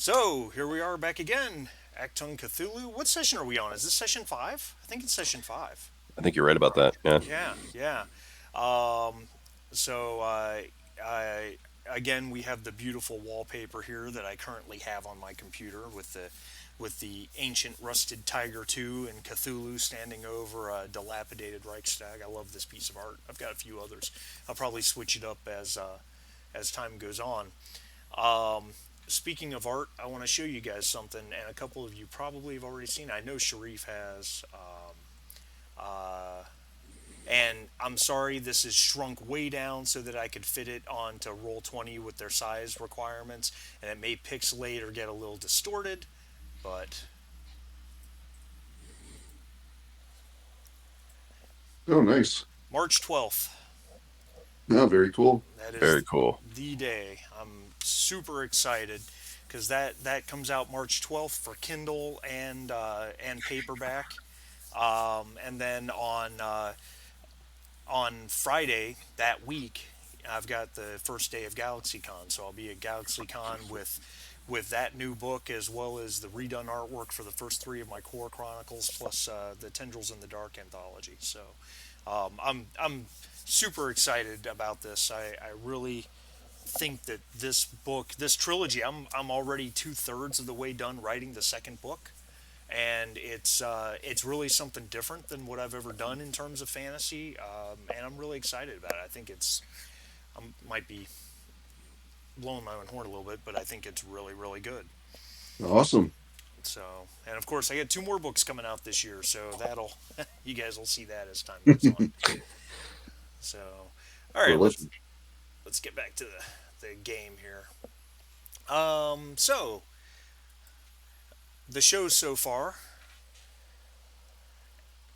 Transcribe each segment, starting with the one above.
So, here we are back again. Achtung, Cthulhu. What session are we on? Is this session 5? I think it's session 5. I think you're right about that. Yeah. Yeah, yeah. Um, so, I, again, we have the beautiful wallpaper here that I currently have on my computer with the ancient rusted tiger 2 and Cthulhu standing over a dilapidated Reichstag. I love this piece of art. I've got a few others. I'll probably switch it up as time goes on. Um, Speaking of art, I want to show you guys something, and a couple of you probably have already seen. I know Sharif has. Uh, and I'm sorry, this is shrunk way down so that I could fit it onto Roll20 with their size requirements, and it may pixelate or get a little distorted, but Oh, nice. March 12th, Oh, very cool. that Very is cool. the day. I'm super excited because that comes out March 12th for Kindle and paperback. And then on Friday that week, I've got the first day of GalaxyCon, so I'll be at GalaxyCon with that new book as well as the redone artwork for the first three of my core chronicles, plus the Tendrils in the Dark anthology. So I'm super excited about this. I really think that this book, this trilogy, I'm already 2/3 of the way done writing the second book, and it's really something different than what I've ever done in terms of fantasy, and I'm really excited about it. I think I might be blowing my own horn a little bit, but I think it's really good. Awesome. So, and of course, I got two more books coming out this year, so that'll you guys will see that as time goes on. So, all right, Well, let's get back to the game here. So the shows so far,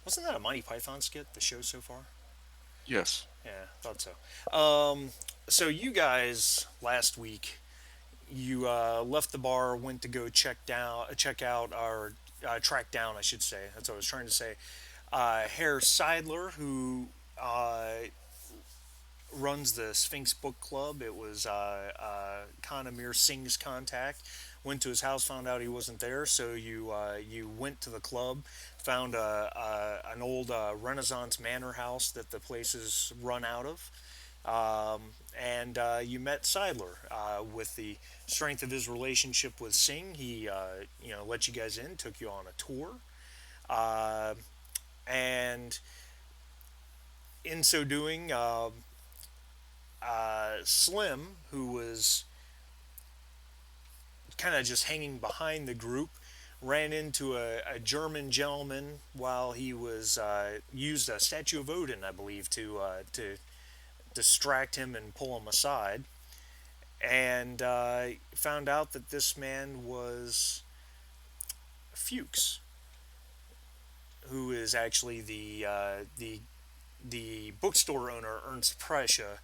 wasn't that a Monty Python skit? The show so far. Yes. Yeah, thought so. So you guys last week, you left the bar, went to go check out, or track down, I should say. That's what I was trying to say. Herr Seidler, who runs the Sphinx Book Club. It was Khan Amir Singh's contact. Went to his house, found out he wasn't there, so you went to the club, found an old Renaissance manor house that the place is run out of, and you met Seidler. With the strength of his relationship with Singh, he let you guys in, took you on a tour, uh, and in so doing, Slim, who was kind of just hanging behind the group, ran into a German gentleman while he was used a statue of Odin, I believe, to distract him and pull him aside, and found out that this man was Fuchs, who is actually the bookstore owner Ernst Presche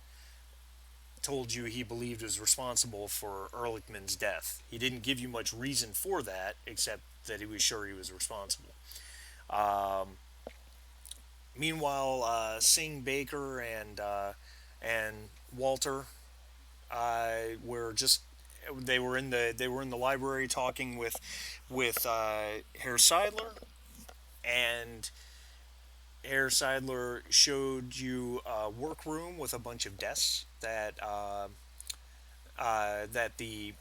told you he believed was responsible for Ehrlichman's death. He didn't give you much reason for that, except that he was sure he was responsible. Um, Meanwhile, Singh Baker and Walter were just they were in the library talking with Herr Seidler, and Herr Seidler showed you a workroom with a bunch of desks that the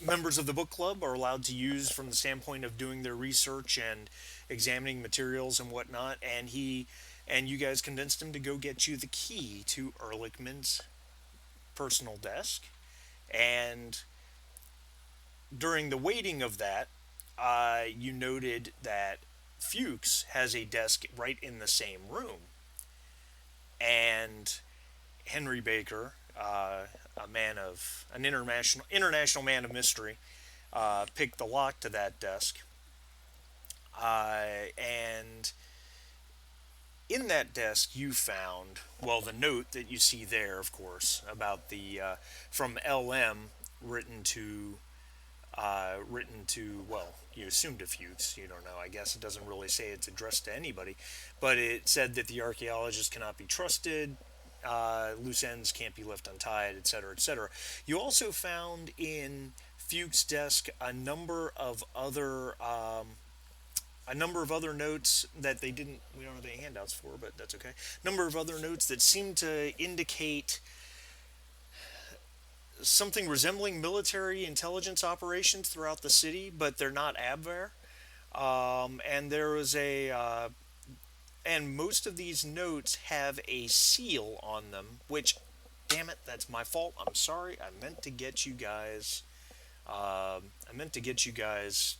members of the book club are allowed to use from the standpoint of doing their research and examining materials and whatnot. And you guys convinced him to go get you the key to Ehrlichman's personal desk. And during the waiting of that, you noted that Fuchs has a desk right in the same room, and Henry Baker, an international man of mystery, picked the lock to that desk, and in that desk you found, well, the note that you see there, of course, about the from LM, written to well, you assumed a Fuchs. You don't know. I guess it doesn't really say it's addressed to anybody, but it said that the archaeologist cannot be trusted. Loose ends can't be left untied, etc., etc. You also found in Fuchs' desk a number of other notes that they didn't. We don't have any handouts for, but that's okay. Number of other notes that seem to indicate something resembling military intelligence operations throughout the city, but they're not Abwehr. And there was and most of these notes have a seal on them, which, damn it, that's my fault. I'm sorry. I meant to get you guys. I meant to get you guys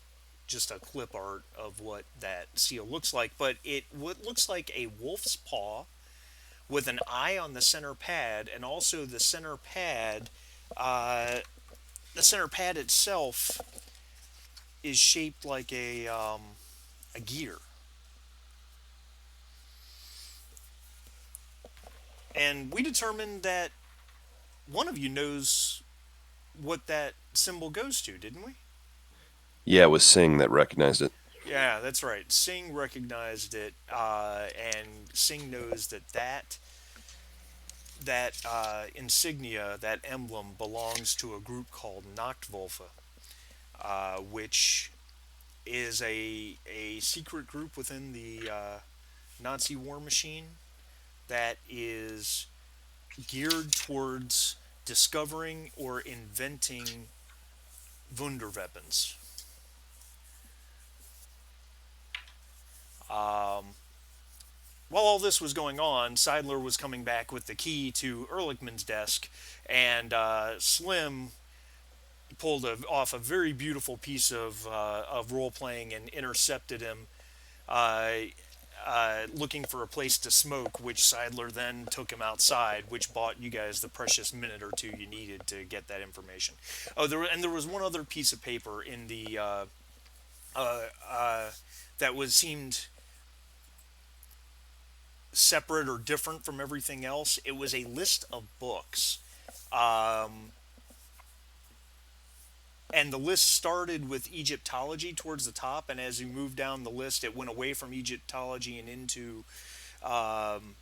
just a clip art of what that seal looks like, but what looks like a wolf's paw with an eye on the center pad, and also uh, the center pad itself is shaped like a gear. And we determined that one of you knows what that symbol goes to, didn't we? Yeah, it was Singh that recognized it. Yeah, that's right. Singh recognized it, and Singh knows that insignia, that emblem, belongs to a group called Nachtwolfe, which is a secret group within the Nazi war machine that is geared towards discovering or inventing Wunderweapons. Um, while all this was going on, Seidler was coming back with the key to Ehrlichman's desk, and Slim pulled off a very beautiful piece of role playing and intercepted him, uh, looking for a place to smoke, which Seidler then took him outside, which bought you guys the precious minute or two you needed to get that information. Oh, there was one other piece of paper in the uh, uh, that was seemed separate or different from everything else. It was a list of books. Um, and the list started with Egyptology towards the top, and as you moved down the list, it went away from Egyptology um,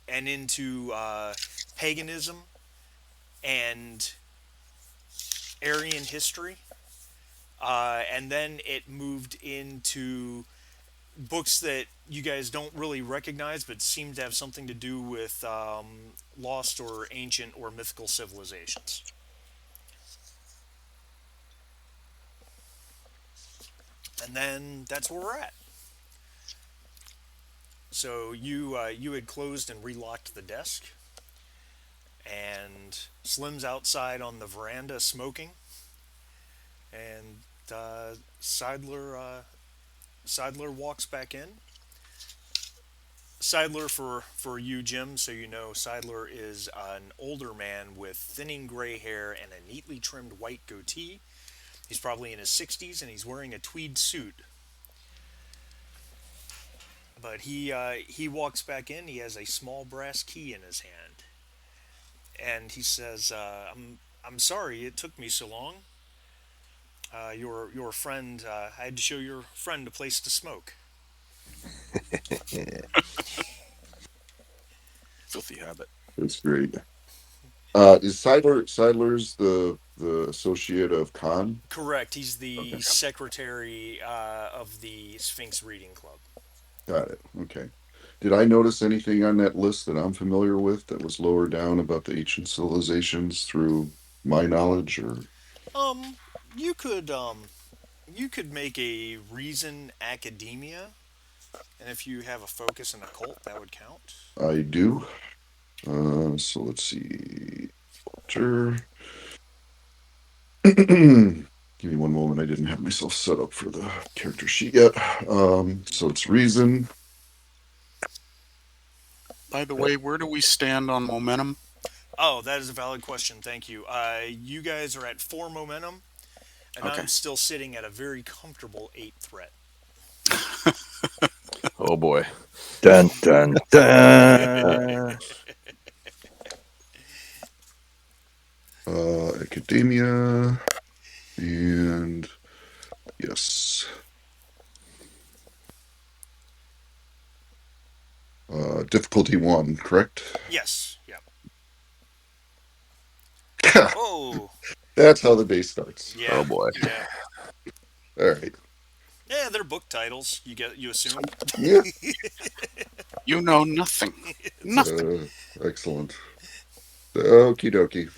and into paganism and Aryan history, and then it moved into books that you guys don't really recognize, but seem to have something to do with lost or ancient or mythical civilizations. And then that's where we're at. So you had closed and relocked the desk, and Slim's outside on the veranda smoking, and Seidler walks back in. Seidler, for you, Jim, so you know, Seidler is an older man with thinning gray hair and a neatly trimmed white goatee. He's probably in his 60s, and he's wearing a tweed suit. But he walks back in. He has a small brass key in his hand, and he says, I'm sorry it took me so long. Your friend, I had to show your friend a place to smoke. Yeah. Filthy habit. That's great. Is Seidler's the associate of Khan? Correct. He's the Okay, secretary of the Sphinx Reading Club. got it. Okay. Did I notice anything on that list that I'm familiar with that was lower down about the ancient civilizations through my knowledge, or Um, you could you could make a reason academia, and if you have a focus in occult, that would count. I do? So let's see. Sure. Give me one moment. I didn't have myself set up for the character sheet yet. So it's reason. By the way, where do we stand on momentum? Oh, that is a valid question. Thank you. You guys are at 4 momentum, and Okay. I'm still sitting at a very comfortable 8 threat. Oh boy. Dun dun dun. Academia. And yes. Difficulty 1, correct? Yes. Yep. Oh. That's how the day starts. Yeah, Oh boy. yeah, All right. yeah. They're book titles. You assume. Yeah. You know nothing. Nothing. Excellent. Okie dokie.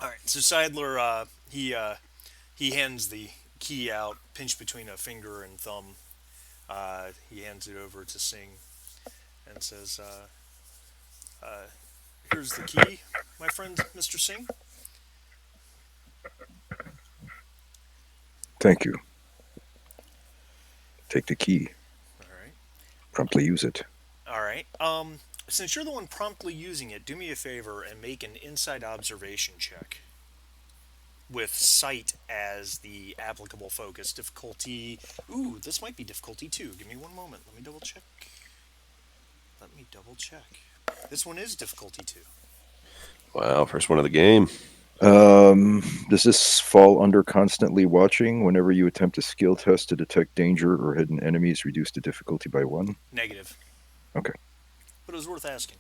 All right. So Seidler, he hands the key out, pinched between a finger and thumb. He hands it over to Singh and says, "Here's the key, my friend, Mr. Singh." Thank you. Take the key. All right. Promptly use it. All right. Since you're the one promptly using it, do me a favor and make an inside observation check with sight as the applicable focus. Difficulty. Ooh, this might be difficulty 2. Give me one moment. Let me double check. This one is difficulty 2. Wow, first one of the game. Does this fall under constantly watching? Whenever you attempt a skill test to detect danger or hidden enemies, reduce the difficulty by 1? Negative. Okay. But it was worth asking.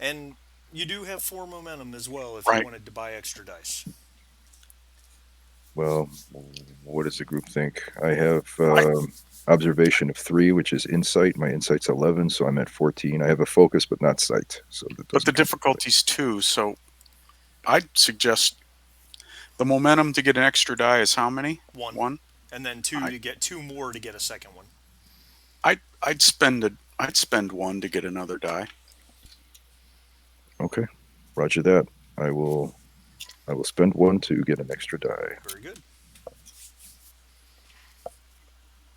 And you do have 4 momentum as well if you Right. wanted to buy extra dice. Well, what does the group think? I have observation of 3, which is insight. My insight's 11, so I'm at 14. I have a focus, but not sight. So that But doesn't the count. difficulty's 2, so I'd suggest the momentum to get an extra die is how many? 1. 1. And then 2 to get 2 more to get a second one. I'd spend 1 to get another die. Okay, Roger that. I will spend 1 to get an extra die. Very good.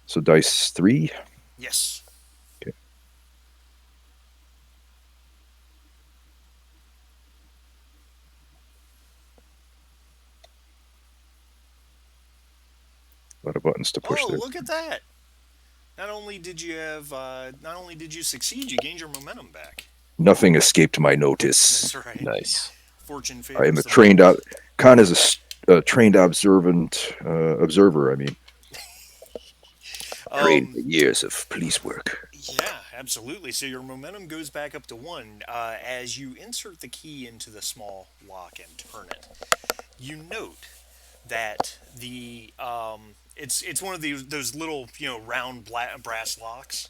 So dice 3. Yes. Okay. A lot of buttons to push Oh, there. look at that! Not only did you succeed, you gained your momentum back. Nothing escaped my notice. That's right. Nice. Fortune I am favors a the trained bold. Khan is a trained observant observer. I mean, trained for years of police work. Yeah, absolutely. So your momentum goes back up to 1 as you insert the key into the small lock and turn it. You note that the it's one of those little round brass locks.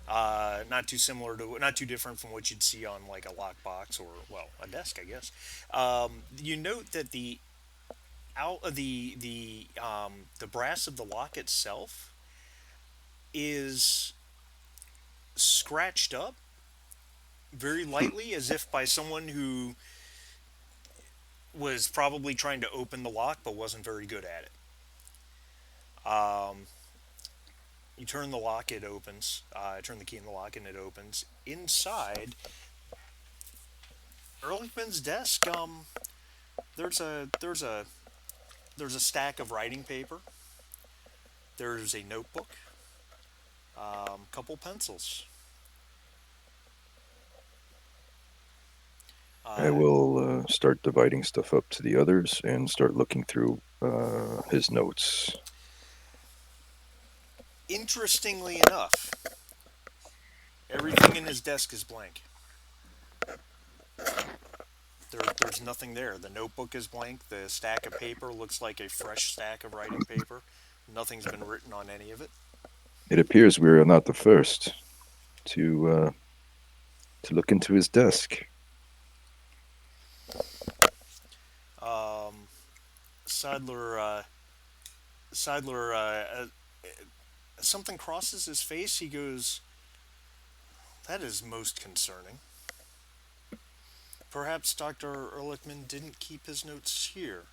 Not too different from what you'd see on like a lockbox or a desk, I guess. You note that the brass of the lock itself is scratched up very lightly, as if by someone who was probably trying to open the lock but wasn't very good at it. You turn the lock, it opens. Turn the key in the lock, and it opens. Inside Ehrlichman's desk, there's a stack of writing paper. There's a notebook, couple pencils. I will start dividing stuff up to the others and start looking through his notes. Interestingly enough, everything in his desk is blank. There's nothing there. The notebook is blank. The stack of paper looks like a fresh stack of writing paper. Nothing's been written on any of it. It appears we are not the first to look into his desk. Sadler, something crosses his face. He goes, "That is most concerning. Perhaps Dr. Ehrlichman didn't keep his notes here."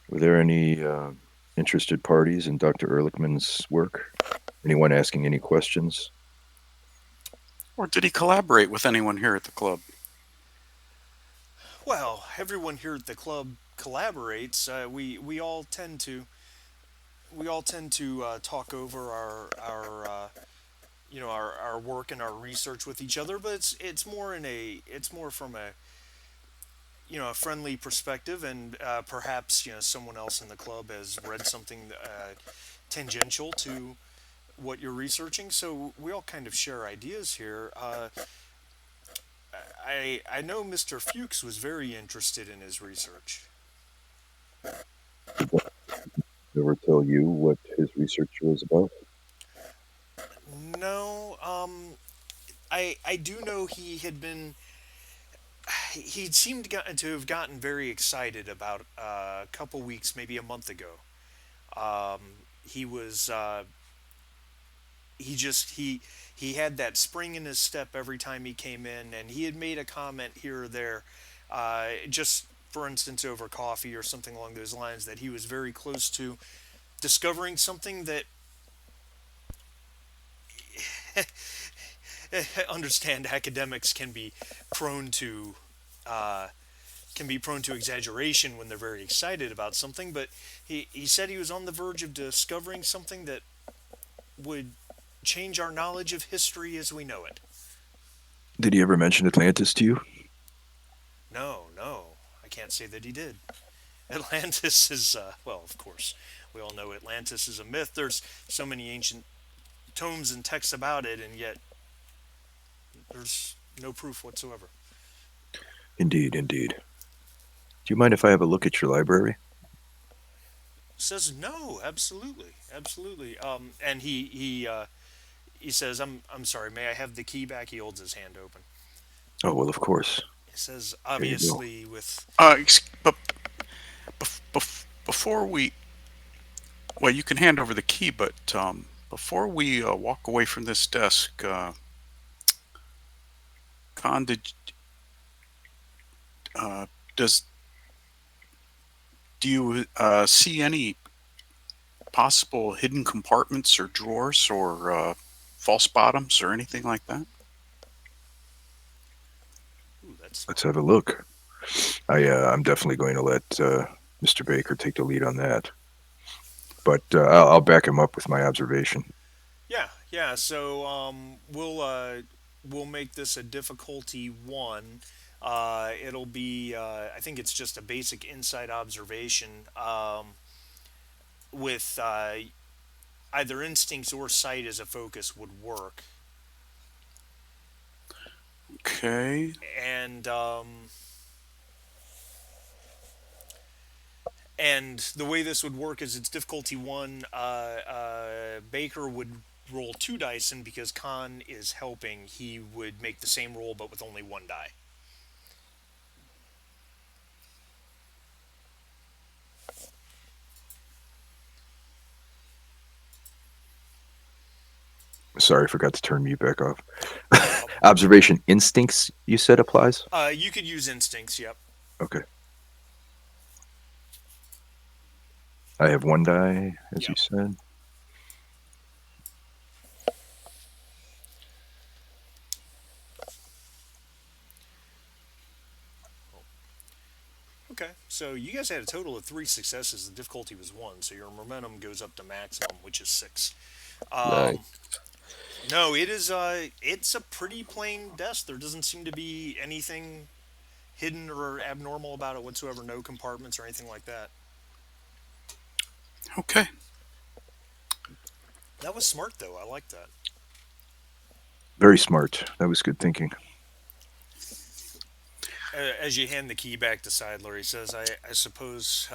Were there any interested parties in Dr. Ehrlichman's work? Anyone asking any questions? Or did he collaborate with anyone here at the club? Well, everyone here at the club collaborates. We all tend to talk over our work and our research with each other, but it's more from a friendly perspective, and perhaps someone else in the club has read something tangential to what you're researching, so we all kind of share ideas here. I know Mr. Fuchs was very interested in his research. Ever tell you what his research was about? No, I do know he had been he seemed to have gotten very excited about a couple weeks, maybe a month ago. He was he just he had that spring in his step every time he came in, and he had made a comment here or there, just for instance over coffee or something along those lines, that he was very close to discovering something that understand academics prone to uh, can be prone to exaggeration when they're very excited about something, but he said he was on the verge of discovering something that would change our knowledge of history as we know it. Did he ever mention Atlantis to you? No, no, I can't say that he did. Atlantis is, well, of course, we all know Atlantis is a myth. There's so many ancient tomes and texts about it, and yet there's no proof whatsoever. Indeed, indeed. Do you mind if I have a look at your library? Says no, absolutely, absolutely. And he says, I'm sorry, may I have the key back? He holds his hand open. Oh, well, of course. He says, Here you go. obviously, with But before we, well, you can hand over the key, but before we walk away from this desk, Con, uh, does do you see any possible hidden compartments or drawers or false bottoms or anything like that? ooh, that's Let's smart. have a look. I'm definitely going to let Mr. Baker take the lead on that. But I'll back him up with my observation. Yeah, yeah. So we'll make this a difficulty one. It'll be I think it's just a basic insight observation with either instincts or sight as a focus would work. Okay. And and the way this would work is it's difficulty one. Baker would roll two dice, and because Khan is helping, he would make the same roll but with only one die. Sorry, I forgot to turn mute back off. No problem. Observation instincts, you said applies? You could use instincts. Yep. Okay. I have one die, as you Yep. said. Okay. So you guys had a total of three successes. The difficulty was one, so your momentum goes up to maximum, which is six. Nice. No, it is. It's a pretty plain desk. There doesn't seem to be anything hidden or abnormal about it whatsoever. No compartments or anything like that. Okay. That was smart, though. I like that. Very smart. That was good thinking. As you hand the key back to Seidler, he says, I suppose,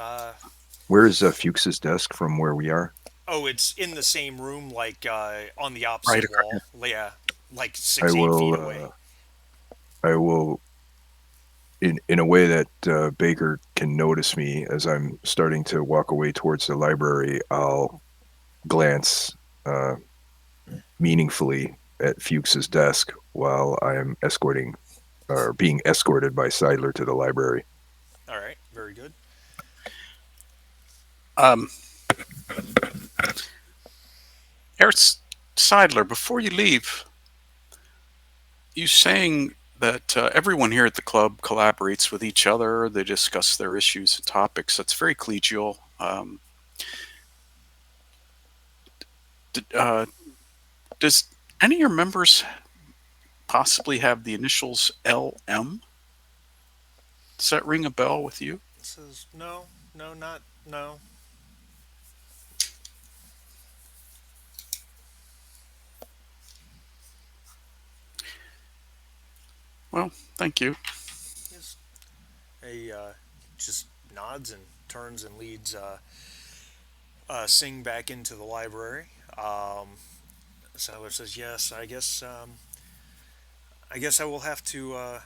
Where is Fuchs's desk from where we are? oh, it's in the same room, like on the Right. opposite wall. Yeah, like I 6, 8 feet away. I will, in a way that Baker can notice me as I'm starting to walk away towards the library, I'll glance meaningfully at Fuchs's desk while I am escorting or being escorted by Seidler to the library. All right, very good. Um, Eric Seidler, before you leave, you saying that everyone here at the club collaborates with each other. They discuss their issues and topics. That's very collegial. Does any of your members possibly have the initials LM? Does that ring a bell with you? It says, no, no, not, no. Well, thank you. Yes. He just nods and turns and leads Sing back into the library. Sadler says, "Yes, I guess I will have to. I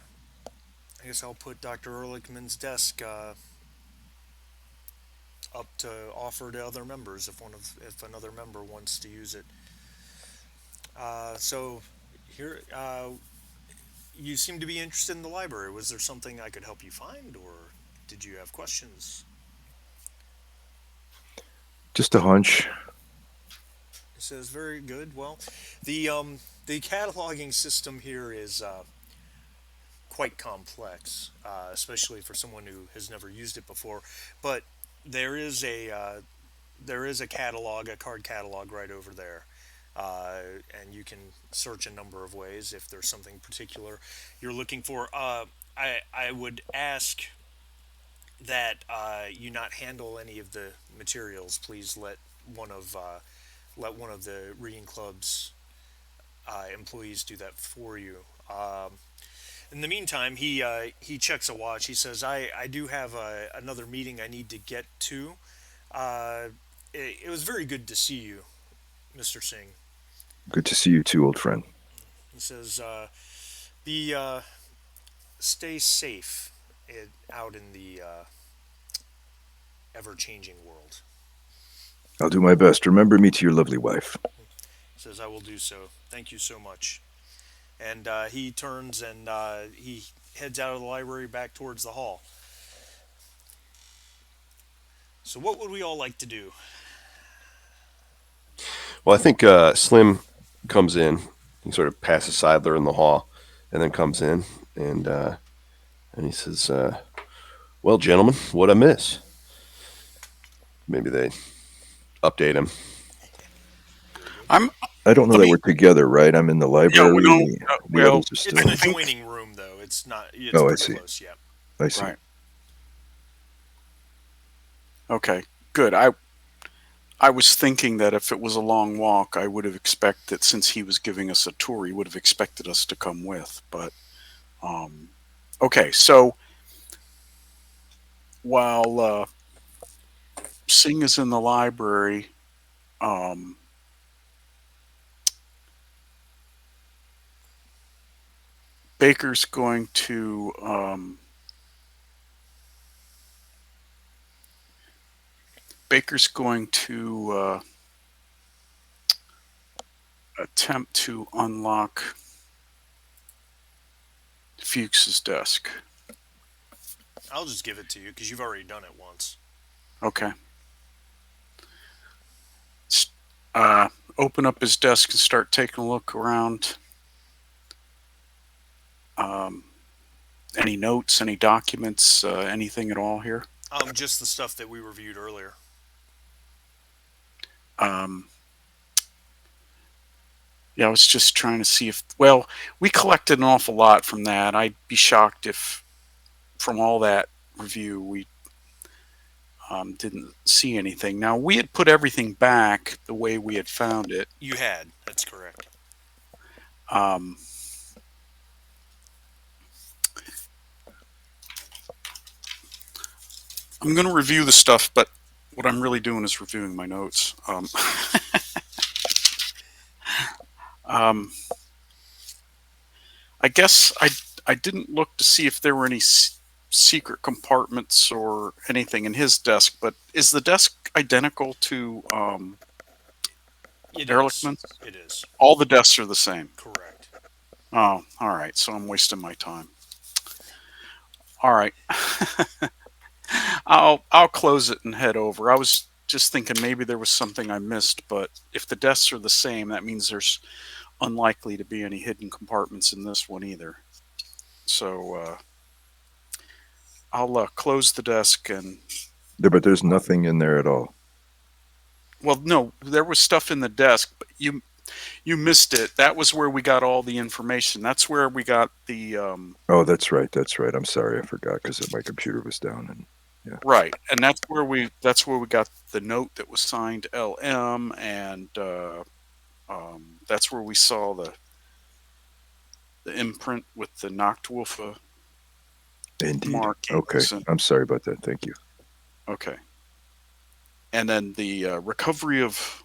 guess I'll put Dr. Ehrlichman's desk up to offer to other members if another member wants to use it. So here, you seem to be interested in the library. Was there something I could help you find, or did you have questions?" Just a hunch. He says, "Very good. Well, the cataloging system here is quite complex, especially for someone who has never used it before. But there is a uh, there is a catalog, a card catalog right over there, and you can search a number of ways if there's something particular you're looking for. I would ask that you not handle any of the materials. Please let one of the reading club's employees do that for you." In the meantime, he checks a watch. He says, I do have another meeting I need to get to. Uh, it was very good to see you, Mr. Singh." Good to see you too, old friend. He says, "Be stay safe out in the ever changing world." I'll do my best. Remember me to your lovely wife. He says, "I will do so. Thank you so much." And he turns and he heads out of the library back towards the hall. So, what would we all like to do? Well, I think Slim comes in. He sort of passes Seidler in the hall, and then comes in and he says, "Well, gentlemen, what I miss?" Maybe they update him. Very good. I'm. I don't know Let that me. we're together, right? I'm in the Yeah, we library, and don't. the Well, others are It's still. an I think. adjoining room, though. It's not. It's Oh, I pretty see. close. Yeah. I see. Right. Okay. Good. I was thinking that if it was a long walk, I would have expected, since he was giving us a tour, he would have expected us to come with. But um, okay. So while Singh is in the library, um, Baker's going to Baker's going to attempt to unlock Fuchs's desk. I'll just give it to you because you've already done it once. Okay. Uh, Open up his desk and start taking a look around. Um, any notes, any documents, anything at all here? Just the stuff that we reviewed earlier. Um, yeah, I was just trying to see if. Well, we collected an awful lot from that. I'd be shocked if, from all that review, we didn't see anything. Now, we had put everything back the way we had found it. You had. That's correct. Um, I'm going to review the stuff, but what I'm really doing is reviewing my notes. Um, I guess I didn't look to see if there were any secret compartments or anything in his desk, but is the desk identical to It is. Ehrlichman's? It is. All the desks are the same. Correct. Oh, all right. So I'm wasting my time. All right. I'll close it and head over. I was just thinking maybe there was something I missed, but if the desks are the same, that means there's unlikely to be any hidden compartments in this one either. So I'll close the desk and. But there's nothing in there at all. Well, no, there was stuff in the desk, but you missed it. That was where we got all the information. That's where we got the. Oh, that's right. That's right. I'm sorry, I forgot because my computer was down. And yeah, Right, and that's where we got the note that was signed LM, and that's where we saw the imprint with the Nachtwolf Indeed. Okay. markings. And, I'm sorry about that. Thank you. okay. And then the recovery of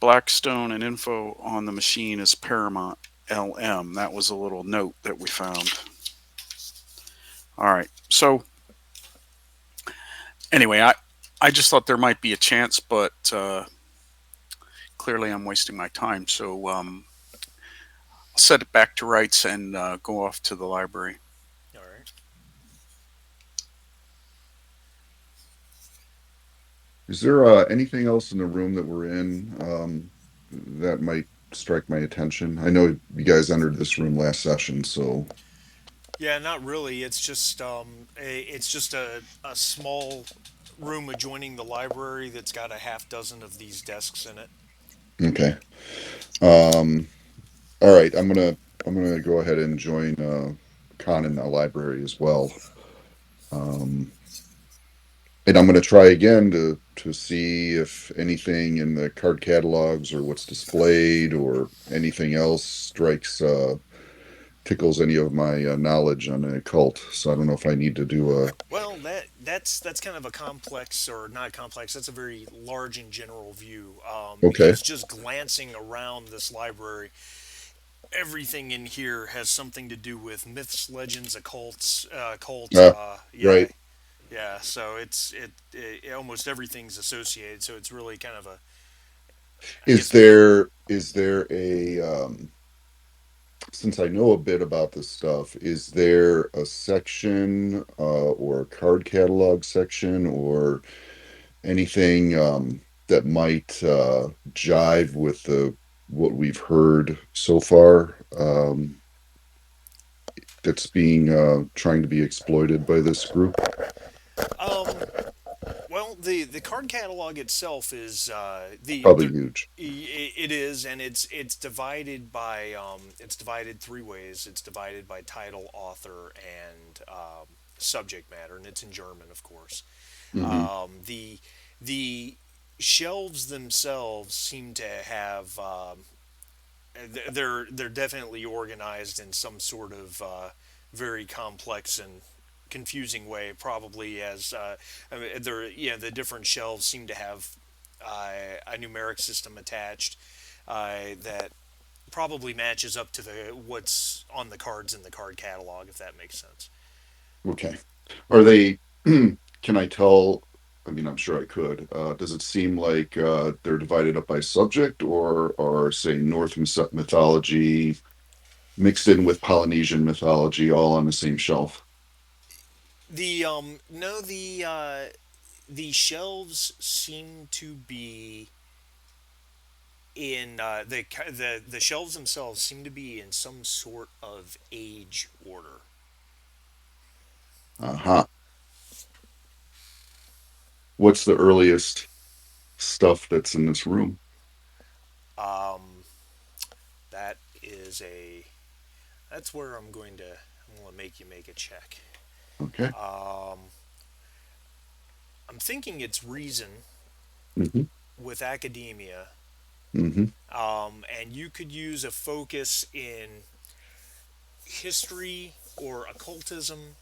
Blackstone and info on the machine is Paramount LM. That was a little note that we found. All right. So anyway, I just thought there might be a chance, but clearly I'm wasting my time. So I'll set it back to rights and go off to the library. All right. Is there anything else in the room that we're in that might strike my attention? I know you guys entered this room last session, so Yeah, not really. It's just a small room adjoining the library that's got a half dozen of these desks in it. okay. Um, all right, I'm gonna go ahead and join Con in the library as well. Um, and I'm gonna try again to see if anything in the card catalogs or what's displayed or anything else strikes tickles any of my knowledge on the occult. So I don't know if I need to do a Well, that's kind of a complex, or not complex. That's a very large and general view, okay. because just glancing around this library, everything in here has something to do with myths, legends, occults, cults. Uh, Yeah, right. yeah. So almost everything's associated. So it's really kind of a, I Is guess, there a since I know a bit about this stuff, is there a section or a card catalog section or anything that might jive with the what we've heard so far that's being trying to be exploited by this group? um. Well, the card catalog itself is Probably huge. it is, and it's divided by it's divided three ways. It's divided by title, author, and subject matter, and it's in German, of course. Hmm. The shelves themselves seem to have they're definitely organized in some sort of very complex and confusing way. Probably as I mean, they're yeah, the different shelves seem to have a numeric system attached that probably matches up to the what's on the cards in the card catalog, if that makes sense. Okay. Are they, can I tell? I mean, I'm sure I could. Does it seem like they're divided up by subject or say mythology mixed in with Polynesian mythology all on the same shelf? The no the shelves seem to be in the shelves themselves seem to be in some sort of age order. Uh-huh. What's the earliest stuff that's in this room? Um, that is a that's where I'm going to make you make a check. Okay. Um, I'm thinking it's reason Hmm. with academia, Hmm. and you could use a focus in history or occultism.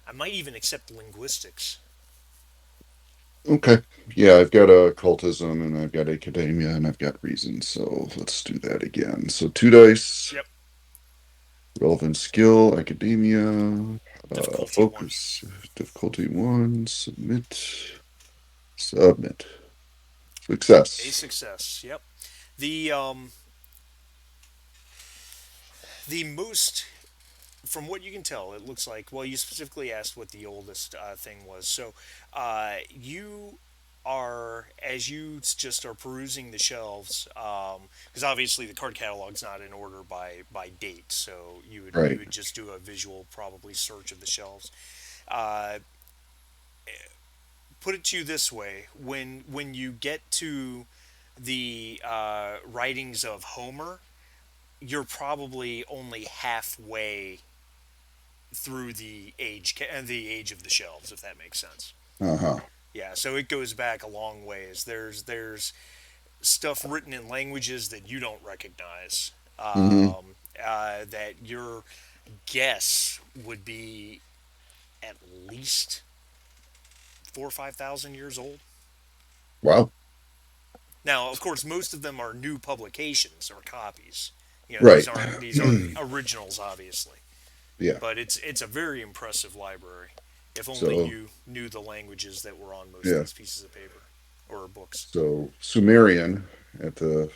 I might even accept linguistics. Okay. Yeah, I've got occultism and I've got academia and I've got reason. So let's do that again. So two dice, Yep, relevant skill, academia, difficulty one. focus, difficulty one, submit, A success. success. Yep. The um, the most from what you can tell, it looks like. Well, you specifically asked what the oldest thing was. So, you are as you just are perusing the shelves, because obviously the card catalog's not in order by date. So you Right. would just do a visual probably search of the shelves. Uh, Put it to you this way: when you get to the writings of Homer, you're probably only halfway through the age of the shelves, if that makes sense. Uh-huh. Yeah, so it goes back a long ways. There's stuff written in languages that you don't recognize, Hmm. that your guess would be at least 4 or 5 thousand years old. Wow. Now, of course, most of them are new publications or copies. Right. These aren't originals, obviously. Yeah. But it's a very impressive library. If only So you knew the languages that were on most of yeah. these pieces of paper or books. So Sumerian at the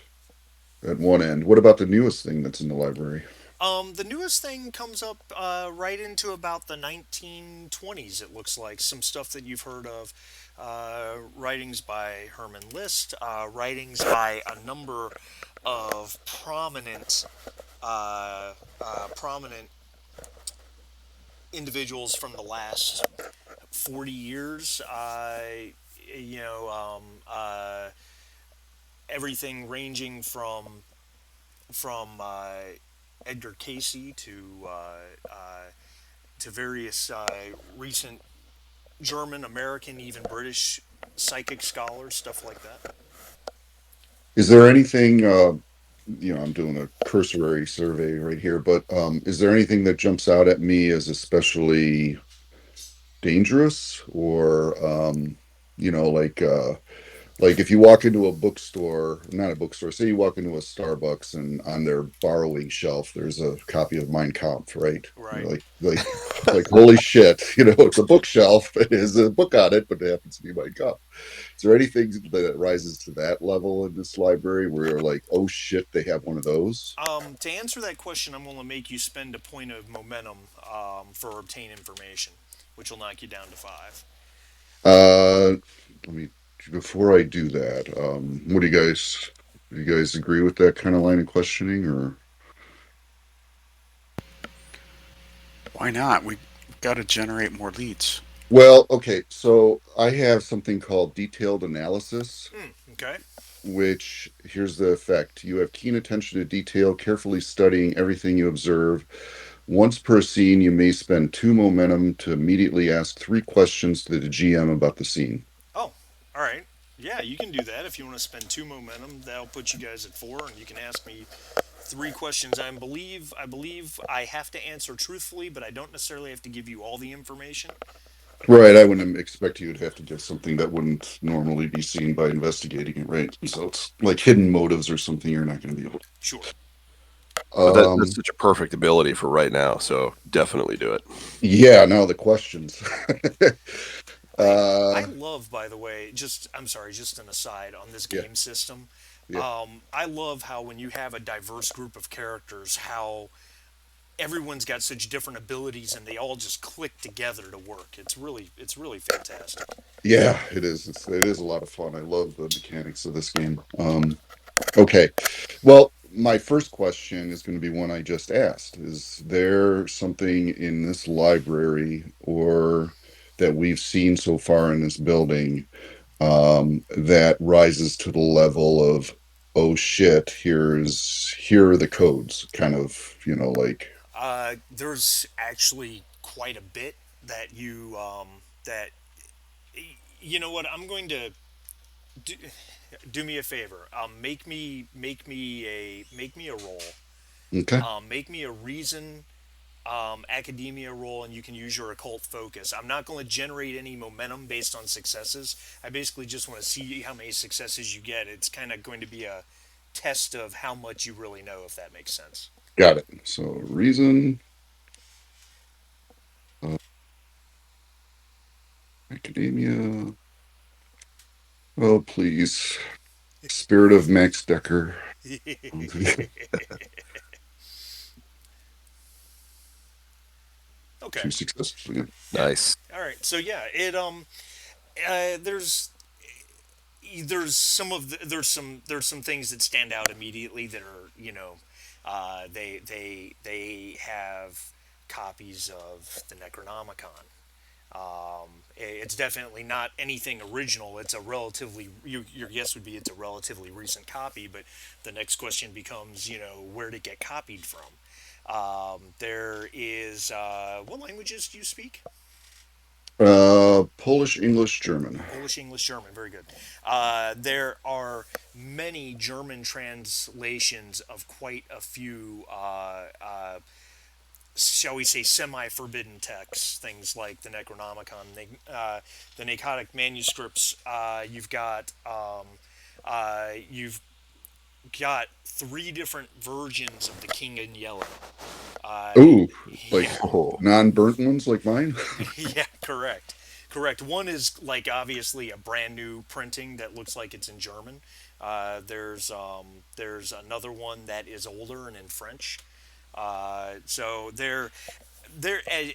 at one end. What about the newest thing that's in the library? The newest thing comes up right into about the 1920s. It looks like some stuff that you've heard of, writings by Herman List, writings by a number of prominent individuals from the last 40 years. You know, everything ranging from Edgar Casey to various recent German, American, even British psychic scholars, stuff like that. Is there anything I'm doing a cursory survey right here, but is there anything that jumps out at me as especially dangerous or like if you walk into a bookstore, not a bookstore, say you walk into a Starbucks and on their borrowing shelf there's a copy of Mein Kampf, right? Right. Like holy shit, it's a bookshelf. There's a book on it, but it happens to be Mein Kampf. Is there anything that rises to that level in this library where you're like, oh shit, they have one of those? To answer that question, I'm going to make you spend a point of momentum for obtain information, which will knock you down to five. Uh, let me before I do that, what do you guys agree with that kind of line of questioning or? Why not? We got to generate more leads. Well, okay, so I have something called detailed analysis, Okay. which here's the effect. You have keen attention to detail, carefully studying everything you observe. Once per scene, you may spend two momentum to immediately ask three questions to the GM about the scene. Oh, all right. Yeah, you can do that if you want to spend two momentum. That'll put you guys at four, and you can ask me three questions. I believe I have to answer truthfully, but I don't necessarily have to give you all the information. Right, I wouldn't expect you to have to give something that wouldn't normally be seen by investigating it, right? So it's like hidden motives or something you're not going to be able Sure. to. But that's such a perfect ability for right now. So definitely do it. Yeah, now the questions. I uh, love, by the way, I'm sorry, just an aside on this yeah, game system. yeah, I love how when you have a diverse group of characters, how everyone's got such different abilities and they all just click together to work. It's really fantastic. yeah. It is a lot of fun. I love the mechanics of this game. Okay, well, my first question is going to be one I just asked. Is there something in this library or that we've seen so far in this building that rises to the level of, oh shit, here are the codes, kind of, like, There's actually quite a bit that you know what I'm going to do. Do me a favor. Make me a roll. okay, Make me a reason academia roll, and you can use your occult focus. I'm not going to generate any momentum based on successes. I basically just want to see how many successes you get. It's kind of going to be a test of how much you really know, if that makes sense. got it. So reason, uh, academia. Oh, please, spirit of Max Decker. Okay. Two successes again. Yeah. Nice. All right. So yeah, it there's some things that stand out immediately that are they have copies of the Necronomicon. It's definitely not anything original. It's a relatively your guess would be it's a relatively recent copy, but the next question becomes where did it get copied from? There is what languages do you speak? Polish, English, German. Polish, English, German. Very good. There are many German translations of quite a few, shall we say, semi-forbidden texts. Things like the Necronomicon, the Narcotic manuscripts. You've got three different versions of the King in Yellow. Uh, Ooh, like yeah, Oh, non-burnt ones like mine. yeah, correct. Correct. One is like obviously a brand new printing that looks like it's in German. There's another one that is older and in French. So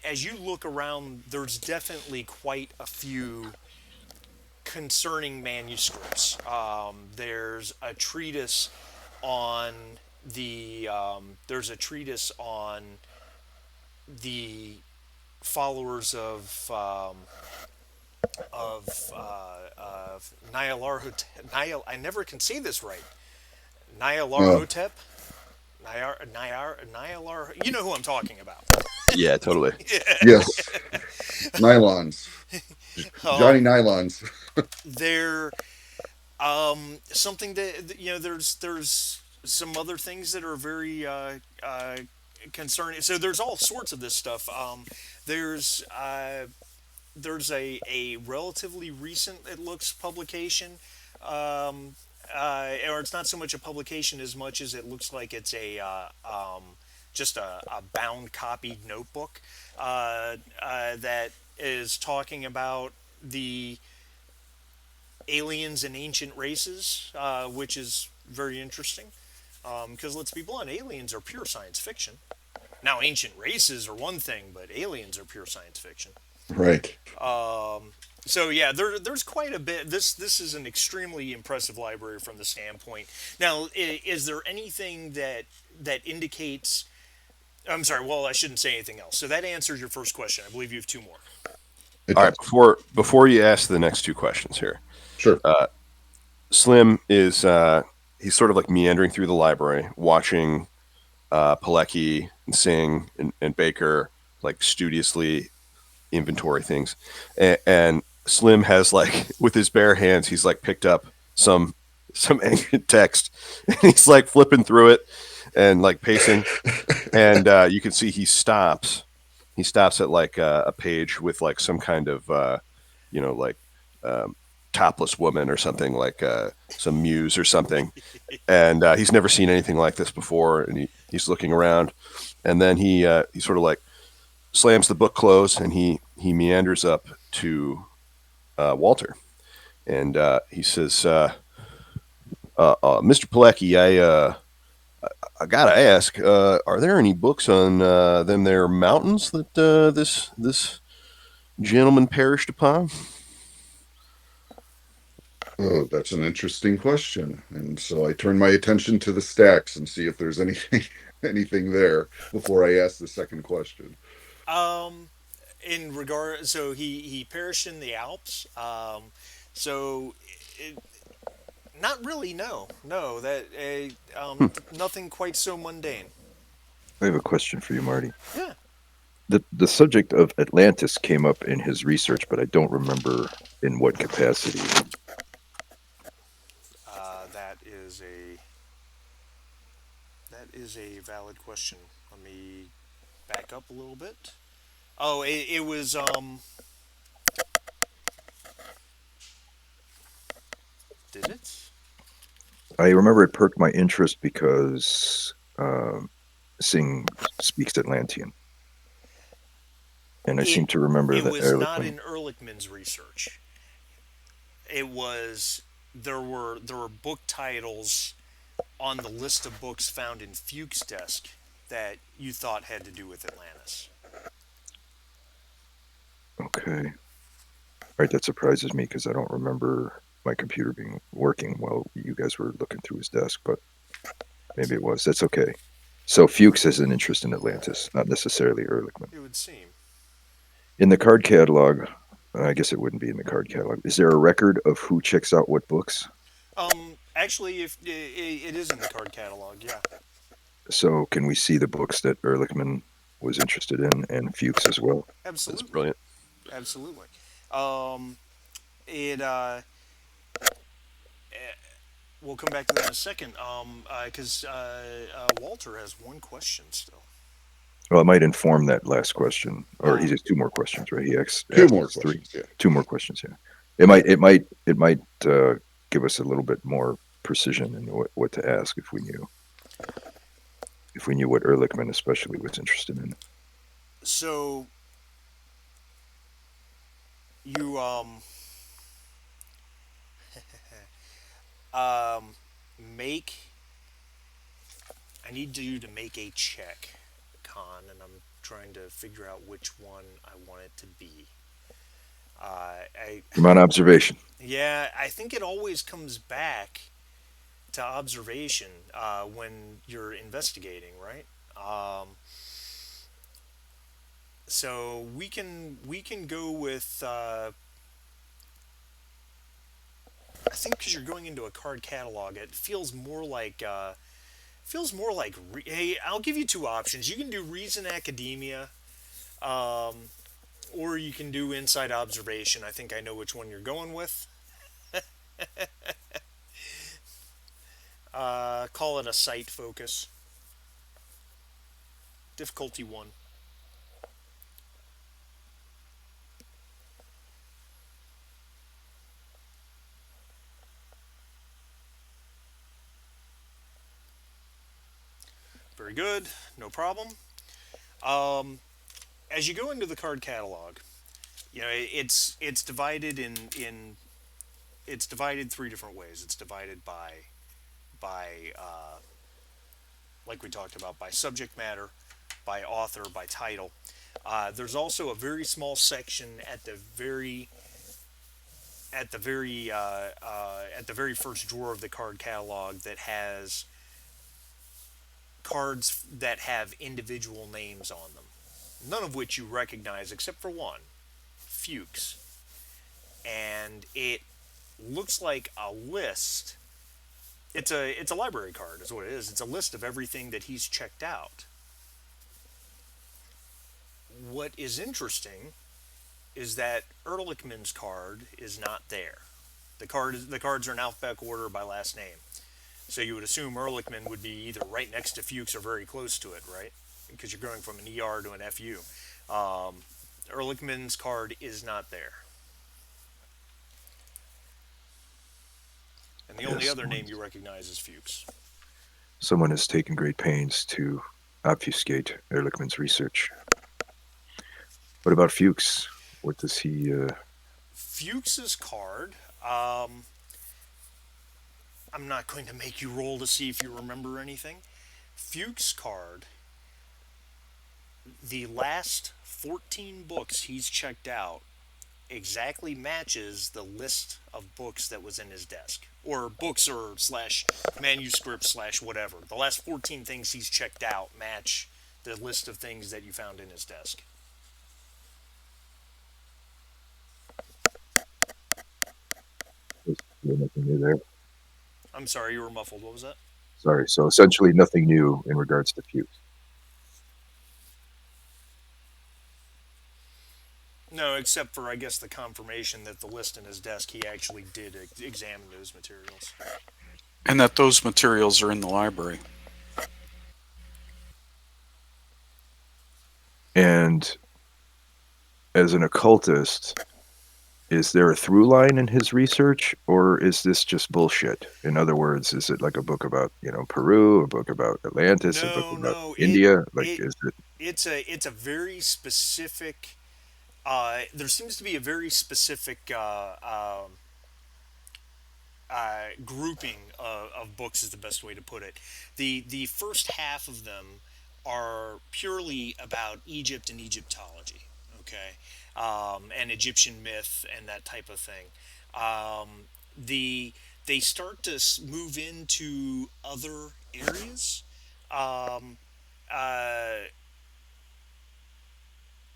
as you look around, there's definitely quite a few concerning manuscripts. On there's a treatise on the followers of I never can say this right. Uh, Nyarlathotep. You know who I'm talking about. Yeah, totally. yes, nylons, Johnny Um, Nylons. they're something that there's some other things that are very concerning. So there's all sorts of this stuff. There's there's a relatively recent, it looks, publication, or it's not so much a publication as much as it looks like it's just a bound copied notebook that is talking about the aliens and ancient races, which is very interesting. Because let's be blunt, aliens are pure science fiction. Now, ancient races are one thing, but aliens are pure science fiction. Right. So yeah, there's quite a bit. This is an extremely impressive library from the standpoint. Now, is there anything that indicates? I'm sorry. Well, I shouldn't say anything else. So that answers your first question. I believe you have two more. It All does. right, before you ask the next two questions here, Sure. Slim is he's sort of like meandering through the library, watching Pilecki and Singh and Baker like studiously inventory things, and Slim has like with his bare hands, he's like picked up some ancient text, and he's like flipping through it and like pacing, and you can see he stops. He stops at like a page with like some kind of like um, topless woman or something like some muse or something, and he's never seen anything like this before, and he's looking around, and then he sort of like slams the book closed, and he meanders up to Walter, and he says, "Mr. Pilecki, I gotta ask, are there any books on them there mountains that this gentleman perished upon?" Oh, that's an interesting question. And so I turn my attention to the stacks and see if there's anything anything there before I ask the second question. Um, in regard, so he perished in the Alps. So it, not really. No, no. Nothing quite so mundane. I have a question for you, Marty. Yeah. The subject of Atlantis came up in his research, but I don't remember in what capacity. That is a valid question. Let me back up a little bit. Oh, it was Did it? I remember it perked my interest because Singh speaks Atlantean, and I It seem to remember it that was not Ehrlichman. in Ehrlichman's research. It was there were book titles on the list of books found in Fuchs' desk that you thought had to do with Atlantis. Okay, all right, that surprises me because I don't remember my computer being working while you guys were looking through his desk, but maybe it was. That's okay. So Fuchs has an interest in Atlantis, not necessarily Ehrlichman. It would seem. In the card catalog, I guess it wouldn't be in the card catalog. Is there a record of who checks out what books? Actually, if it is in the card catalog, yeah, So can we see the books that Ehrlichman was interested in and Fuchs as well? That's absolutely. brilliant. absolutely. Um, it we'll come back to that in a second. Because Walter has one question still. Well, it might inform that last question, or he Oh, has two more questions, right? He Two asked more us three, questions. Yeah. two more questions. Yeah, it might give us a little bit more precision in what to ask if we knew what Ehrlichman especially was interested in. so you um make. I need you to make a check, Con, and I'm trying to figure out which one I want it to be. I Come on, observation. Yeah, I think it always comes back to observation when you're investigating, right? Um, so we can go with I think because you're going into a card catalog, it hey, I'll give you two options. You can do reason academia, um, or you can do inside observation. I think I know which one you're going with. Call it a site focus. Difficulty one. Very good. No problem. Um, as you go into the card catalog, it's divided in it's divided three different ways. It's divided by like we talked about, by subject matter, by author, by title. There's also a very small section at the very first drawer of the card catalog that has cards that have individual names on them, none of which you recognize except for one, Fuchs, and it looks like a list. It's a library card, is what it is. It's a list of everything that he's checked out. What is interesting is that Ehrlichman's card is not there. The cards are in alphabetical order by last name. So you would assume Ehrlichman would be either right next to Fuchs or very close to it, right? Because you're going from an ER to an FU. Ehrlichman's card is not there. And the only Yes, other name you recognize is Fuchs. someone has taken great pains to obfuscate Ehrlichman's research. What about Fuchs? What does he? Fuchs's card, um, I'm not going to make you roll to see if you remember anything. Fuchs' card, the last 14 books he's checked out exactly matches the list of books that was in his desk, or books or slash manuscript slash whatever. The last 14 things he's checked out match the list of things that you found in his desk. Was nothing new there. I'm sorry, you were muffled. What was that? Sorry. So essentially, nothing new in regards to Fuchs. No, except for I guess the confirmation that the list in his desk he actually did examine those materials. And that those materials are in the library. And as an occultist, is there a through line in his research, or is this just bullshit? In other words, is it like a book about Peru, a book about Atlantis, a book No, about no, India? Like, it is it? it's a very specific. There seems to be a very specific grouping of books is the best way to put it. The first half of them are purely about Egypt and Egyptology, okay, and Egyptian myth and that type of thing. The They start to move into other areas. Um, uh,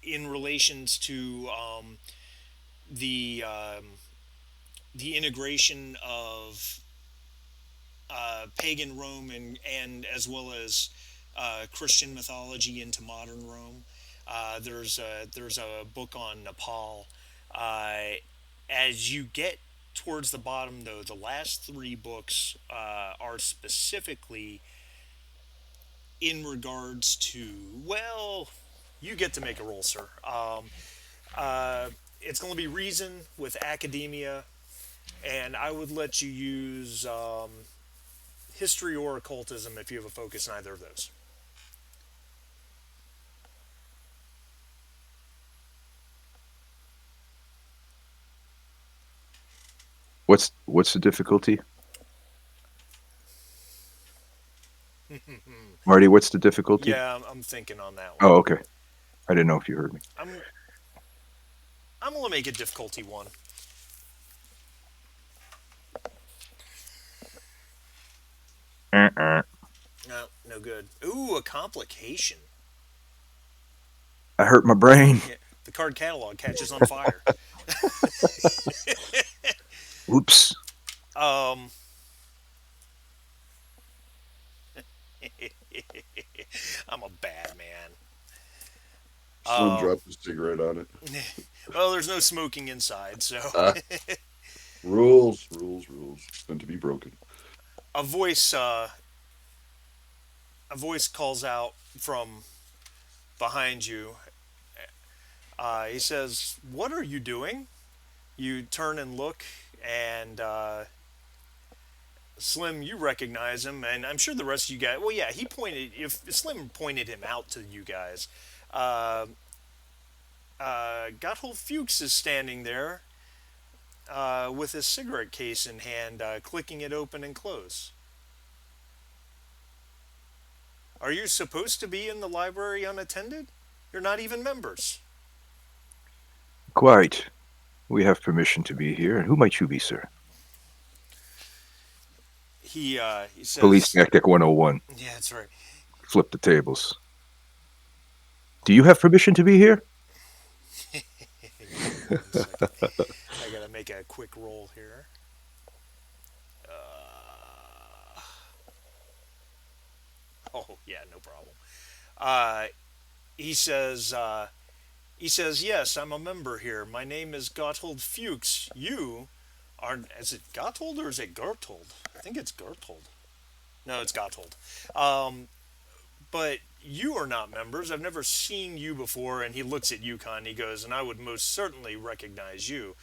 in relations to the the integration of pagan Rome and as well as Christian mythology into modern Rome. There's a book on Nepal. Uh, as you get towards the bottom, though, the last three books are specifically in regards to, well, you get to make a roll, sir. Uh, it's going to be reason with academia, and I would let you use history or occultism if you have a focus in either of those. What's the difficulty? Marty, what's the difficulty? Yeah, I'm thinking on that one. Oh, okay. I didn't know if you heard me. I'm gonna make it difficulty one. Uh-uh. No, no good. Ooh, a complication. I hurt my brain. Yeah, the card catalog catches on fire. Oops. um, I'm a bad man. Slim dropped a cigarette on it. Well, there's no smoking inside, so Ah, rules, rules, rules. Meant to be broken. a voice uh, a voice calls out from behind you. He says, "What are you doing?" You turn and look, and Slim, you recognize him, and I'm sure the rest of you guys. Well, yeah, he pointed. If Slim pointed him out to you guys, uh, Gotthold Fuchs is standing there with his cigarette case in hand, clicking it open and close. Are you supposed to be in the library unattended? You're not even members. Quite. We have permission to be here. And who might you be, sir? He Police says, Tactic 101. "Yeah, that's right." Flip the tables. Do you have permission to be here? I gotta make a quick roll here. Oh yeah, no problem. Uh, he says, yes, I'm a member here. My name is Gotthold Fuchs. You are, is it Gotthold or is it Gerthold? I think it's Gerthold. No, it's Gotthold. Um, but you are not members. I've never seen you before. And he looks at Yukon and he goes, and I would most certainly recognize you.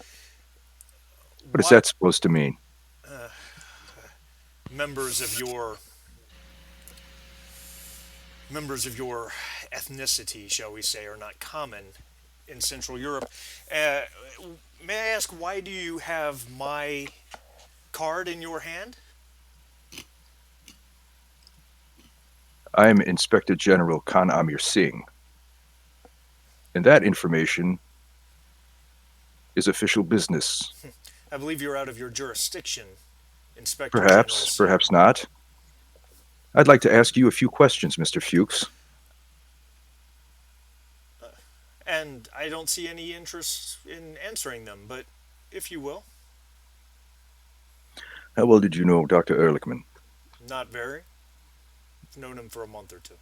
What is What that supposed to mean? members of your members of your ethnicity, shall we say, are not common in Central Europe. Uh, may I ask, why do you have my card in your hand? I'm Inspector General Khan Amir Singh. And that information is official business. I believe you're out of your jurisdiction, Inspector Perhaps, General. perhaps not. I'd like to ask you a few questions, Mr. Fuchs. And I don't see any interest in answering them, but if you will. How well did you know Dr. Ehrlichman? Not very. I've known him for a month or two.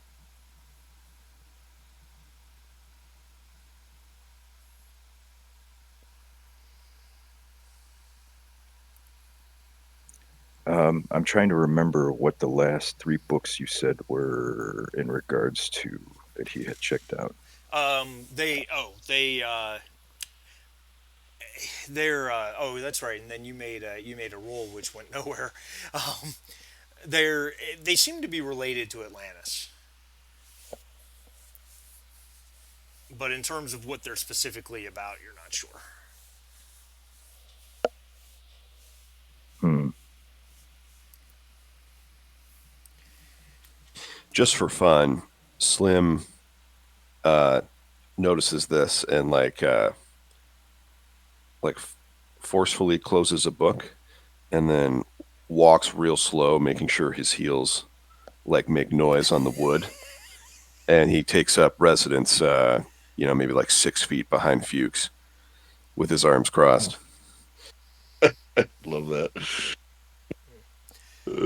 I'm trying to remember what the last three books you said were in regards to that he had checked out. Oh, that's right. And then you made a roll which went nowhere. Um, they seem to be related to Atlantis, but in terms of what they're specifically about, you're not sure. Hmm. Just for fun, Slim uh, notices this and like forcefully closes a book and then walks real slow, making sure his heels like make noise on the wood. And he takes up residence, maybe like 6 feet behind Fuchs with his arms crossed. Love that.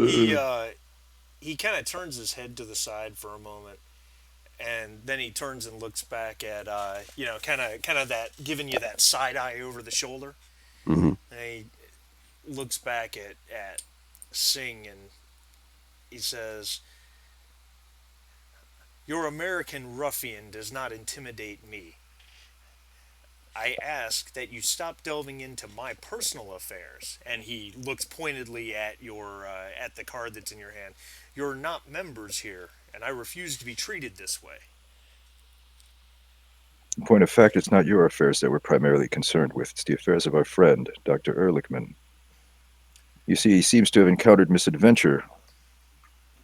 He he kind of turns his head to the side for a moment, And then he turns and looks back at kind of that giving you that side eye over the shoulder. Hmm. And he looks back at Singh and he says, "Your American ruffian does not intimidate me. I ask that you stop delving into my personal affairs." And he looks pointedly at your at the card that's in your hand. "You're not members here, and I refuse to be treated this way." In point of fact, it's not your affairs that we're primarily concerned with. It's the affairs of our friend, Dr. Ehrlichman. You see, he seems to have encountered misadventure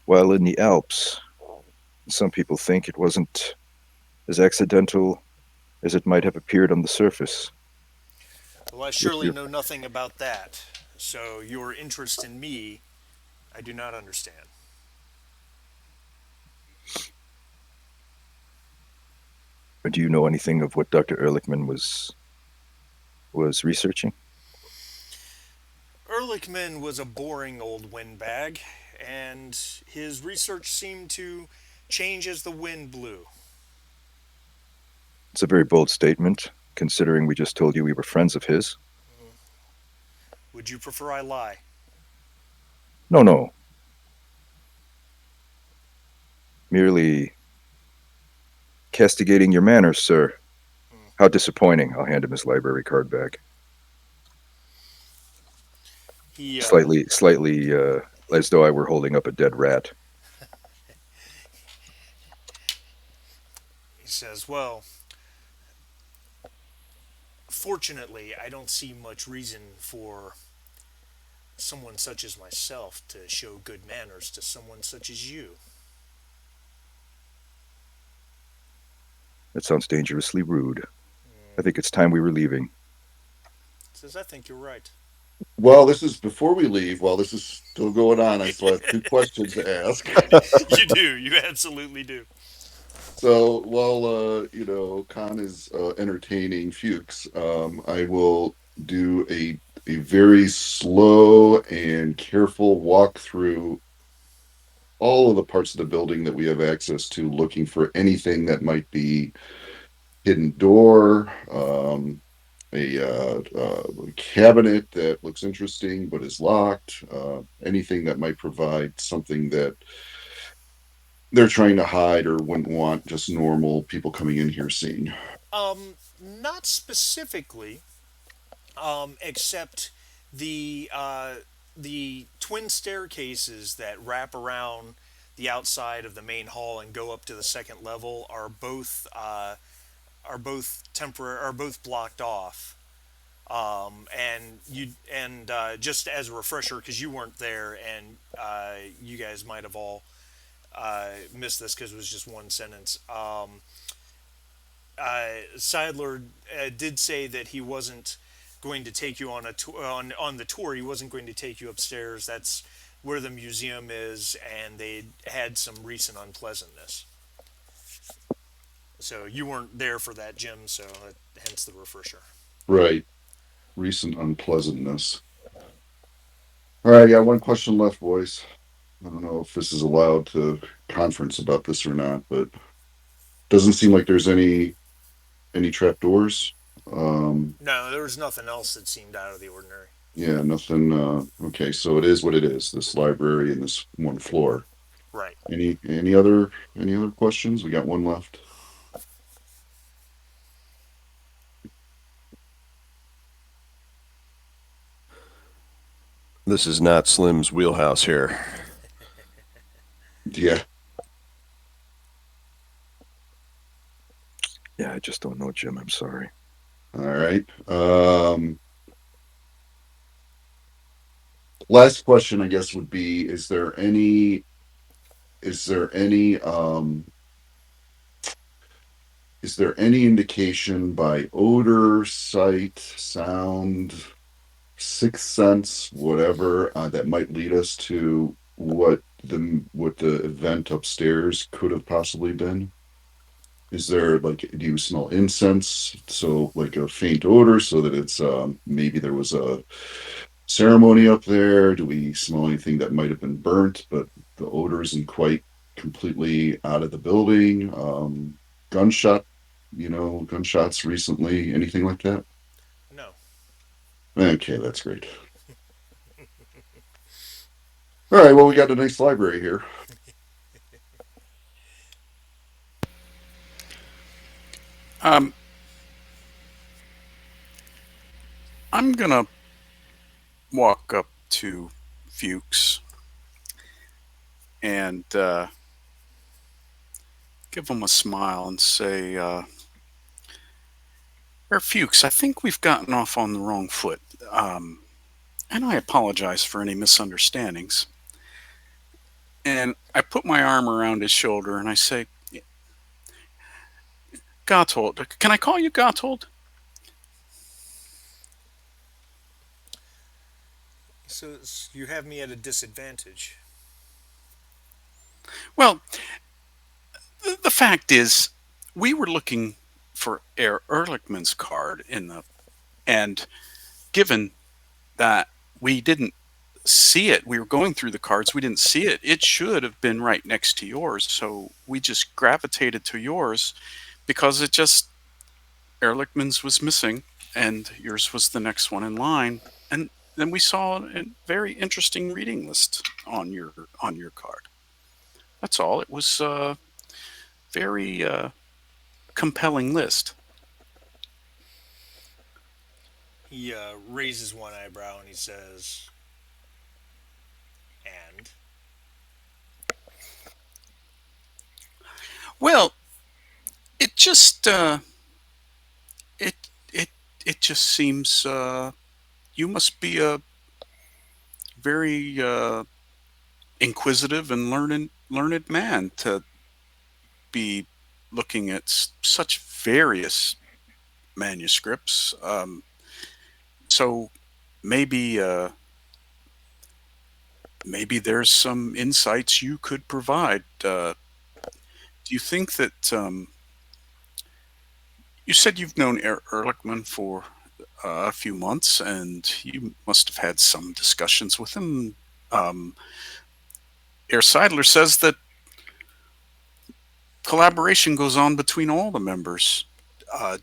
while in the Alps. Some people think it wasn't as accidental as it might have appeared on the surface. Well, I With surely your, know nothing about that. So your interest in me, I do not understand. do you know anything of what Dr. Ehrlichman was researching? Ehrlichman was a boring old windbag, and his research seemed to change as the wind blew. It's a very bold statement, considering we just told you we were friends of his. Would you prefer I lie? No, no. Merely castigating your manners, sir. How disappointing. I'll hand him his library card back. He Slightly, as though I were holding up a dead rat. he says, "Well, fortunately, I don't see much reason for someone such as myself to show good manners to someone such as you." That sounds dangerously rude. I think it's time we were leaving. He says, "I think you're right." Well, this is before we leave. While this is still going on, I still have two questions to ask. You do. You absolutely do. So while Khan is entertaining Fuchs, I will do a very slow and careful walk through all of the parts of the building that we have access to, looking for anything that might be hidden door, a cabinet that looks interesting but is locked, anything that might provide something that they're trying to hide or wouldn't want just normal people coming in here seeing. Not specifically, except the twin staircases that wrap around the outside of the main hall and go up to the second level are both blocked off. And just as a refresher, because you weren't there, and you guys might have all missed this because it was just one sentence. Seidler did say that he wasn't going to take you on a on the tour. He wasn't going to take you upstairs. That's where the museum is, and they had some recent unpleasantness. So you weren't there for that, Jim. So hence the refresher. Right. Recent unpleasantness. All right, I got one question left, boys. I don't know if this is allowed to conference about this or not, but doesn't seem like there's any trapdoors. No, there was nothing else that seemed out of the ordinary. Yeah, nothing. Okay, so it is what it is. This library and this one floor. Right. Any other questions? We got one left. This is not Slim's wheelhouse here. Yeah. Yeah, I just don't know, Jim. I'm sorry. All right. Last question, I guess, would be: is there any is there any indication by odor, sight, sound, sixth sense, whatever, that might lead us to what the event upstairs could have possibly been? Is there, like, do you smell incense? So like a faint odor, so that it's maybe there was a ceremony up there. Do we smell anything that might have been burnt, but the odor isn't quite completely out of the building? Gunshot, gunshots recently, anything like that? No. Okay, that's great. All right, well, we got a nice library here. Um, I'm gonna walk up to Fuchs and give him a smile and say, Herr Fuchs, I think we've gotten off on the wrong foot. And I apologize for any misunderstandings. And I put my arm around his shoulder and I say, Gotthold, can I call you Gotthold? So you have me at a disadvantage. Well, the fact is, we were looking for Herr Ehrlichman's card and given that we didn't see it, we were going through the cards, we didn't see it. It should have been right next to yours, so we just gravitated to yours because it just Ehrlichman's was missing, and yours was the next one in line. And then we saw a very interesting reading list on your card. That's all. It was a very compelling list. He raises one eyebrow and he says, "And Well, it just it it it just seems you must be a very inquisitive and learned man to be looking at such various manuscripts. So maybe maybe there's some insights you could provide. Do you think that you said you've known Ehrlichman for a few months, and you must have had some discussions with him? Um, Herr Seidler says that collaboration goes on between all the members.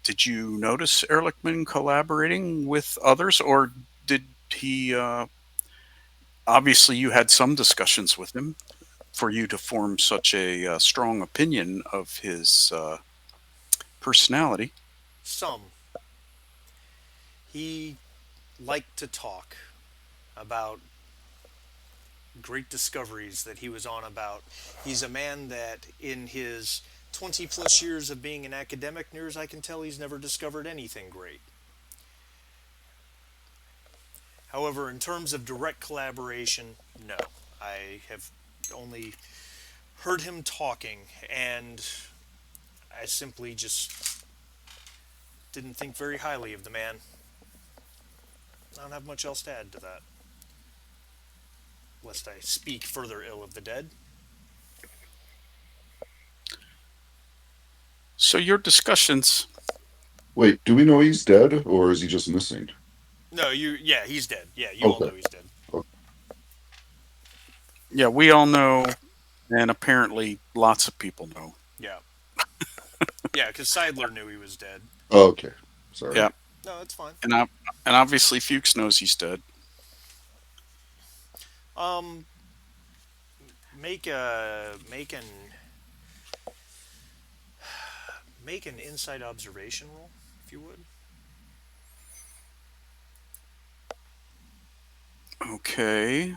Did you notice Ehrlichman collaborating with others, or did he? Obviously, you had some discussions with him for you to form such a strong opinion of his personality. some." He liked to talk about great discoveries that he was on about. He's a man that, in his 20 plus years of being an academic, near as I can tell, he's never discovered anything great. However, in terms of direct collaboration, no. I have only heard him talking, and I simply just didn't think very highly of the man. I don't have much else to add to that, lest I speak further ill of the dead. So your discussions, Wait, do we know he's dead or is he just missing? No, yeah, he's dead. Yeah, you all Okay. know he's dead. yeah, we all know, and apparently lots of people know. Yeah. Yeah, because Seidler knew he was dead. Okay. Sorry. Yeah, No, it's fine. and and obviously Fuchs knows he's dead. Um, make an inside observation roll, if you would. Okay.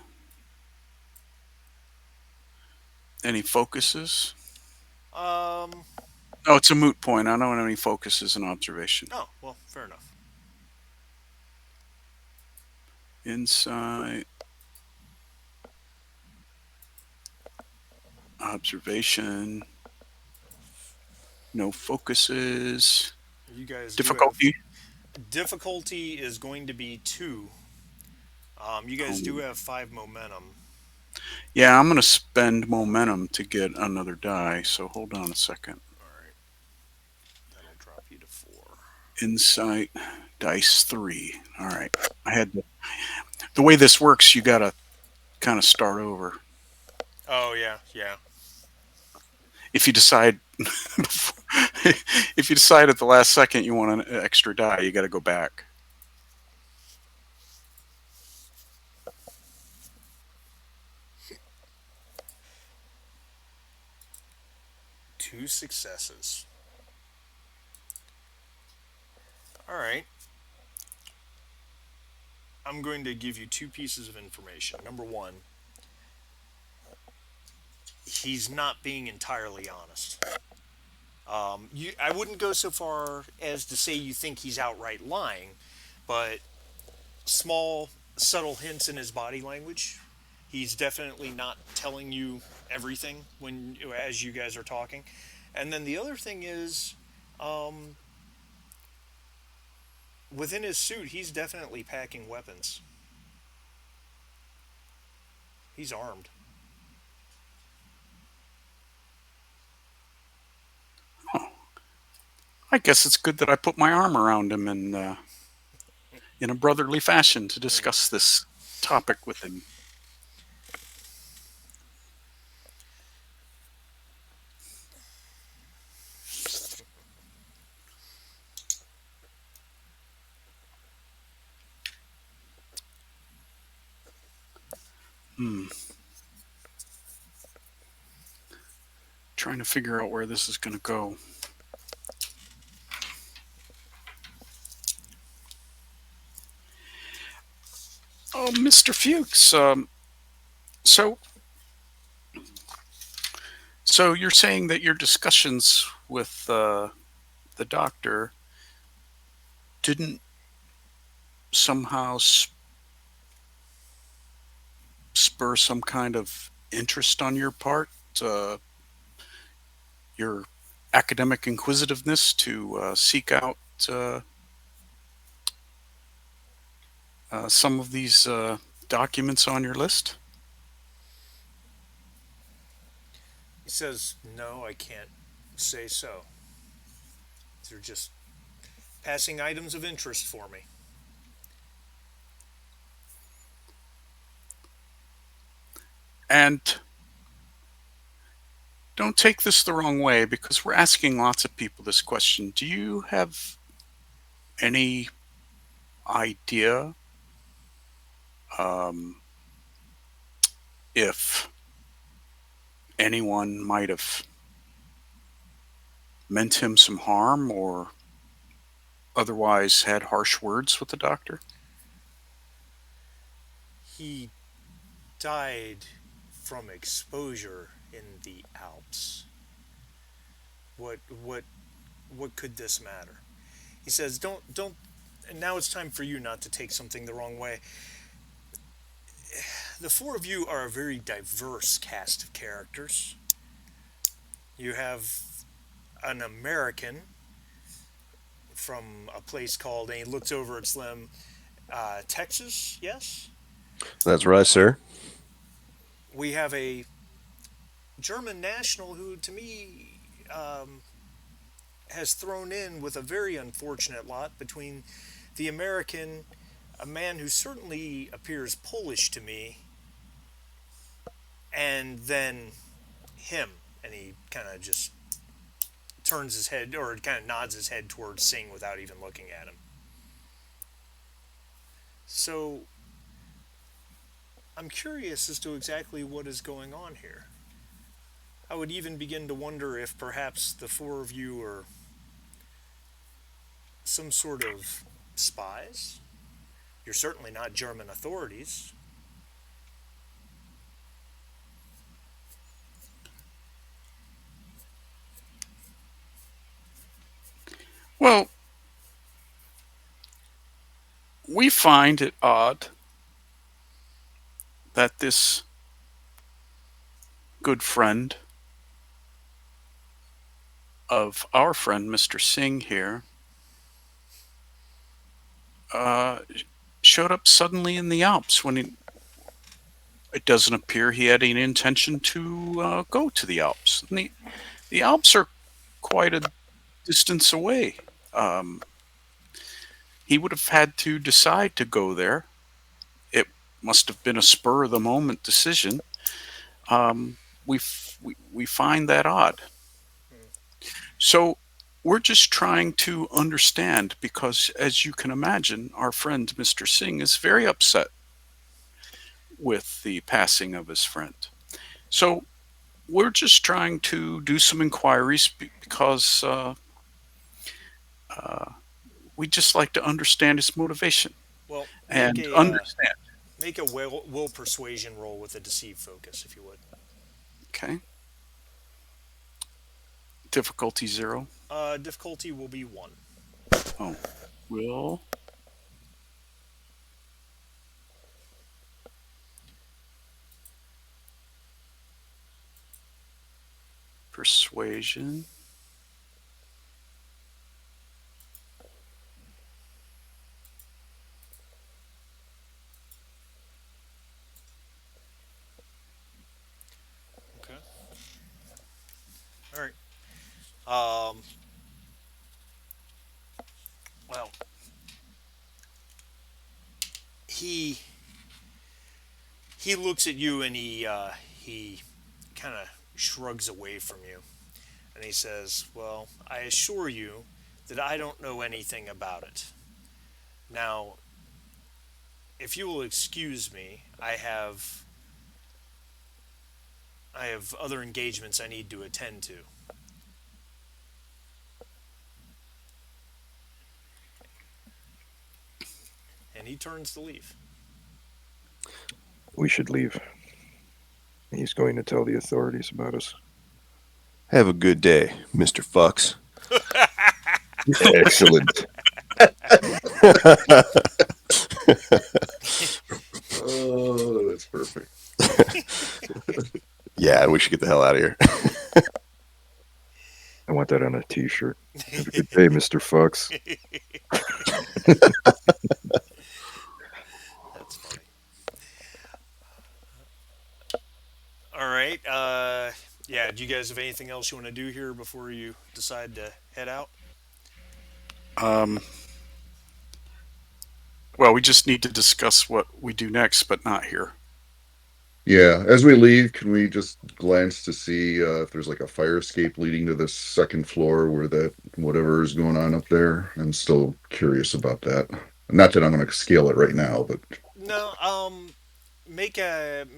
Any focuses? Um, Oh, it's a moot point. I don't have any focuses in observation. oh, well, fair enough. Insight, observation, no focuses. You guys do have Difficulty. difficulty is going to be two. You guys do Um, have five momentum. yeah, I'm going to spend momentum to get another die. So hold on a second. All right, that'll drop you to four. Insight, dice 3. All right. I had the way this works. You got to kind of start over. Oh yeah, yeah. if you decide if you decide at the last second you want an extra die, you got to go back. Two successes. All right. I'm going to give you two pieces of information. Number one, he's not being entirely honest. I wouldn't go so far as to say you think he's outright lying, but small, subtle hints in his body language. He's definitely not telling you everything when as you guys are talking. And then the other thing is, um, within his suit, he's definitely packing weapons. He's armed. Oh, I guess it's good that I put my arm around him and in a brotherly fashion to discuss this topic with him. Hmm. Trying to figure out where this is going to go. Oh, Mr. Fuchs. So, so you're saying that your discussions with the doctor didn't somehow spur some kind of interest on your part, your academic inquisitiveness to seek out uh, some of these documents on your list? He says, "No, I can't say so. They're just passing items of interest for me." And don't take this the wrong way because we're asking lots of people this question. Do you have any idea um, if anyone might have meant him some harm or otherwise had harsh words with the doctor? He died from exposure in the Alps. What what could this matter? He says, "Don't." And now it's time for you not to take something the wrong way. The four of you are a very diverse cast of characters. You have an American from a place called, and he looks over at Slim, Texas, yes? That's right, sir. We have a German national who, to me, has thrown in with a very unfortunate lot between the American, a man who certainly appears Polish to me, and then him. And he kind of just turns his head or kind of nods his head towards Singh without even looking at him. So I'm curious as to exactly what is going on here. I would even begin to wonder if perhaps the four of you are some sort of spies. You're certainly not German authorities. Well, we find it odd that this good friend of our friend Mr. Singh here uh, showed up suddenly in the Alps when it doesn't appear he had any intention to go to the Alps. And the Alps are quite a distance away. Um, he would have had to decide to go there. It must have been a spur of the moment decision. Um, we find that odd. So we're just trying to understand because, as you can imagine, our friend Mr. Singh is very upset with the passing of his friend. So we're just trying to do some inquiries because uh, we just like to understand his motivation Well, and understand. make a will persuasion roll with a deceive focus, if you would. Okay. Difficulty zero. Difficulty will be one. Oh, will persuasion. Okay. All right. Um, well, he he looks at you and he kind of shrugs away from you, and he says, "Well, I assure you that I don't know anything about it. Now, if you will excuse me, I have other engagements I need to attend to." And he turns to leave. We should leave. He's going to tell the authorities about us. Have a good day, Mr. Fuchs. Excellent. Oh, that's perfect. Yeah, we should get the hell out of here. I want that on a T-shirt. Have a good day, Mr. Fuchs. That's funny. All right. Yeah. Do you guys have anything else you want to do here before you decide to head out? Um, well, we just need to discuss what we do next, but not here. Yeah, as we leave, can we just glance to see if there's like a fire escape leading to the second floor where that whatever is going on up there? I'm still curious about that. Not that I'm going to scale it right now, but No. Make an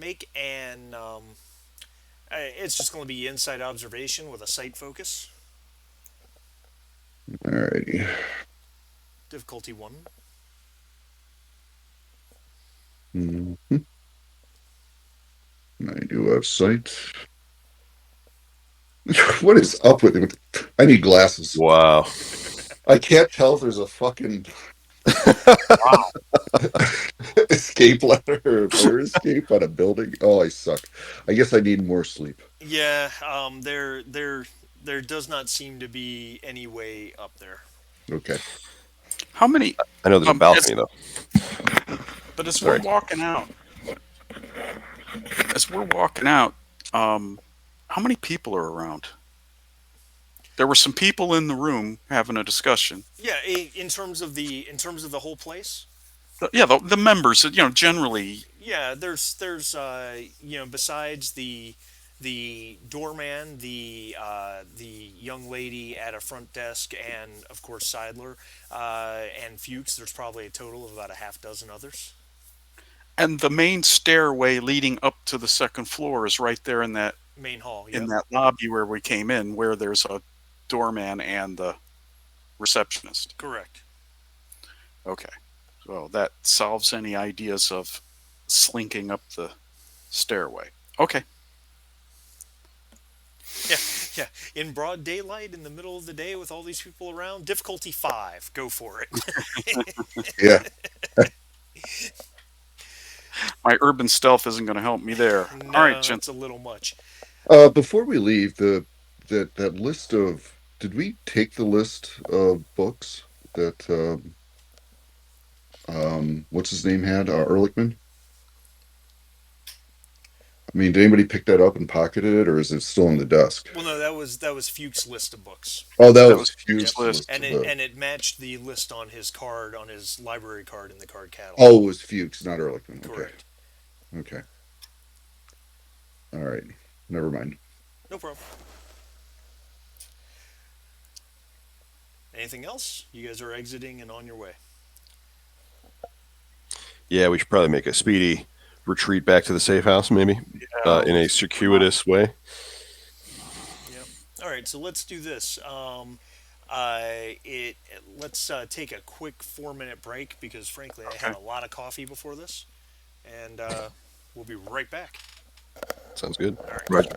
it's just going to be inside observation with a sight focus. alrighty. Difficulty one. Mhm. I do have sight. What is up with it? I need glasses. Wow. I can't tell if there's a fucking escape ladder or fire escape on a building. Oh, I suck. I guess I need more sleep. Yeah. There does not seem to be any way up there. Okay. How many? I know there's a As, balcony, though. but as we're Sorry. walking out, as we're walking out, um, how many people are around? There were some people in the room having a discussion. Yeah. In terms of the whole place. Yeah, the members, generally. Yeah, there's besides the doorman, the young lady at a front desk, and of course Seidler and Fuchs. There's probably a total of about a half dozen others. And the main stairway leading up to the second floor is right there Main hall. in Yep, that lobby where we came in, where there's a doorman and the receptionist. correct. Okay, so that solves any ideas of slinking up the stairway. Okay, Yeah, yeah. In broad daylight, in the middle of the day, with all these people around. Difficulty five. Go for it. Yeah. my urban stealth isn't going to help me there. All right, No, gents. that's a little much. Before we leave, that list of did we take the list of books that what's his name had Ehrlichman? I mean, did anybody pick that up and pocketed it, or is it still on the desk? Well, no, that was Fuchs' list of books, Oh, that That was was Fuchs' Fuchs' list. list of the. and it matched the list on his card, on his library card in the card catalog. Oh, it was Fuchs, not Ehrlichman. Okay, Correct. okay, all right. Never mind. No problem. Anything else? You guys are exiting and on your way. Yeah, we should probably make a speedy retreat back to the safe house, maybe Yeah, in a circuitous way. Yep. All right, so let's do this. It let's take a quick 4 minute break because frankly I had okay. a lot of coffee before this, and we'll be right back. Sounds good. All right. Right.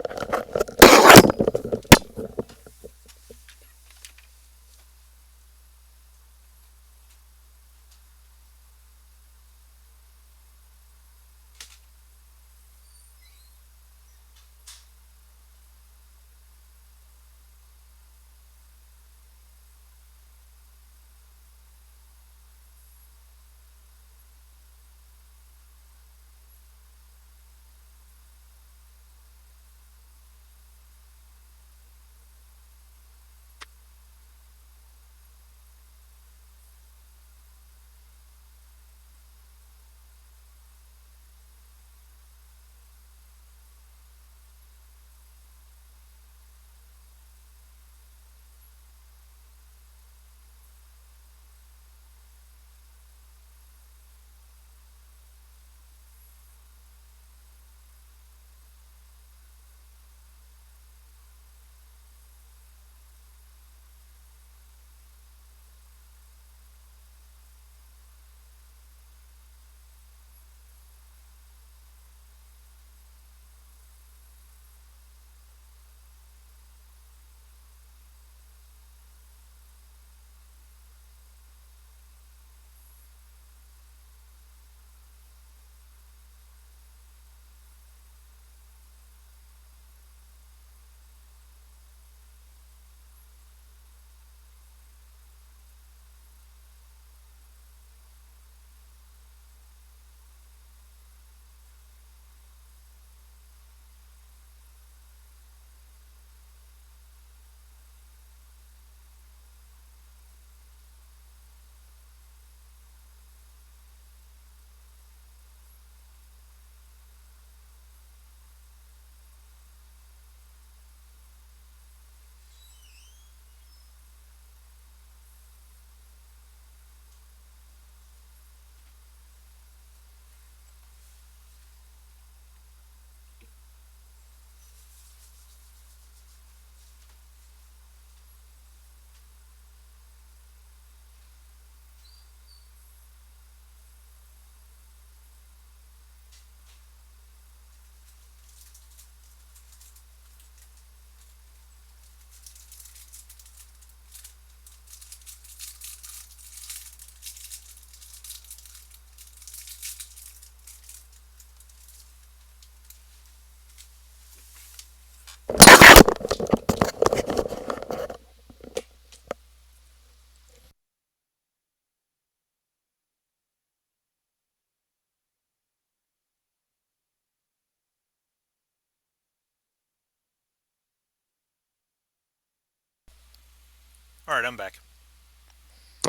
All right, I'm back.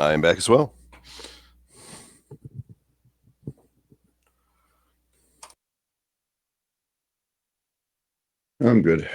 I am back as well. I'm good.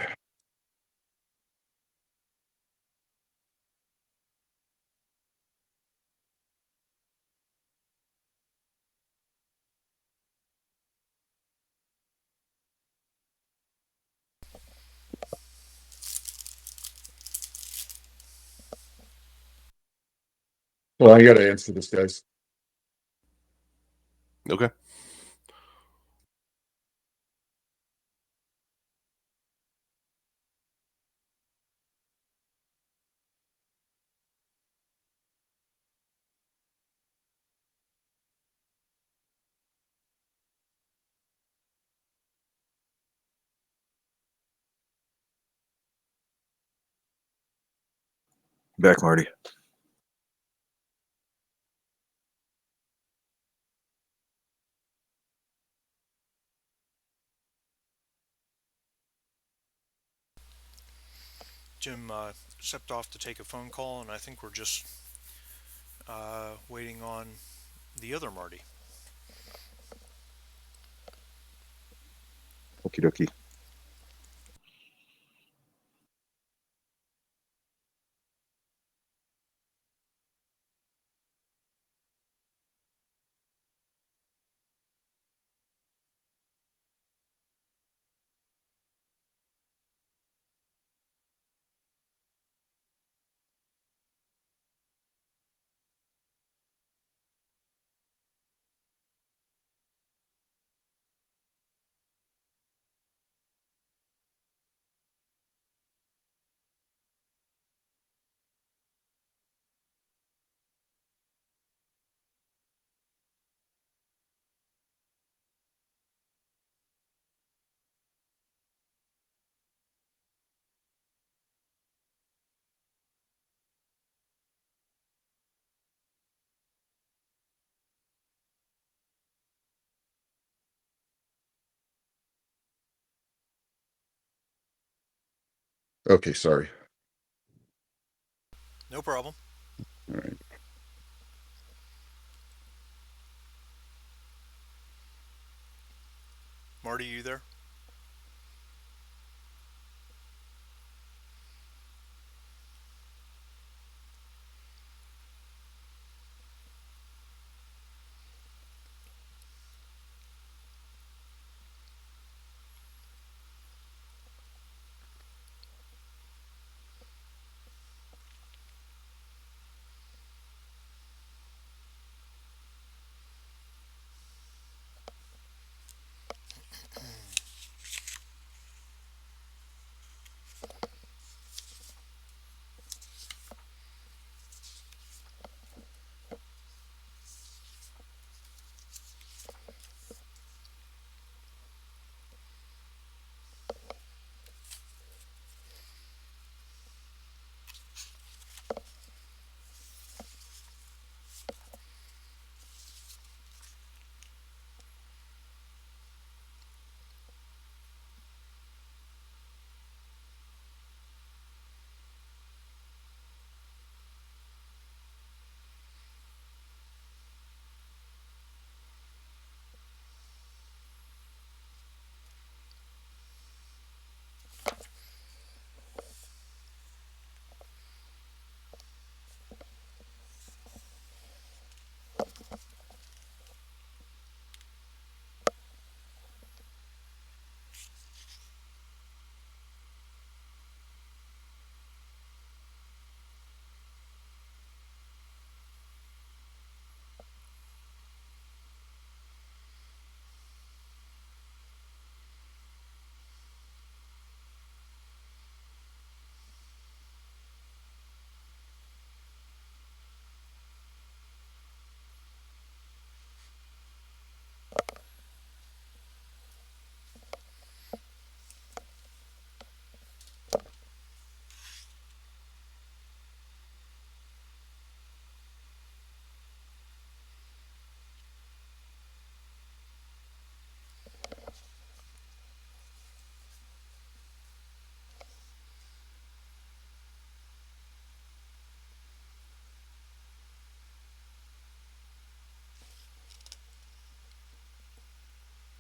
Well, I got to answer this, guys. Okay. Back, Marty. Jim stepped off to take a phone call, and I think we're just waiting on the other Marty. Okie dokie. Okay, sorry. No problem. All right. Marty, you there?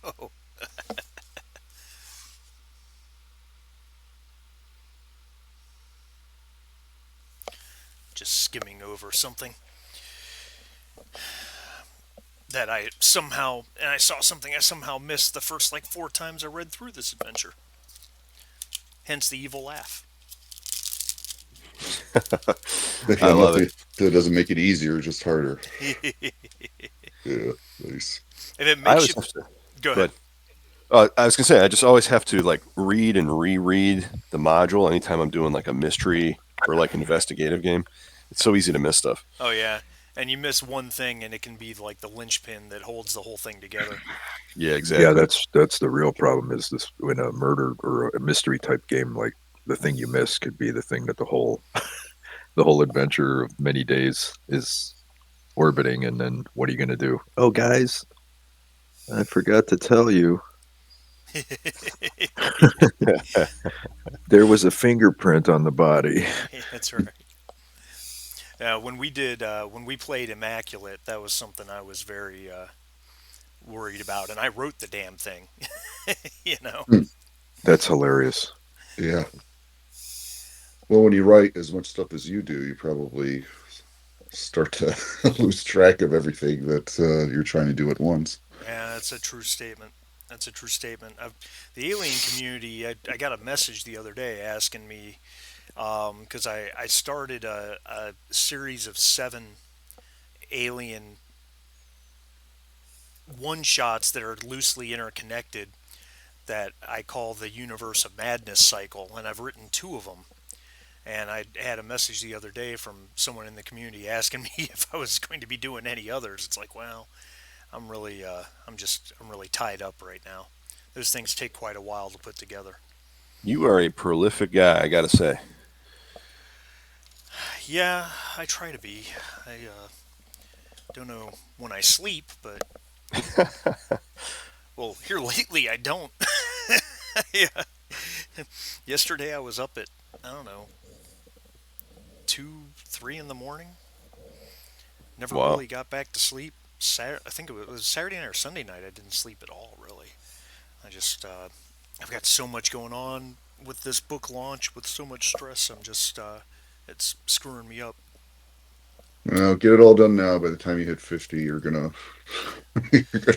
Oh, just skimming over something that I somehow, and I saw something I somehow missed the first like 4 times I read through this adventure. Hence the evil laugh. I Yeah, love it. nothing that doesn't make it easier, just harder. If Yeah, nice. it I makes always you have to. go Go ahead. ahead. I was gonna say I just always have to like read and reread the module anytime I'm doing like a mystery or like investigative game. It's so easy to miss stuff. Oh yeah, and you miss one thing, and it can be like the linchpin that holds the whole thing together. Yeah, Yeah, exactly. that's the real problem is this in a murder or a mystery type game, like the thing you miss could be the thing that the whole adventure of many days is orbiting, and then what are you going to do? Oh, guys, I forgot to tell you there was a fingerprint on the body. That's right. When we played Immaculate, that was something I was very worried about, and I wrote the damn thing. you know. Hmm. That's hilarious. Yeah. Well, when you write as much stuff as you do, you probably start to lose track of everything that you're trying to do at once. Yeah, that's a true statement. That's a true statement. The alien community, I got a message the other day asking me because I started a series of 7 alien one shots that are loosely interconnected that I call the Universe of Madness cycle, and I've written 2 of them. And I had a message the other day from someone in the community asking me if I was going to be doing any others. It's like, well, I'm really tied up right now. Those things take quite a while to put together. You are a prolific guy, I gotta say. Yeah, I try to be. I don't know when I sleep, but well, here lately I don't. yeah. Yesterday I was up at I don't know, 2, 3 in the morning. Never Wow. really got back to sleep. I think it was Saturday night or Sunday night. I didn't sleep at all, really. I just, I've got so much going on with this book launch, with so much stress. It's screwing me up. Well, get it all done now. By the time you hit 50, you're gonna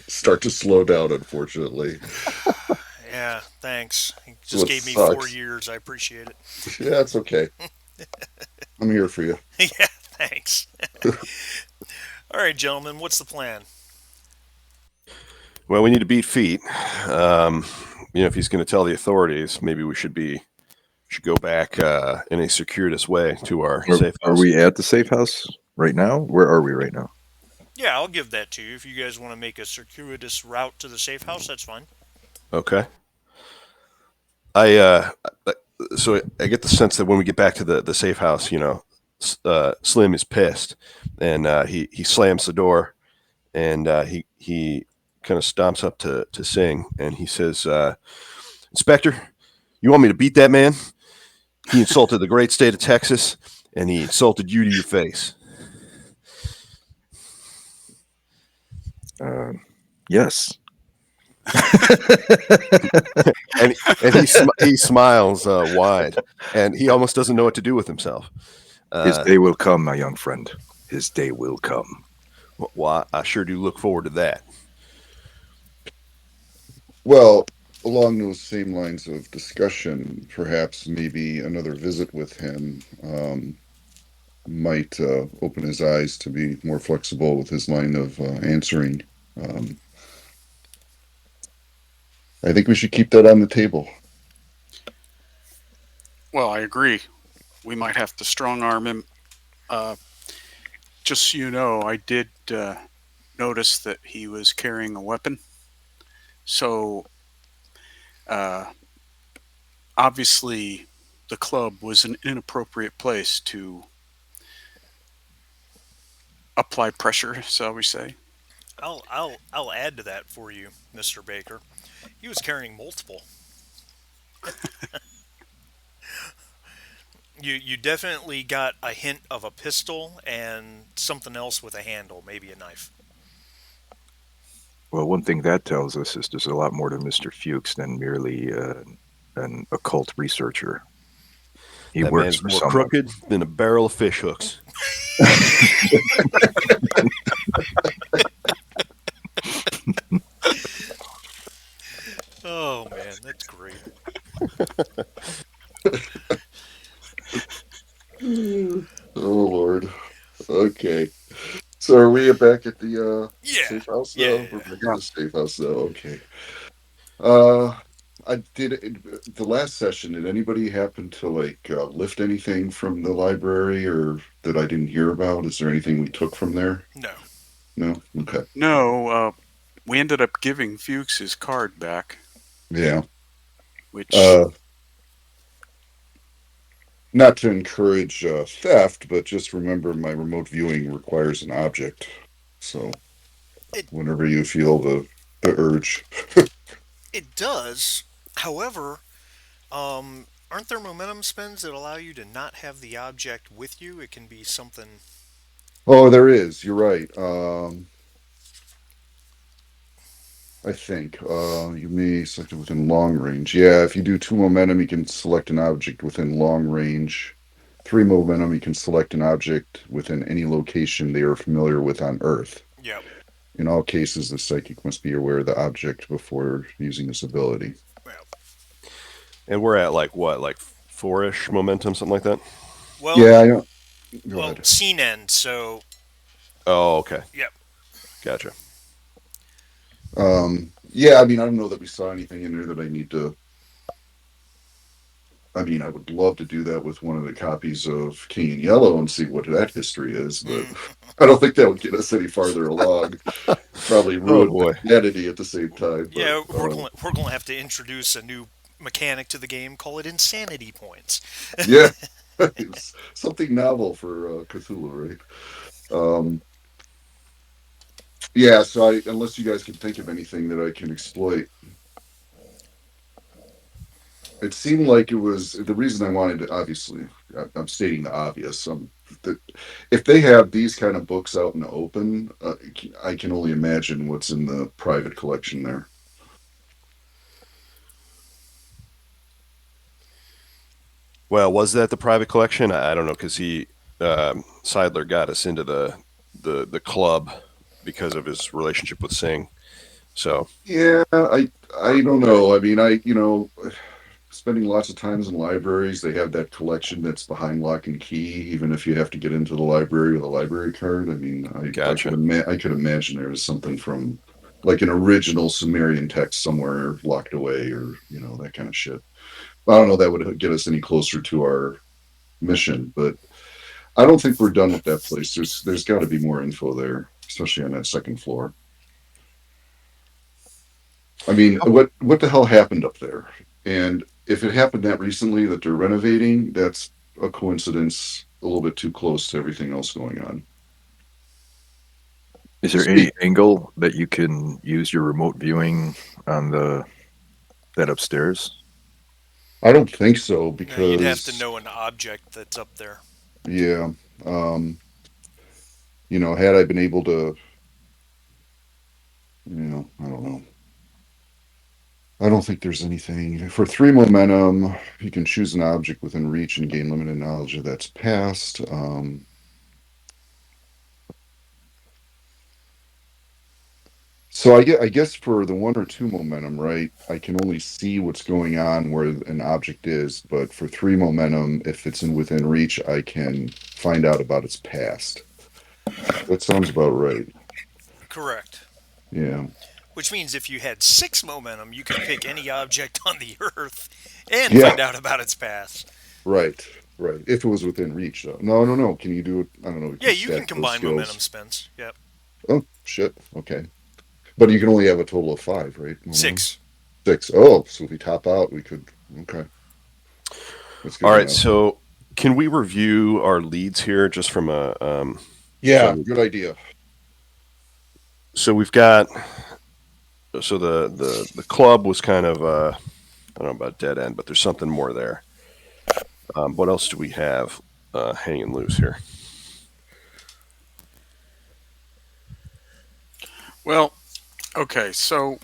start to slow down, unfortunately. Yeah, thanks. You That's just what gave me 4 sucks. years. I appreciate it. Yeah, it's okay. I'm here for you. Yeah, thanks. All right, gentlemen, what's the plan? Well, we need to beat feet. Um, if he's going to tell the authorities, maybe we should go back in a circuitous way to our safe Are house. we at the safe house right now? Where are we right now? Yeah, I'll give that to you. If you guys want to make a circuitous route to the safe house, that's fine. Okay. I so I get the sense that when we get back to the safe house, Slim is pissed, and he slams the door, and he kind of stomps up to Sing, and he says, "Inspector, you want me to beat that man? He insulted the great state of Texas, and he insulted you to your face." Yes. And he smiles wide, and he almost doesn't know what to do with himself. His day will come, my young friend. His day will come. Well, I sure do look forward to that. Well, along those same lines of discussion, perhaps maybe another visit with him might open his eyes to be more flexible with his line of answering. Um, I think we should keep that on the table. Well, I agree. We might have to strong arm him. Uh, just so you know, I did notice that he was carrying a weapon. So uh, obviously, the club was an inappropriate place to apply pressure, shall we say. I'll add to that for you, Mr. Baker. He was carrying multiple. You definitely got a hint of a pistol and something else with a handle, maybe a knife. Well, one thing that tells us is there's a lot more to Mr. Fuchs than merely an occult researcher. He That works man's for more someone. crooked than a barrel of fish hooks. Oh man, that's great. Oh Lord. Okay. So are we back at the Yeah, safe house yeah, now? yeah, We're yeah. back at the safe house now. Okay. Uh I did the last session. Did anybody happen to lift anything from the library or that I didn't hear about? Is there anything we took from there? No. No? Okay. No, we ended up giving Fuchs his card back, Yeah. which, Uh Not to encourage theft, but just remember my remote viewing requires an object. So It whenever you feel the urge. it does. However, aren't there momentum spins that allow you to not have the object with you? It can be something. Oh, there is. You're right. I think you may select it within long range. Yeah, if you do two momentum, you can select an object within long range. Three momentum, you can select an object within any location they are familiar with on Earth. Yep. In all cases, the psychic must be aware of the object before using this ability. Yep. And we're at like what, like four-ish momentum, something like that? Well, Yeah, I know. Go well, ahead. scene end. So, Oh, okay. yep. Gotcha. Yeah, I mean, I don't know that we saw anything in there that I need to. I mean, I would love to do that with one of the copies of King in Yellow and see what that history is, but I don't think that would get us any farther along. Probably Oh ruin boy. humanity at the same time. But Yeah, we're going to have to introduce a new mechanic to the game. Call it insanity points. yeah, it's something novel for Cthulhu, right? Um, yeah, so unless you guys can think of anything that I can exploit. it seemed like it was the reason I wanted to. Obviously, I'm stating the obvious. That if they have these kind of books out in the open, I can only imagine what's in the private collection there. Well, was that the private collection? I don't know because Seidler got us into the club because of his relationship with Singh. So Yeah, I don't know. I mean, spending lots of times in libraries, they have that collection that's behind lock and key, even if you have to get into the library with a library card. I mean, gotcha. I could imagine there was something from like an original Sumerian text somewhere locked away, or that kind of shit. I don't know that would get us any closer to our mission, but I don't think we're done with that place. There's got to be more info there, especially on that second floor. I mean, what the hell happened up there? And if it happened that recently that they're renovating, that's a coincidence a little bit too close to everything else going on. Is there any Speak. angle that you can use your remote viewing on that upstairs? I don't think so No, you'd have to because know an object that's up there. yeah, had I been able to, I don't know. I don't think there's anything. For 3 momentum, you can choose an object within reach and gain limited knowledge of that's past. So I guess for the 1 or 2 momentum, right, I can only see what's going on where an object is, but for 3 momentum, if it's in within reach, I can find out about its past. That sounds about right. Correct. Yeah. Which means if you had 6 momentum, you could pick any object on the Earth and Yeah. find out about its past. Right. Right. If it was within reach, though. No, no, no. Can you do it? I don't know. You Yeah, can you can stack those combine momentum skills. spins. Yep. Oh, shit. Okay. But you can only have a total of 5, right? Momentum? 6. 6. Oh, so if we top out, we could. Okay. That's all good to right, know. so can we review our leads here just from a Yeah. so Good idea. so we've got so the club was kind of I don't know about dead end, but there's something more there. What else do we have hanging loose here? Well, okay, so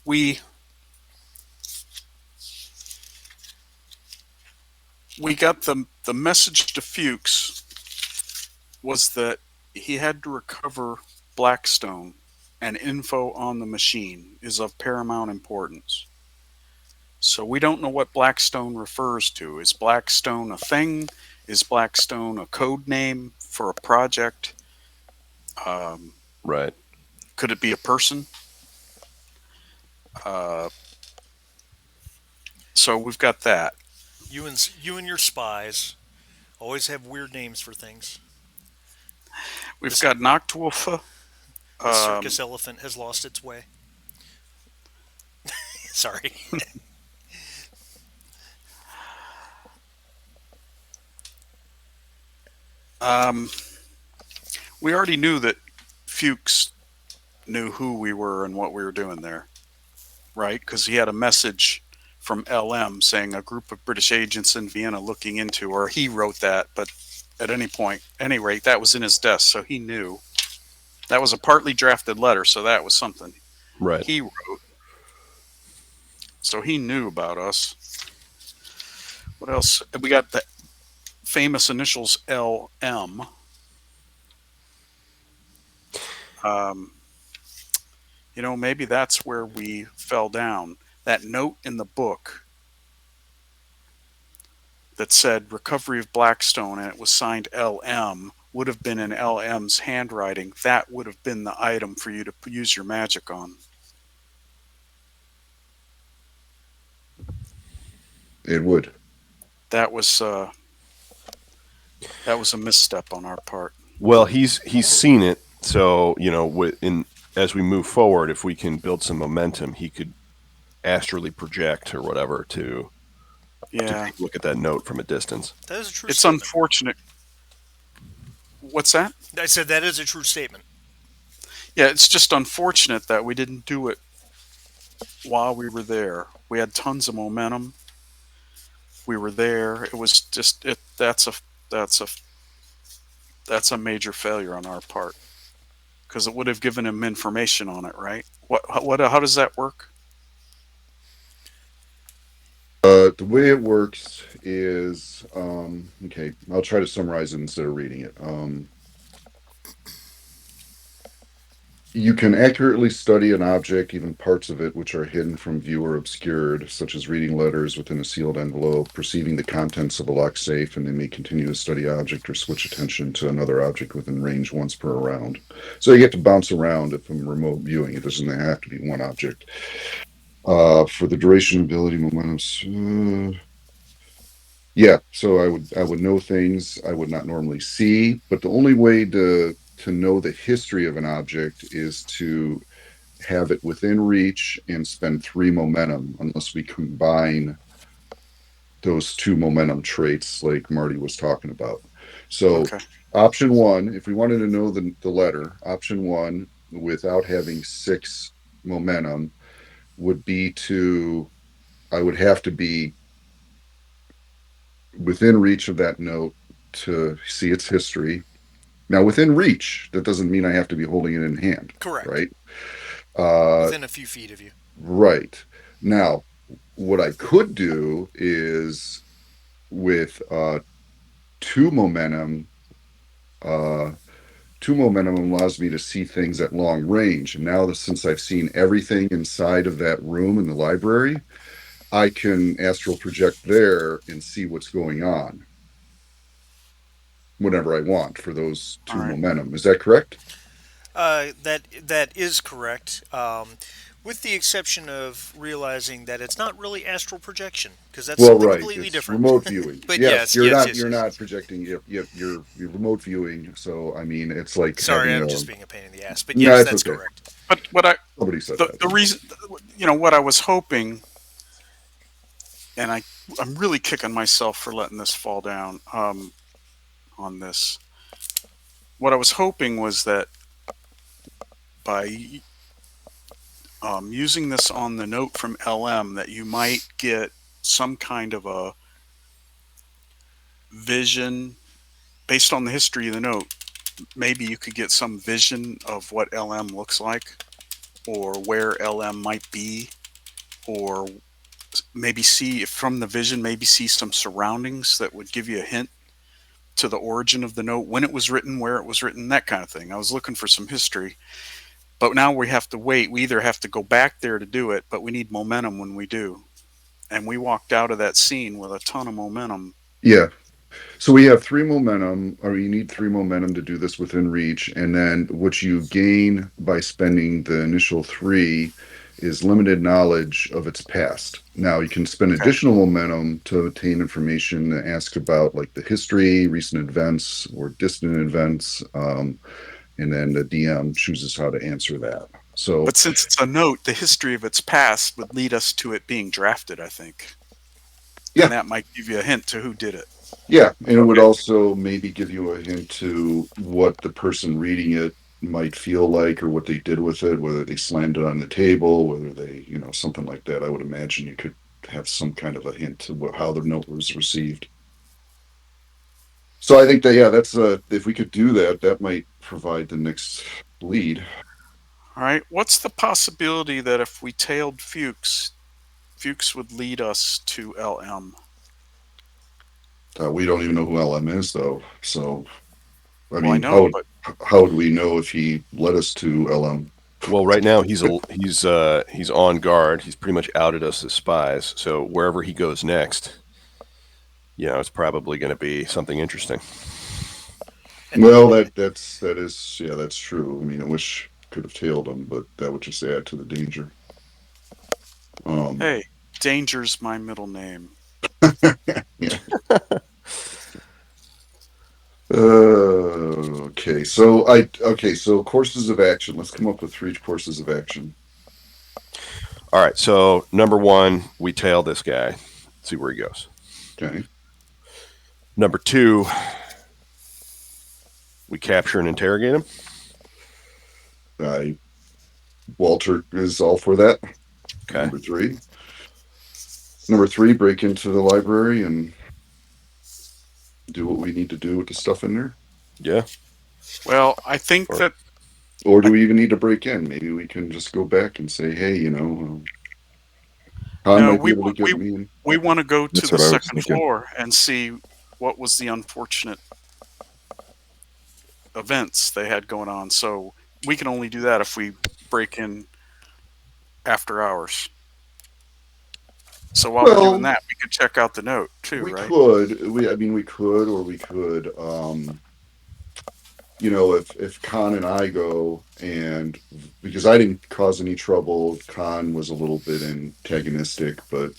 we we got the message to Fuchs was that he had to recover Blackstone, and info on the machine is of paramount importance. So we don't know what Blackstone refers to. Is Blackstone a thing? Is Blackstone a code name for a project? Um, Right. could it be a person? Uh, so we've got that. You and your spies always have weird names for things. We've This got Noctwolf. this Um, circus elephant has lost its way. Sorry. um, we already knew that Fuchs knew who we were and what we were doing there, right? Because he had a message from LM saying a group of British agents in Vienna looking into, or he wrote that, but at any rate, that was in his desk, so he knew. That was a partly drafted letter, so that was something Right. he wrote. So he knew about us. What else? We got the famous initials LM. Um, maybe that's where we fell down. That note in the book that said recovery of Blackstone and it was signed LM would have been in LM's handwriting. That would have been the item for you to use your magic on. It would. That was a misstep on our part. Well, he's seen it, so as we move forward, if we can build some momentum, he could astrally project or whatever to Yeah, take a look at that note from a distance. That is a true it's statement. unfortunate. What's that? I said that is a true statement. Yeah, it's just unfortunate that we didn't do it while we were there. We had tons of momentum. We were there. It was just it. That's a that's a major failure on our part because it would have given him information on it, right? What? How does that work? The way it works is, okay, I'll try to summarize it instead of reading it. You can accurately study an object, even parts of it which are hidden from view or obscured, such as reading letters within a sealed envelope, perceiving the contents of a locked safe, and they may continue to study object or switch attention to another object within range once per round. So you get to bounce around if I'm remote viewing. It doesn't have to be one object. For the duration, ability, momentum. Yeah, so I would know things I would not normally see, but the only way to know the history of an object is to have it within reach and spend 3 momentum, unless we combine those 2 momentum traits like Marty was talking about. So Okay. option one, if we wanted to know the letter, option one without having 6 momentum would be to I would have to be within reach of that note to see its history. Now, within reach, that doesn't mean I have to be holding it in hand, Correct. right? Uh, Within a few feet of you. right. Now, what I could do is with 2 momentum, uh, 2 momentum allows me to see things at long range. And now, since I've seen everything inside of that room in the library, I can astral project there and see what's going on whenever I want for those All two right. momentum. Is that correct? That is correct, with the exception of realizing that it's not really astral projection because that's Well, something right. completely It's different. remote viewing. But Yes, yes, you're yes, not yes, you're yes. not projecting. You're remote viewing. So I mean, it's like Sorry, having I'm a. just being a pain in the ass. But No, yes, it's that's okay. correct. But what I Nobody said the that. reason, what I was hoping, and I'm really kicking myself for letting this fall down on this. What I was hoping was that by using this on the note from LM, that you might get some kind of a vision based on the history of the note. Maybe you could get some vision of what LM looks like, or where LM might be, or maybe see from the vision, maybe see some surroundings that would give you a hint to the origin of the note, when it was written, where it was written, that kind of thing. I was looking for some history, but now we have to wait. We either have to go back there to do it, but we need momentum when we do. And we walked out of that scene with a ton of momentum. Yeah. So we have 3 momentum, or you need 3 momentum to do this within reach, and then what you gain by spending the initial 3 is limited knowledge of its past. Now you can spend Okay. additional momentum to obtain information to ask about like the history, recent events, or distant events, and then the DM chooses how to answer that. So But since it's a note, the history of its past would lead us to it being drafted, I think. yeah, And that might give you a hint to who did it. yeah, and it would Okay. also maybe give you a hint to what the person reading it might feel like or what they did with it, whether they slammed it on the table, whether they, something like that. I would imagine you could have some kind of a hint to how the note was received. So I think that, yeah, that's if we could do that, that might provide the next lead. All right. What's the possibility that if we tailed Fuchs, Fuchs would lead us to LM? We don't even know who LM is though. So I Well, I mean, know, but how would we know if he led us to LM? Well, right now he's on guard. He's pretty much outed us as spies. So wherever he goes next, it's probably going to be something interesting. Well, that is yeah, that's true. I mean, I wish could have tailed him, but that would just add to the danger. Um, hey, Danger's my middle name. yeah. So courses of action. Let's come up with 3 courses of action. All right. So number 1, we tail this guy, see where he goes. Okay. Number 2, we capture and interrogate him. Walter is all for that. Okay. Number three. Number three, break into the library and do what we need to do with the stuff in there. Yeah. Well, I think Or- that Or do I, we even need to break in? Maybe we can just go back and say, hey, Khan no, might be able to get me in. we want to go to That's the what I was second thinking. floor and see what was the unfortunate events they had going on. So we can only do that if we break in after hours. So while we're doing Well, that, we could check out the note too, we right? could. I mean, we could, or we could. If Khan and I go, and because I didn't cause any trouble, Khan was a little bit antagonistic, but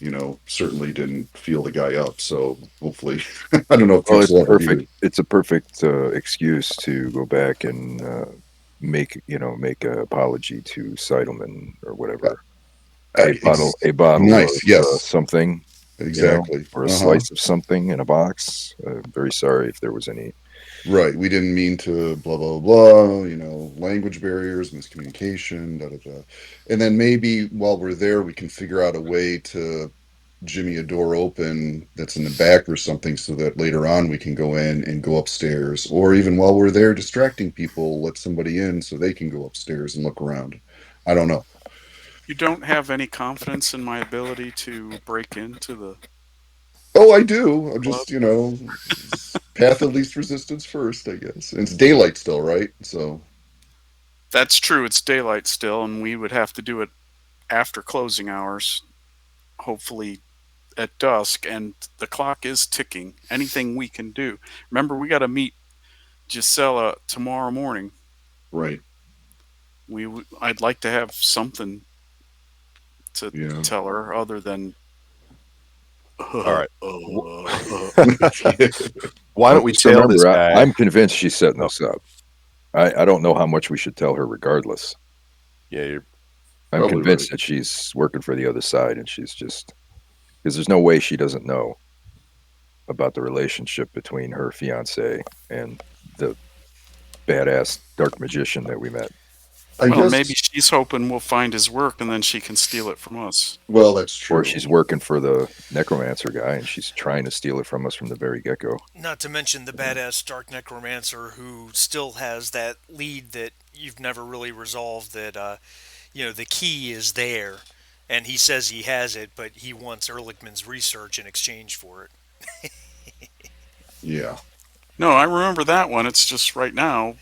certainly didn't feel the guy up. So hopefully, I don't know if Well, Fuchs will ever either. it's a perfect excuse to go back and make an apology to Seidelman or whatever. A bottle of Nice, yes, something, exactly. or a Uh-huh. slice of something in a box. Very sorry if there was any. Right. We didn't mean to blah blah blah, language barriers, miscommunication, da da da. And then maybe while we're there, we can figure out a way to jimmy a door open that's in the back or something so that later on we can go in and go upstairs. Or even while we're there distracting people, let somebody in so they can go upstairs and look around. I don't know. You don't have any confidence in my ability to break into the Oh, I do. I'm club? just, path of least resistance first, I guess. And it's daylight still, right? So, That's true. It's daylight still, and we would have to do it after closing hours, hopefully at dusk. And the clock is ticking. Anything we can do. Remember, we got to meet Gisela tomorrow morning. right. I'd like to have something to Yeah. tell her other than. All right. Yeah. Why don't we Just tail this remember, guy? I'm convinced she's setting Oh. us up. I don't know how much we should tell her, regardless. Yeah, you're I'm Probably convinced right. that she's working for the other side, and she's just because there's no way she doesn't know about the relationship between her fiance and the badass dark magician that we met. I Well, guess, maybe she's hoping we'll find his work and then she can steal it from us. well, that's Or true. she's working for the necromancer guy, and she's trying to steal it from us from the very get-go. Not to mention the badass Dark Necromancer who still has that lead that you've never really resolved. That the key is there, and he says he has it, but he wants Ehrlichman's research in exchange for it. Yeah. No, I remember that one. It's just right now,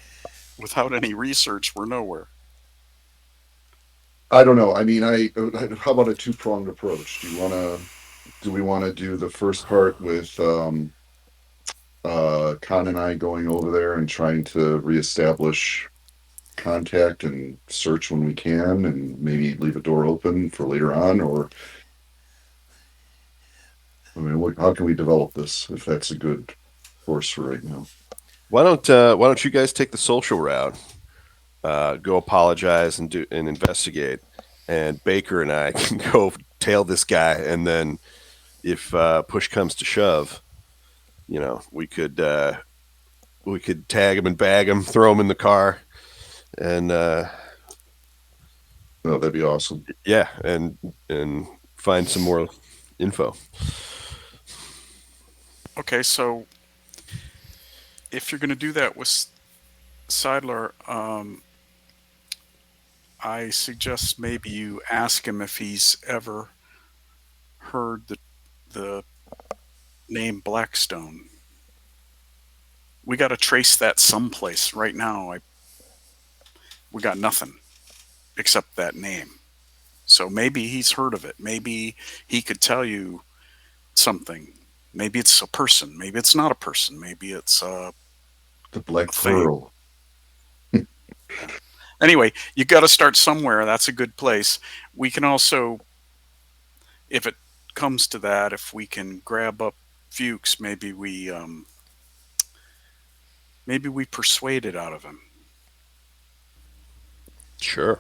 without any research, we're nowhere. I don't know. I mean, how about a two-pronged approach? Do we want to do the first part with Khan and I going over there and trying to reestablish contact and search when we can and maybe leave a door open for later on? Or, I mean, how can we develop this if that's a good course for right now? why don't you guys take the social route? Go apologize and investigate, and Baker and I can go tail this guy, and then if push comes to shove, we could tag him and bag him, throw him in the car, and No, that'd be awesome. yeah, and find some more info. Okay, so if you're going to do that with Seidler, I suggest maybe you ask him if he's ever heard the name Blackstone. We got to trace that someplace. Right now, we got nothing except that name. So maybe he's heard of it. Maybe he could tell you something. Maybe it's a person. Maybe it's not a person. Maybe it's a The Black thing. Pearl. Anyway, you got to start somewhere. That's a good place. We can also, if it comes to that, if we can grab up Fuchs, maybe we persuade it out of him. Sure.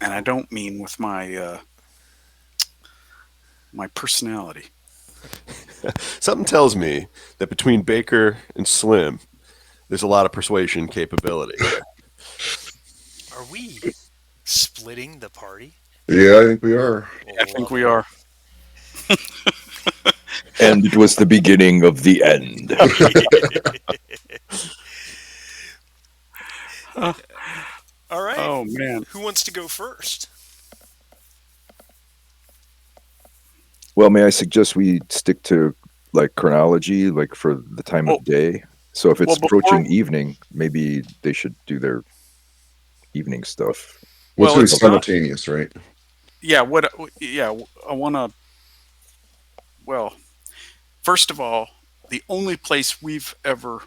And I don't mean with my personality. Something tells me that between Baker and Slim, there's a lot of persuasion capability. Are we splitting the party? Yeah, I think we are. I think we are. And it was the beginning of the end. All right. Oh man. Who wants to go first? Well, may I suggest we stick to like chronology, like for the time Well- of day? So if it's well, before- approaching evening, maybe they should do their evening stuff. What's Well, going to be it's not- simultaneous, right? Yeah. What? Yeah. I want to. Well, first of all, the only place we've ever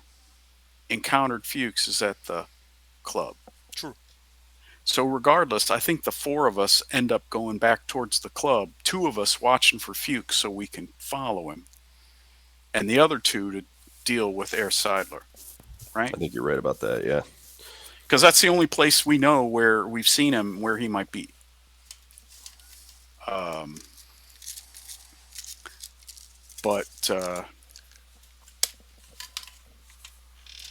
encountered Fuchs is at the club. True. So regardless, I think the four of us end up going back towards the club. Two of us watching for Fuchs so we can follow him, and the other two to deal with Air Seidler, right? I think you're right about that. Yeah. Because that's the only place we know where we've seen him, where he might be. But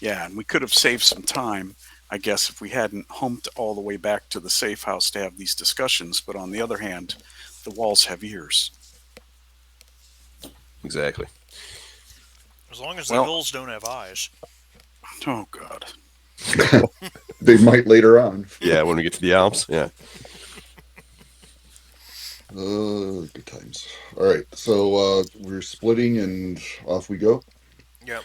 yeah, and we could have saved some time, I guess, if we hadn't humped all the way back to the safe house to have these discussions. But on the other hand, the walls have ears. Exactly. As long as the Well- hills don't have eyes. Oh God. They might later on. Yeah, when we get to the Alps. Yeah. Good times. All right, so we're splitting and off we go. Yep.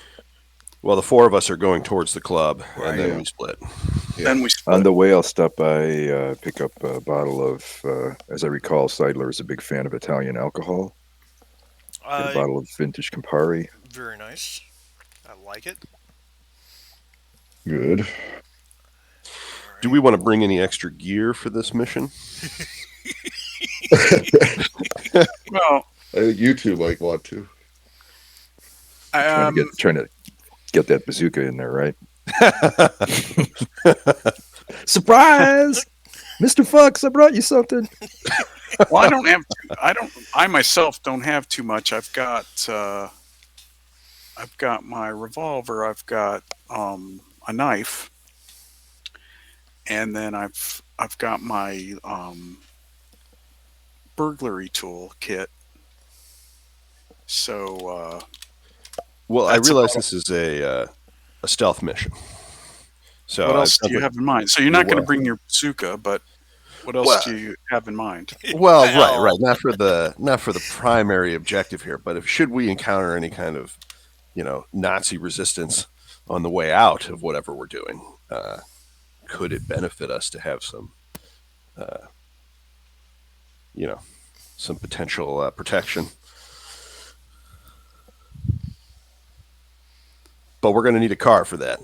Well, the four of us are going towards the club, and then Yeah. we split. Yeah. Then we On split. the way, I'll stop by, pick up a bottle of, as I recall, Seidler is a big fan of Italian alcohol. Get a bottle of vintage Campari. Very nice. I like it. Good. Do we want to bring any extra gear for this mission? Well, I think you two might want to. Trying to get that bazooka in there, right? Surprise, Mr. Fuchs! I brought you something. well, I don't have. I myself don't have too much. I've got my revolver. I've got a knife, and then I've got my burglary tool kit. So Well, I That's realize about- this is a stealth mission. So what else I- do you have in mind? So you're not going to Well- bring your bazooka, but what else Well- do you have in mind? Well, Well- right. Not for the primary objective here, but should we encounter any kind of, Nazi resistance on the way out of whatever we're doing, could it benefit us to have some, some potential protection? But we're going to need a car for that.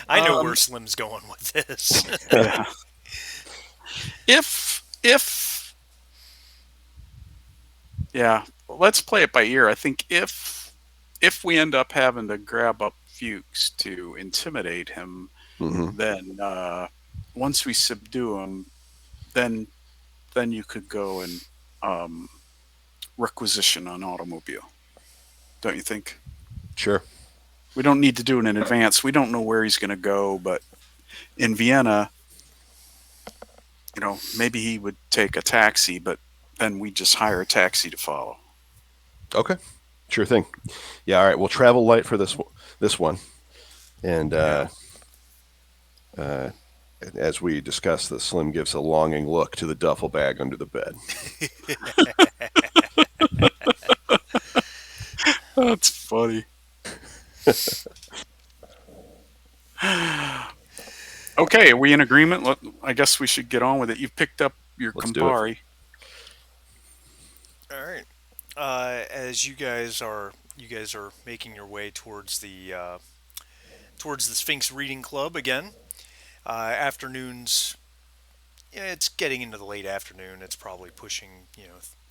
I know where Slim's going with this. If yeah, let's play it by ear. I think if we end up having to grab up Fuchs to intimidate him, Hmm. then once we subdue him, then you could go and requisition an automobile. Don't you think? Sure. We don't need to do it in advance. We don't know where he's going to go, but in Vienna, maybe he would take a taxi, but then we just hire a taxi to follow. Okay. Sure thing. Yeah. All right. We'll travel light for this one, and as we discussed, the Slim gives a longing look to the duffel bag under the bed. That's funny. Okay, are we in agreement? I guess we should get on with it. You've picked up your Let's do it. Campari. All right. As you guys are making your way towards the Sphinx Reading Club again. Afternoons. Yeah, it's getting into the late afternoon. It's probably pushing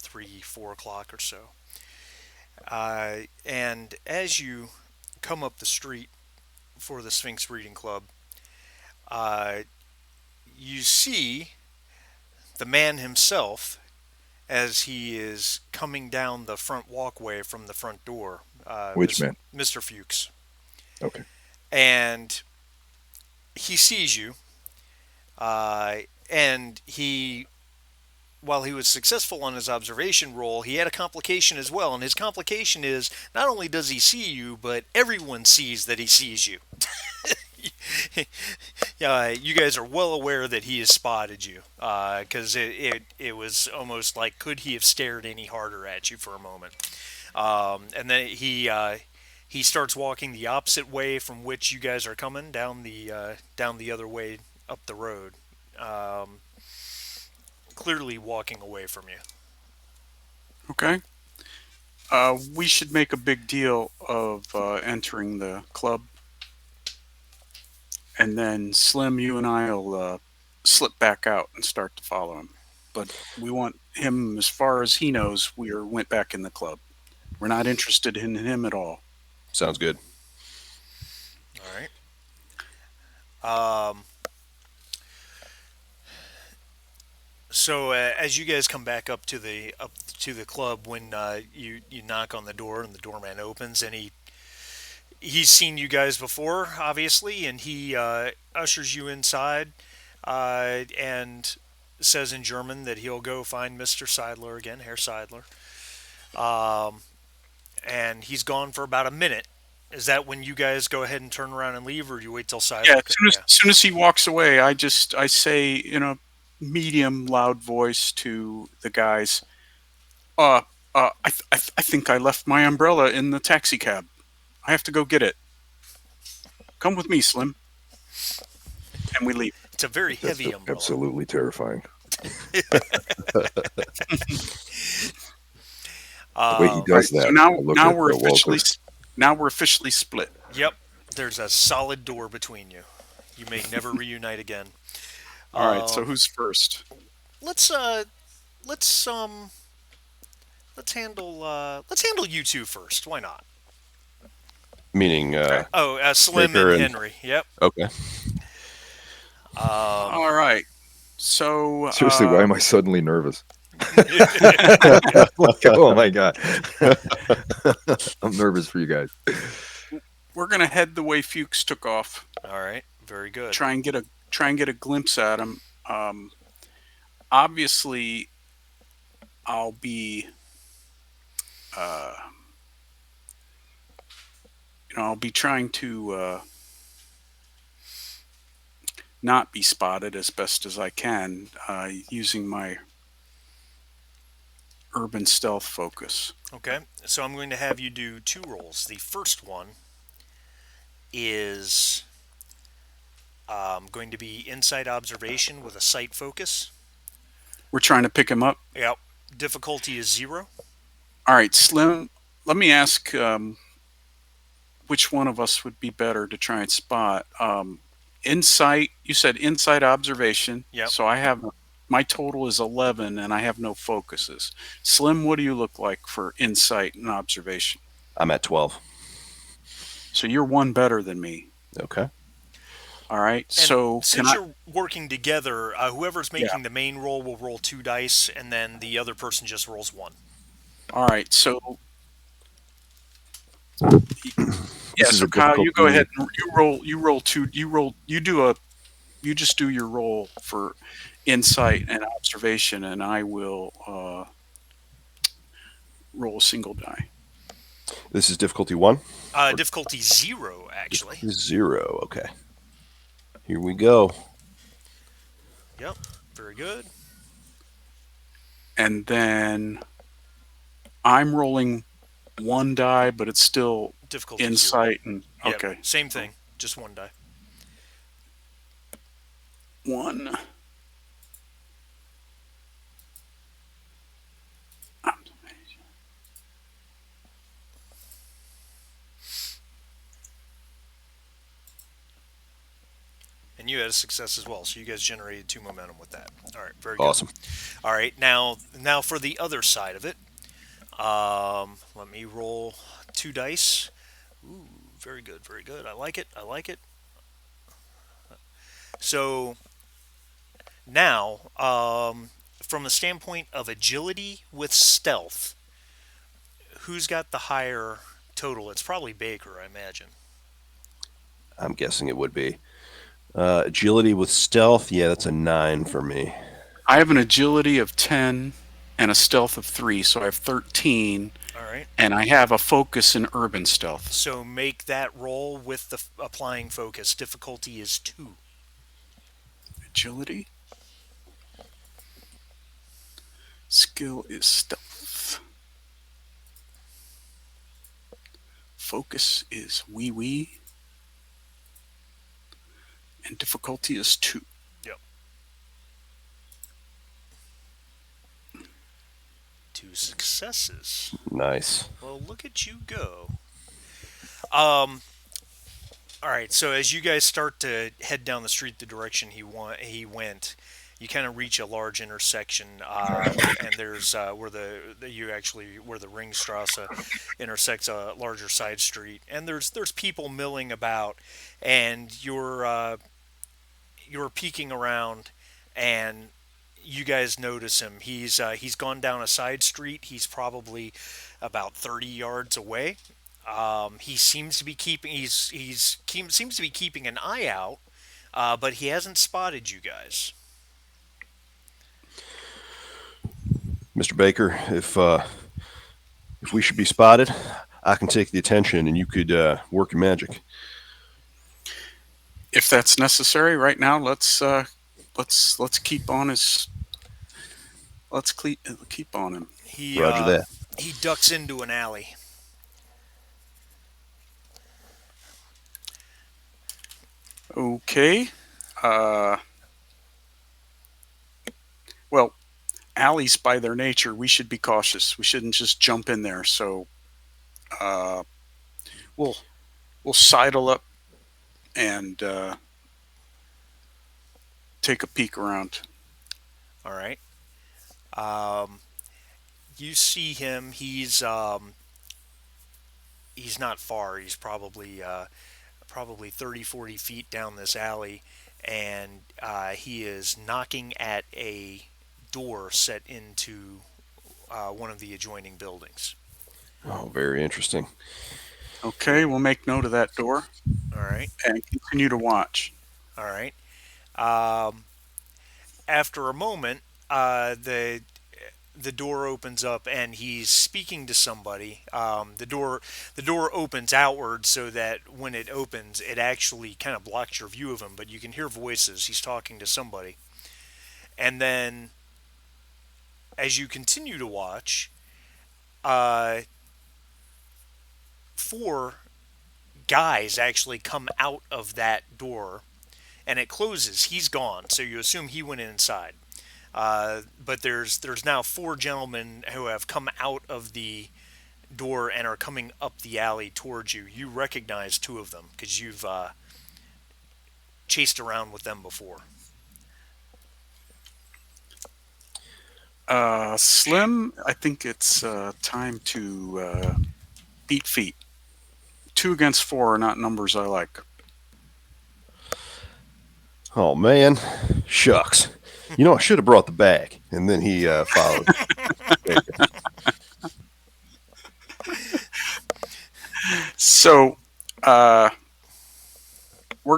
3-4 o'clock or so. And as you come up the street for the Sphinx Reading Club, you see the man himself as he is coming down the front walkway from the front door. Which man? Mr. Fuchs. Okay. and he sees you, uh, and he while he was successful on his observation roll, he had a complication as well. And his complication is not only does he see you, but everyone sees that he sees you. You guys are well aware that he has spotted you, because it was almost like, could he have stared any harder at you for a moment? And then he starts walking the opposite way from which you guys are coming, down the other way up the road, um, clearly walking away from you. Okay. We should make a big deal of entering the club, and then Slim, you and I'll slip back out and start to follow him. But we want him, as far as he knows, went back in the club. We're not interested in him at all. Sounds good. All right. Um, so as you guys come back up to the club, when you knock on the door and the doorman opens, and he's seen you guys before, obviously, and he ushers you inside, and says in German that he'll go find Mr. Seidler again, Herr Seidler. Um, and he's gone for about a minute. Is that when you guys go ahead and turn around and leave, or do you wait till Yeah, Seidler? as soon as he walks away, I say in a medium loud voice to the guys, uh, I think I left my umbrella in the taxi cab. I have to go get it. Come with me, Slim. And we leave. It's a very That's heavy umbrella. absolutely terrifying. The way he Um, does So that. now I look now at we're Walter. officially split. yep. There's a solid door between you. You may never reunite again. All right. So Um, who's first? let's let's let's handle you two first. Why not? Meaning, Okay. Oh, Slim Baker and and- Henry. Yep. okay. All right. So Seriously, why am I suddenly nervous? Oh my god. I'm nervous for you guys. we're gonna head the way Fuchs took off. All right. Very good. Try and get a glimpse at him. Obviously, I'll be, uh, I'll be trying to not be spotted as best as I can, using my urban stealth focus. Okay. So I'm going to have you do two rolls. The first one is going to be insight observation with a sight focus. We're trying to pick him up. Yep. Difficulty is 0. All right, Slim. Let me ask, which one of us would be better to try and spot? Insight. You said insight observation. Yep. So I have my total is 11, and I have no focuses. Slim, what do you look like for insight and observation? I'm at 12. So you're one better than me. Okay. All right. And So since you're working together, whoever's making Yeah. the main roll will roll 2 dice, and then the other person just rolls 1. all right. So yeah. This is So a Kyle, you difficult go one. ahead and you roll two. You just do your roll for insight and observation, and I will roll a single die. This is difficulty 1? Difficulty 0, actually. 0. Okay. Here we go. Yep. Very good. And then I'm rolling one die, but it's still Difficulty 0. insight and Yep, okay. Same thing. Just 1 die. One. And you had a success as well, so you guys generated 2 momentum with that. All right, very good. Awesome. All right, now for the other side of it. Let me roll 2 dice. Ooh, very good, very good. I like it. I like it. So now, from the standpoint of agility with stealth, who's got the higher total? It's probably Baker, I imagine. I'm guessing it would be. Agility with stealth, yeah, that's a 9 for me. I have an agility of 10 and a stealth of 3, so I have 13, All right. and I have a focus in urban stealth. So make that roll with the applying focus. Difficulty is 2. Agility. Skill is stealth. Focus is wee wee. And difficulty is 2. Yep. 2 successes. Nice. Well, look at you go. Um, all right. So as you guys start to head down the street the direction he went, you kind of reach a large intersection, and there's where where the Ringstrasse intersects a larger side street, and there's people milling about, and you're peeking around, and you guys notice him. He's gone down a side street. He's probably about 30 yards away. He seems to be seems to be keeping an eye out, but he hasn't spotted you guys. Mr. Baker, if we should be spotted, I can take the attention and you could work your magic. If that's necessary, right now, let's keep on his. Let's keep on him. Roger that. He ducks into an alley. Okay. Well, alleys by their nature, we should be cautious. We shouldn't just jump in there. So, uh, we'll sidle up and take a peek around. All right. You see him. He's not far. He's probably 30, 40 feet down this alley, and he is knocking at a door set into one of the adjoining buildings. Oh, very interesting. Okay, we'll make note of that door All right. and continue to watch. All right. Um, After a moment, the door opens up and he's speaking to somebody. The door opens outward so that when it opens, it actually kind of blocks your view of him, but you can hear voices. He's talking to somebody, and then as you continue to watch, uh, 4 guys actually come out of that door, and it closes. He's gone, so you assume he went inside. But there's now 4 gentlemen who have come out of the door and are coming up the alley towards you. You recognize 2 of them because you've chased around with them before. Slim, I think it's time to beat feet. 2 against 4 are not numbers I like. Oh, man. Shucks. You know, I should have brought the bag. And then he followed. So, we're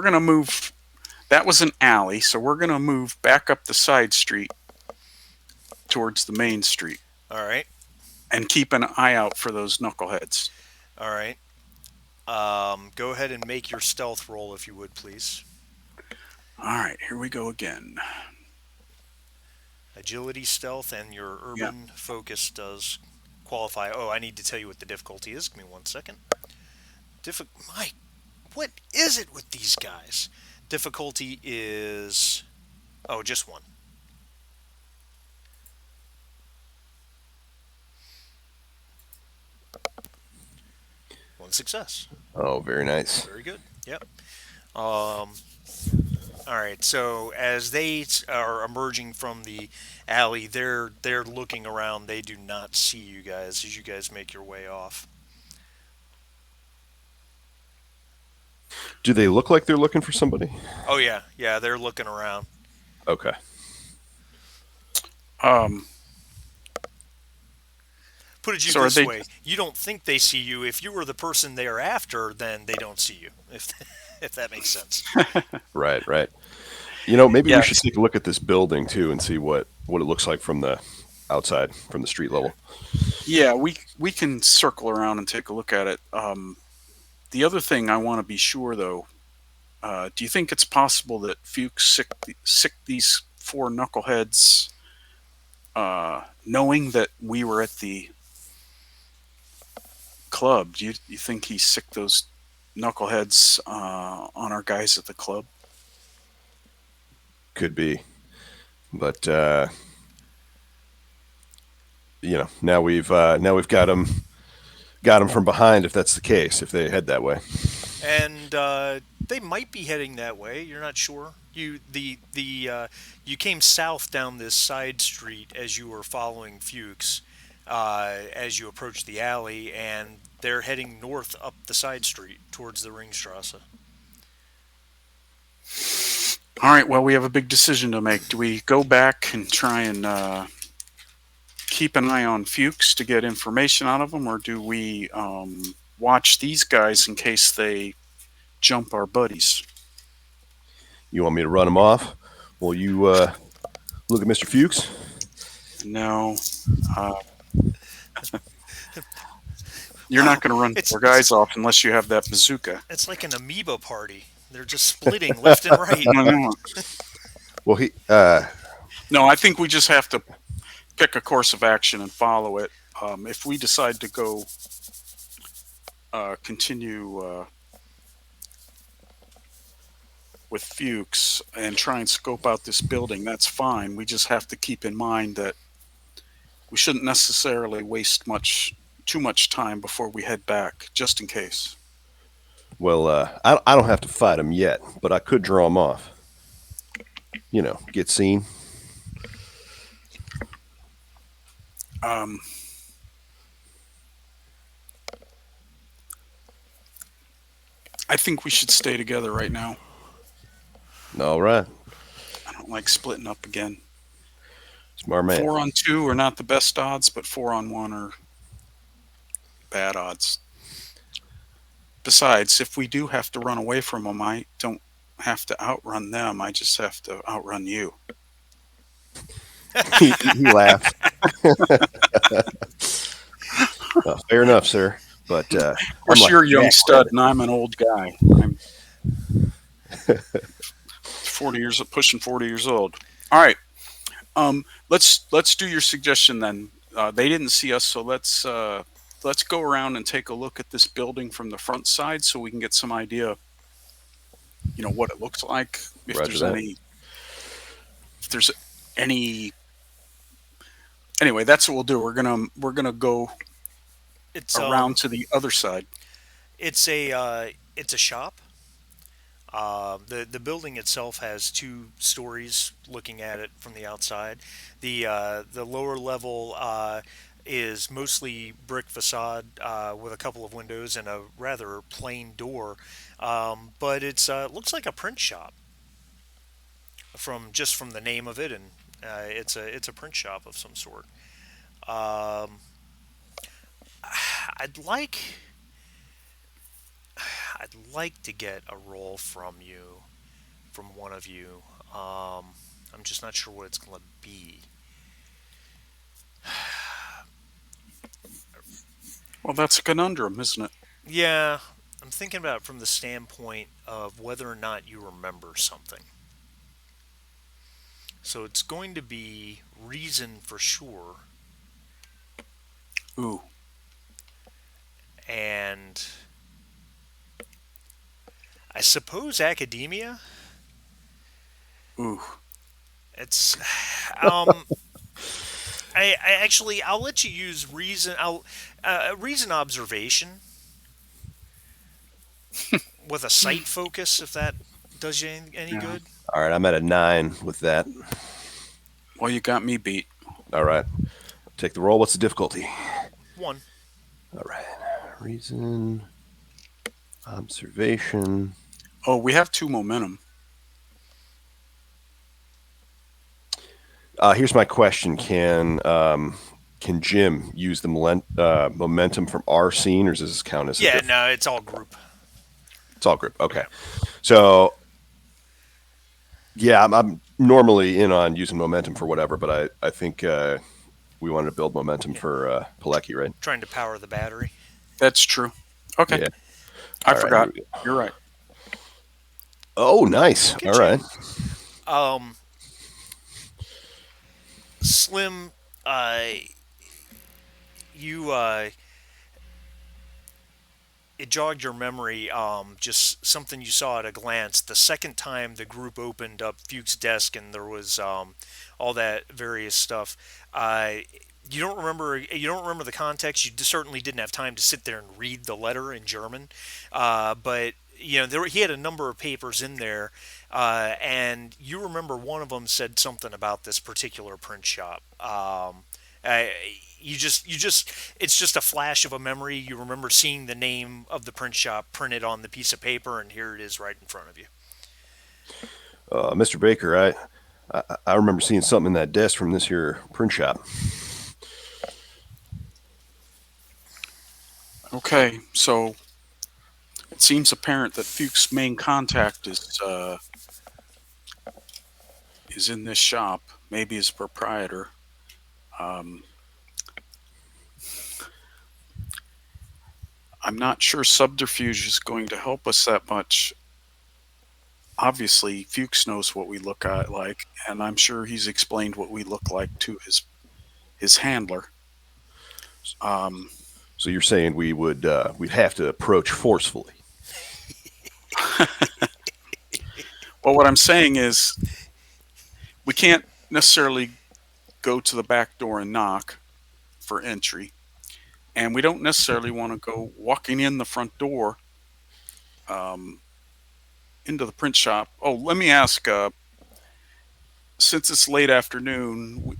going to move. That was an alley, so we're going to move back up the side street towards the main street All right. and keep an eye out for those knuckleheads. All right. Go ahead and make your stealth roll if you would, please. All right, here we go again. Agility, stealth, and your urban focus does qualify. Oh, I need to tell you what the difficulty is. Give me 1 second. Mike, what is it with these guys? Difficulty is just 1. One success. Oh, very nice. Very good. Yep. All right. So as they are emerging from the alley, they're looking around. They do not see you guys as you guys make your way off. Do they look like they're looking for somebody? Oh yeah. They're looking around. Okay. Put it So are this they- way: you don't think they see you. If you were the person they are after, then they don't see you. If if that makes sense. Right, right. Maybe we should Yes. take a look at this building too and see what it looks like from the outside, from the street level. Yeah, we can circle around and take a look at it. The other thing I want to be sure though, do you think it's possible that Fuchs sick these four knuckleheads, knowing that we were at the club? Do you think he sicked those knuckleheads on our guys at the club? Could be, but now we've got them from behind. If that's the case, if they head that way, And they might be heading that way. You're not sure. You came south down this side street as you were following Fuchs, as you approached the alley, and they're heading north up the side street towards the Ringstrasse. All right. Well, we have a big decision to make. Do we go back and try and keep an eye on Fuchs to get information out of him, or do we watch these guys in case they jump our buddies? you want me to run them off? Well, you look at Mr. Fuchs. No. Uh, you're Wow, not going to run it's our guys off unless you have that bazooka. it's like an amoeba party. They're just splitting left and right. No, Well, he no, I think we just have to pick a course of action and follow it. If we decide to go continue with Fuchs and try and scope out this building, that's fine. We just have to keep in mind that we shouldn't necessarily waste too much time before we head back, just in case. well, I don't have to fight him yet, but I could draw him off. Get seen. Um, I think we should stay together right now. All right, I don't like splitting up again. smart man. 4-on-2 are not the best odds, but 4-on-1 are bad odds. Besides, if we do have to run away from them, I don't have to outrun them. I just have to outrun you. He laughed. Fair enough, sir. But Of course, like you're a young Jack stud, Rabbit. and I'm an old guy. I'm 40 years, pushing 40 years old. All right, let's do your suggestion then. They didn't see us, so let's go around and take a look at this building from the front side, so we can get some idea, what it looks like. If Roger there's that. if there's any. Anyway, that's what we'll do. We're gonna go It's around to the other side. it's a shop. The building itself has 2 stories. Looking at it from the outside, the lower level is mostly brick facade with a couple of windows and a rather plain door. But it's looks like a print shop from the name of it, and it's a print shop of some sort. Um, I'd like I'd like to get a roll from one of you. I'm just not sure what it's gonna be. Well, that's a conundrum, isn't it? Yeah, I'm thinking about it from the standpoint of whether or not you remember something. So it's going to be reason for sure, Ooh, and I suppose academia. ooh. It's um, I actually I'll let you use reason. Reason observation with a sight focus if that does you any Yeah. good. All right, I'm at a 9 with that. Well, you got me beat. All right, take the roll. What's the difficulty? 1. All right, reason, observation. Oh, we have 2 momentum. Here's my question: Can Jim use the momentum from our scene, or does this count as a Yeah, no, it's all group. It's all group. Okay. So yeah, I'm normally in on using momentum for whatever, but I think we wanted to build momentum Yeah, for Pilecki, right? trying to power the battery. That's true. Okay, Yeah. I All right. Here forgot. we go. You're right. Oh, nice. Look All at you. right. Um, Slim, uh, you it jogged your memory. Just something you saw at a glance. The second time the group opened up Fuchs' desk and there was all that various stuff. Uh, you don't remember. You don't remember the context. You certainly didn't have time to sit there and read the letter in German. But he had a number of papers in there, and you remember one of them said something about this particular print shop. Uh, you just it's just a flash of a memory. You remember seeing the name of the print shop printed on the piece of paper, and here it is right in front of you. Mr. Baker, I remember seeing something in that desk from this here print shop. Okay, so it seems apparent that Fuchs' main contact is in this shop, maybe his proprietor. Um, I'm not sure subterfuge is going to help us that much. Obviously, Fuchs knows what we look at like, and I'm sure he's explained what we look like to his handler. Um, So you're saying we'd have to approach forcefully. well, what I'm saying is we can't necessarily go to the back door and knock for entry, and we don't necessarily want to go walking in the front door um, into the print shop. Oh, let me ask. Since it's late afternoon,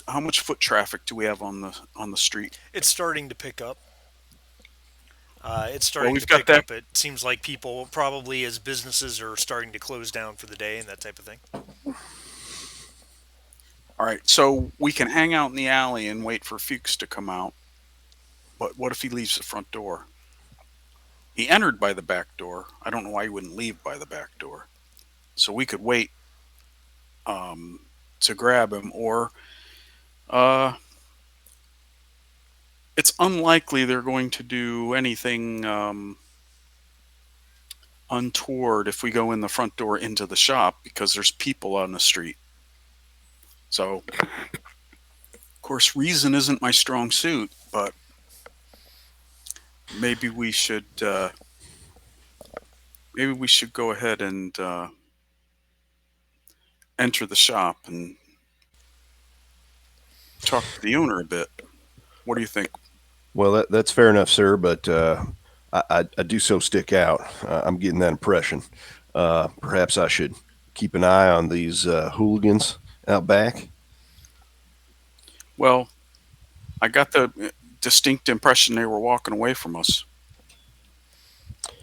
how much foot traffic do we have on the street? It's starting to pick up. It's Well, starting to we've got pick that. up. It seems like people probably as businesses are starting to close down for the day and that type of thing. All right, so we can hang out in the alley and wait for Fuchs to come out. But what if he leaves the front door? He entered by the back door. I don't know why he wouldn't leave by the back door. So we could wait um, to grab him, or uh, it's unlikely they're going to do anything untoward if we go in the front door into the shop because there's people on the street. So, of course, reason isn't my strong suit, but maybe we should go ahead and enter the shop and talk to the owner a bit. What do you think? Well, that's fair enough, sir. But I do so stick out. I'm getting that impression. Perhaps I should keep an eye on these hooligans out back. Well, I got the distinct impression they were walking away from us,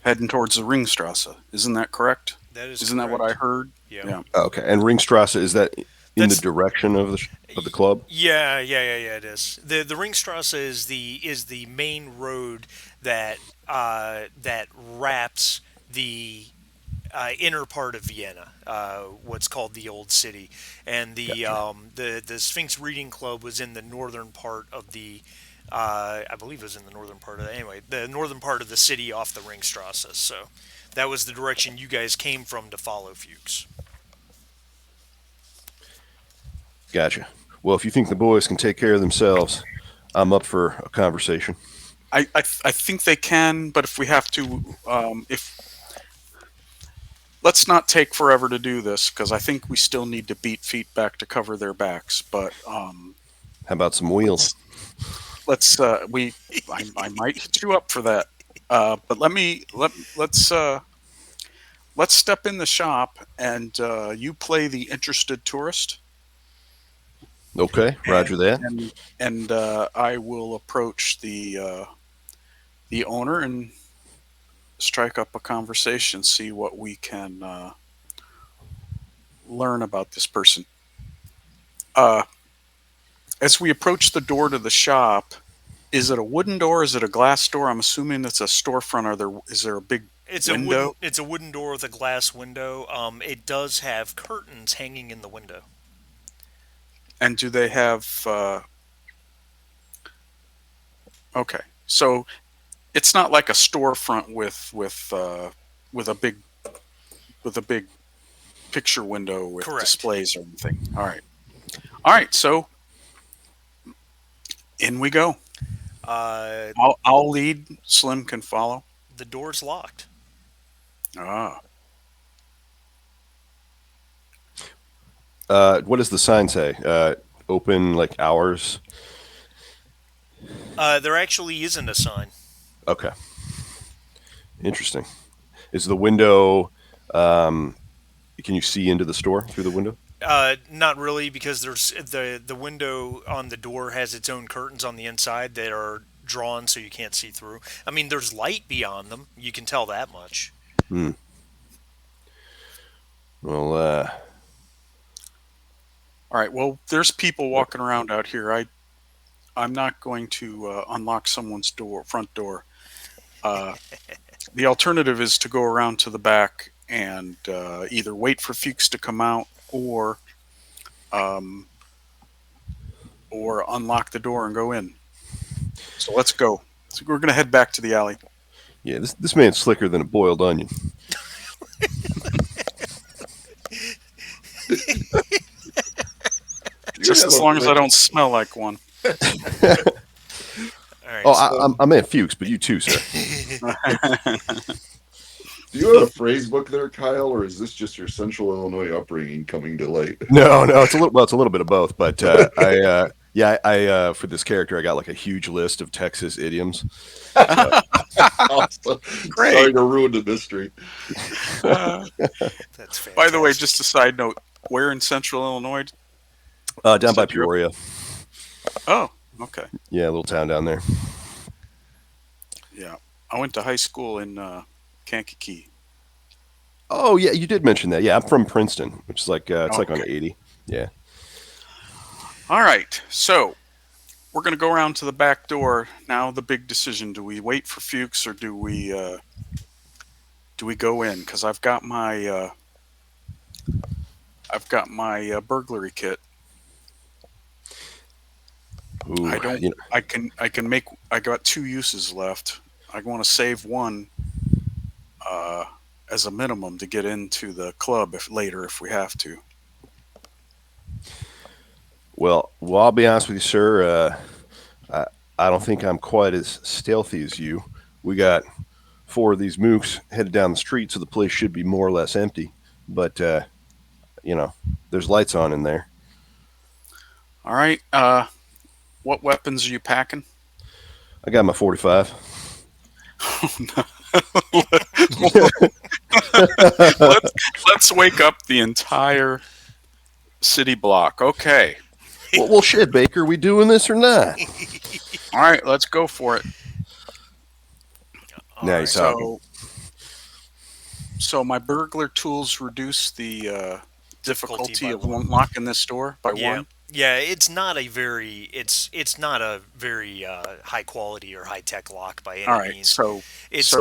heading towards the Ringstrasse. Isn't that correct? That is Isn't that what I correct. heard? Yeah. Yeah. Okay. And Ringstrasse, is that in the That's direction of the club? yeah. It is. The Ringstrasse is the main road that wraps the inner part of Vienna, what's called the Old City, and Gotcha. the Sphinx Reading Club was in the northern part of the. I believe it was in the northern part of the northern part of the city off the Ringstrasse. So that was the direction you guys came from to follow Fuchs. Gotcha. Well, if you think the boys can take care of themselves, I'm up for a conversation. I think they can, but if we have to, if let's not take forever to do this because I think we still need to beat feet back to cover their backs. But How about some wheels? let's let's we I might hit you up for that. But let's step in the shop and you play the interested tourist, Okay, and Roger that. I will approach the owner and strike up a conversation, see what we can learn about this person. Uh, as we approach the door to the shop, is it a wooden door? Is it a glass door? I'm assuming it's a storefront. Is there a big window? It's a wooden door with a glass window. It does have curtains hanging in the window. And do they have? Okay, so it's not like a storefront with a big with a big picture window with Correct. displays or anything. All right. So in we go. Uh, I'll lead. Slim can follow. the door's locked. Ah, What does the sign say? Open like hours. There actually isn't a sign. Okay, interesting. Is the window? Um, can you see into the store through the window? Not really, because there's the window on the door has its own curtains on the inside that are drawn so you can't see through. I mean, there's light beyond them. You can tell that much. Hmm. Well, all right. Well, there's people walking around out here. I'm not going to unlock someone's front door. Uh, the alternative is to go around to the back and either wait for Fuchs to come out um, or unlock the door and go in. So let's go. So we're going to head back to the alley. yeah, this man's slicker than a boiled onion. Just as long as I don't smell like one. All right. Oh, So, I meant Fuchs, but you too, sir. Do you have a phrase book there, Kyle, or is this just your Central Illinois upbringing coming to light? No, it's a little bit of both. But I for this character, I got like a huge list of Texas idioms. Awesome. Great. Sorry to ruin the mystery. that's fantastic. By the way, just a side note, where in Central Illinois? Down by Set you up? Peoria. Oh, okay. Yeah, a little town down there. Yeah. I went to high school in Kankakee. Oh yeah, you did mention that. Yeah, I'm from Princeton, which is like it's like on Okay. 80. Yeah. All right. So we're going to go around to the back door. Now the big decision. Do we wait for Fuchs or do we go in? Because I've got my burglary kit. Ooh, I don't. you know, I can make. I got 2 uses left. I want to save one as a minimum to get into the club if we have to. well, I'll be honest with you, sir. I don't think I'm quite as stealthy as you. We got 4 of these mooks headed down the street, so the place should be more or less empty. But there's lights on in there. All right. What weapons are you packing? I got my 45. Let's wake up the entire city block. Okay. well, shit, Baker, we doing this or not? All right. Let's go for it. All Now right. you're talking. So my burglar tools reduce the difficulty by of one. unlocking this door by Yeah. 1. Yeah, it's not a very high quality or high tech lock by any All right. means. So It's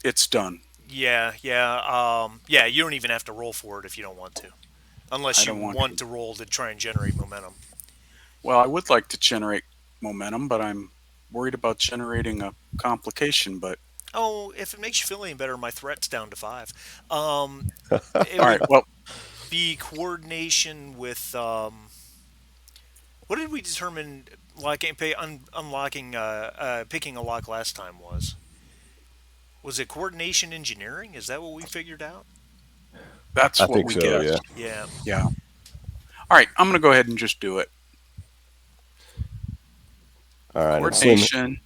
it's done. yeah. You don't even have to roll for it if you don't want to, unless I you don't want want to. to roll to try and generate momentum. Well, I would like to generate momentum, but I'm worried about generating a complication. But Oh, if it makes you feel any better, my threat's down to 5. It all would right. Well, be coordination with what did we determine unlocking picking a lock last time was? Was it coordination engineering? Is that what we figured out? that's I what think we so. get. Yeah. Yeah. Yeah. All right. I'm going to go ahead and just do it. All right. And Coordination.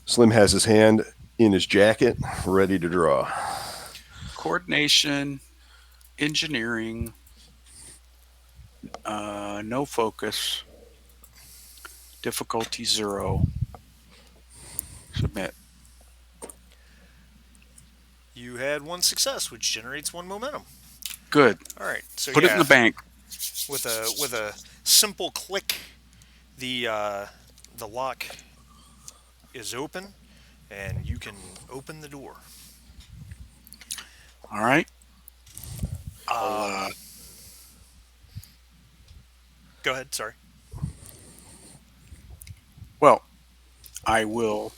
Slim has his hand in his jacket, ready to draw. Coordination. Engineering. No focus. Difficulty 0. Submit. You had 1 success, which generates 1 momentum. Good. All right. So Put it in the bank. with a simple click, the lock is open, and you can open the door. All right. I'll, Um, Go ahead. Sorry. well, I will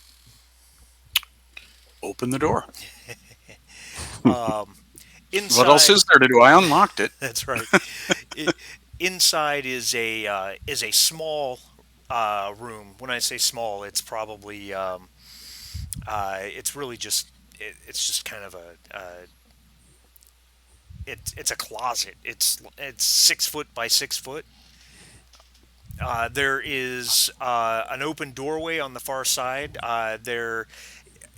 open the door. Um, What else inside, is there to do? I unlocked it. that's right. I Inside is a small room. When I say small, it's probably it's really just it's just kind of it's a closet. It's 6 foot by 6 foot. There is an open doorway on the far side. There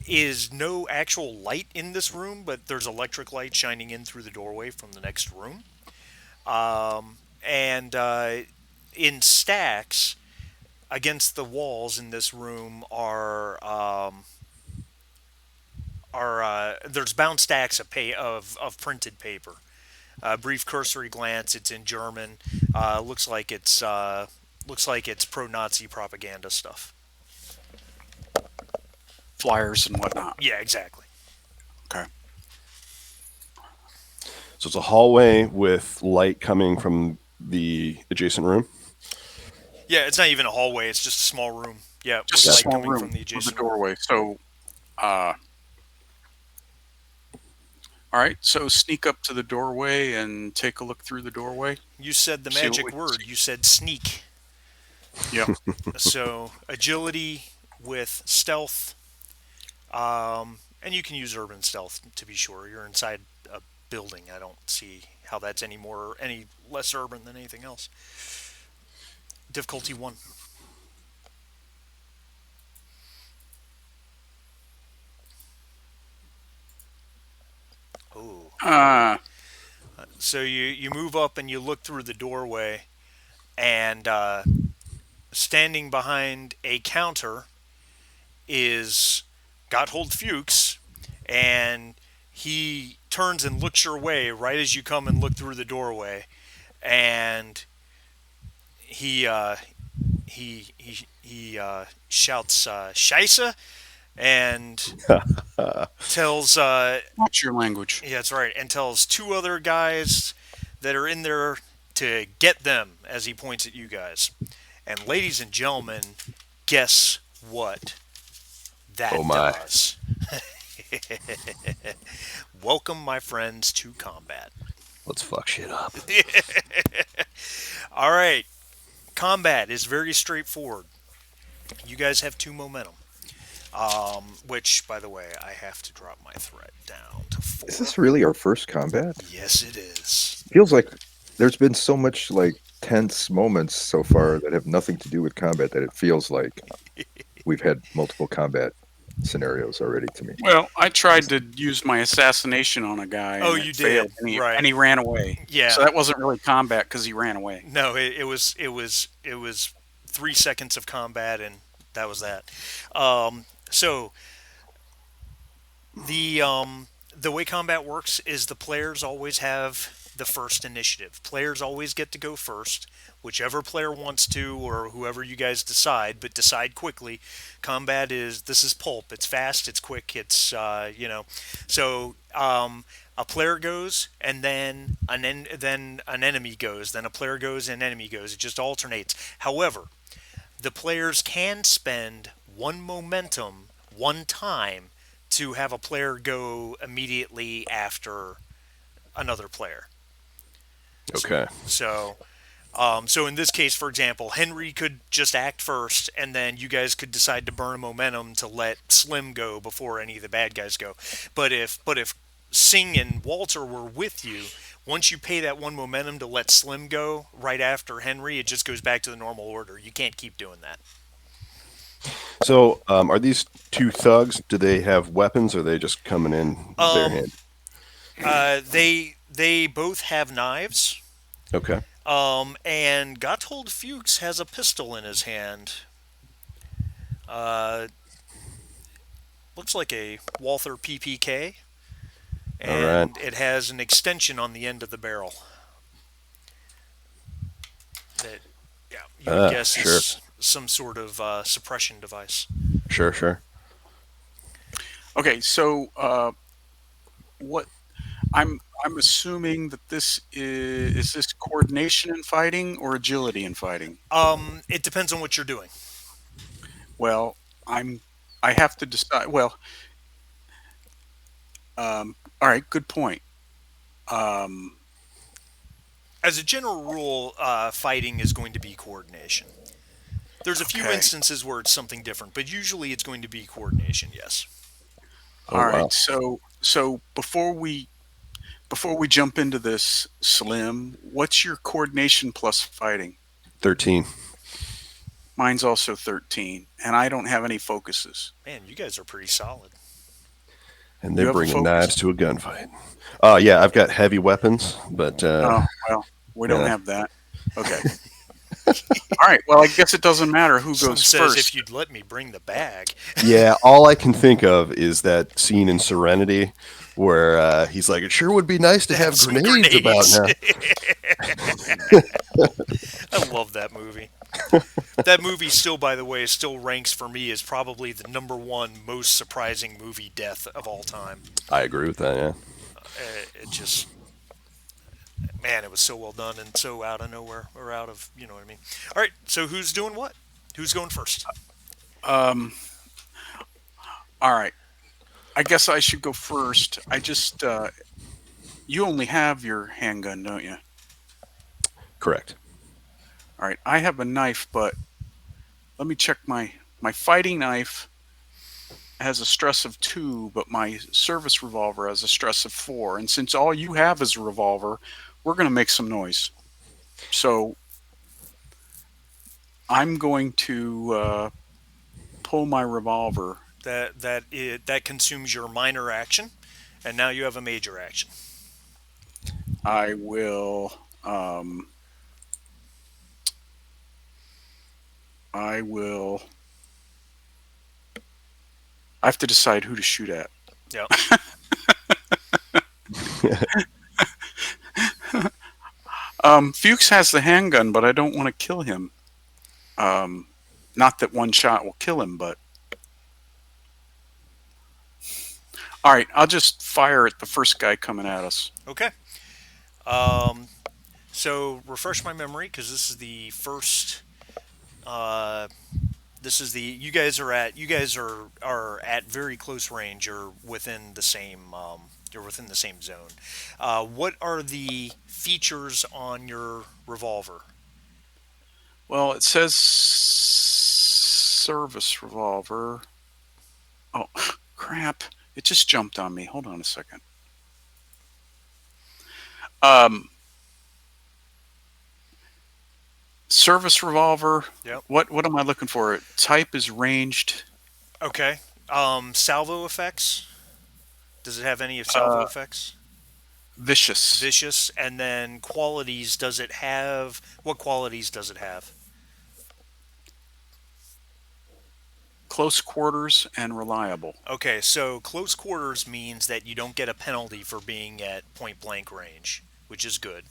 is no actual light in this room, but there's electric light shining in through the doorway from the next room. And in stacks against the walls in this room are there's bound stacks of printed paper. Brief cursory glance, it's in German. Looks like it's pro-Nazi propaganda stuff. Flyers and whatnot. Yeah, exactly. Okay. So it's a hallway with light coming from the adjacent room. Yeah, it's not even a hallway. It's just a small room. Yeah, Just with a light small coming room from the with a adjacent room. doorway. So, all right. So sneak up to the doorway and take a look through the doorway. You said the See what magic we can word. see. You said sneak. Yeah. So agility with stealth, and you can use urban stealth to be sure. You're inside a building. I don't see how that's any less urban than anything else. Difficulty 1. Oh. So you move up and you look through the doorway, and standing behind a counter is Gotthold Fuchs, and he turns and looks your way right as you come and look through the doorway, and he shouts "Scheisse," and tells Watch your language. yeah, that's right, and tells 2 other guys that are in there to get them as he points at you guys. And ladies and gentlemen, guess what that Oh my. does? Welcome, my friends, to combat. Let's fuck shit up. All right, combat is very straightforward. You guys have 2 momentum. Which, by the way, I have to drop my threat down to 4. Is this really our first combat? Yes, it is. Feels like there's been so much like tense moments so far that have nothing to do with combat that it feels like we've had multiple combat scenarios already to me. Well, I tried to use my assassination on a guy. Oh, and you it failed, did, right. And he ran away. Yeah. So that wasn't really combat because he ran away. No, it was 3 seconds of combat, and that was that. So the way combat works is the players always have the first initiative. Players always get to go first, whichever player wants to, or whoever you guys decide, but decide quickly. Combat is this is pulp. It's fast. It's quick. It's So a player goes, and then then an enemy goes. Then a player goes, and an enemy goes. It just alternates. However, the players can spend 1 momentum 1 time to have a player go immediately after another player. Okay. So in this case, for example, Henry could just act first, and then you guys could decide to burn a momentum to let Slim go before any of the bad guys go. But if Singh and Walter were with you, once you pay that 1 momentum to let Slim go right after Henry, it just goes back to the normal order. You can't keep doing that. So, are these 2 thugs? Do they have weapons, or are they just coming in barehanded? They both have knives. Okay. And Gotthold Fuchs has a pistol in his hand. Looks like a Walther PPK, and it has an extension on the end of the barrel. That, yeah, you would guess sure. is some sort of suppression device. Sure. Okay, so what I'm assuming that this is this coordination in fighting or agility in fighting? It depends on what you're doing. Well, I'm I have to decide. Well, all right, good point. Um, As a general rule, fighting is going to be coordination. There's a few okay. instances where it's something different, but usually it's going to be coordination. Yes. Oh All right. wow, So before we jump into this, Slim, what's your coordination plus fighting? 13. Mine's also 13, and I don't have any focuses. Man, you guys are pretty solid. And they're You have a bringing focus? knives to a gunfight. Yeah, I've got heavy weapons, but Oh, well, we don't yeah, have that. Okay. All right. Well, I guess it doesn't matter who Slim goes says, "If first. you'd let me bring the bag." yeah. All I can think of is that scene in Serenity where he's like, "It sure would be nice to Have have some grenades about grenades. now." I love that movie. That movie still, by the way, still ranks for me as probably the number one most surprising movie death of all time. I agree with that. Yeah, It just, man, it was so well done and so out of nowhere or out of, you know what I mean. All right, so who's doing what? Who's going first? Um, all right. I guess I should go first. You only have your handgun, don't you? correct. All right. I have a knife, but let me check my fighting knife has a stress of 2, but my service revolver has a stress of 4. And since all you have is a revolver, we're going to make some noise. So I'm going to pull my revolver. That consumes your minor action, and now you have a major action. I will. I will. I have to decide who to shoot at. Yep. Fuchs has the handgun, but I don't want to kill him. Um, Not that one shot will kill him, but all right. I'll just fire at the first guy coming at us. Okay. Um, so refresh my memory because this is the first. Uh, this is the you guys are at very close range. You're within the same. You're within the same zone. What are the features on your revolver? Well, it says service revolver. Oh, crap. It just jumped on me. Hold on a second. Um, Service revolver. Yep. What am I looking for? Type is ranged. Okay. Salvo effects. Does it have any of salvo Uh, effects? Vicious. Vicious, and then qualities. Does it have what qualities does it have? Close quarters and reliable. Okay, so close quarters means that you don't get a penalty for being at point blank range, which is good.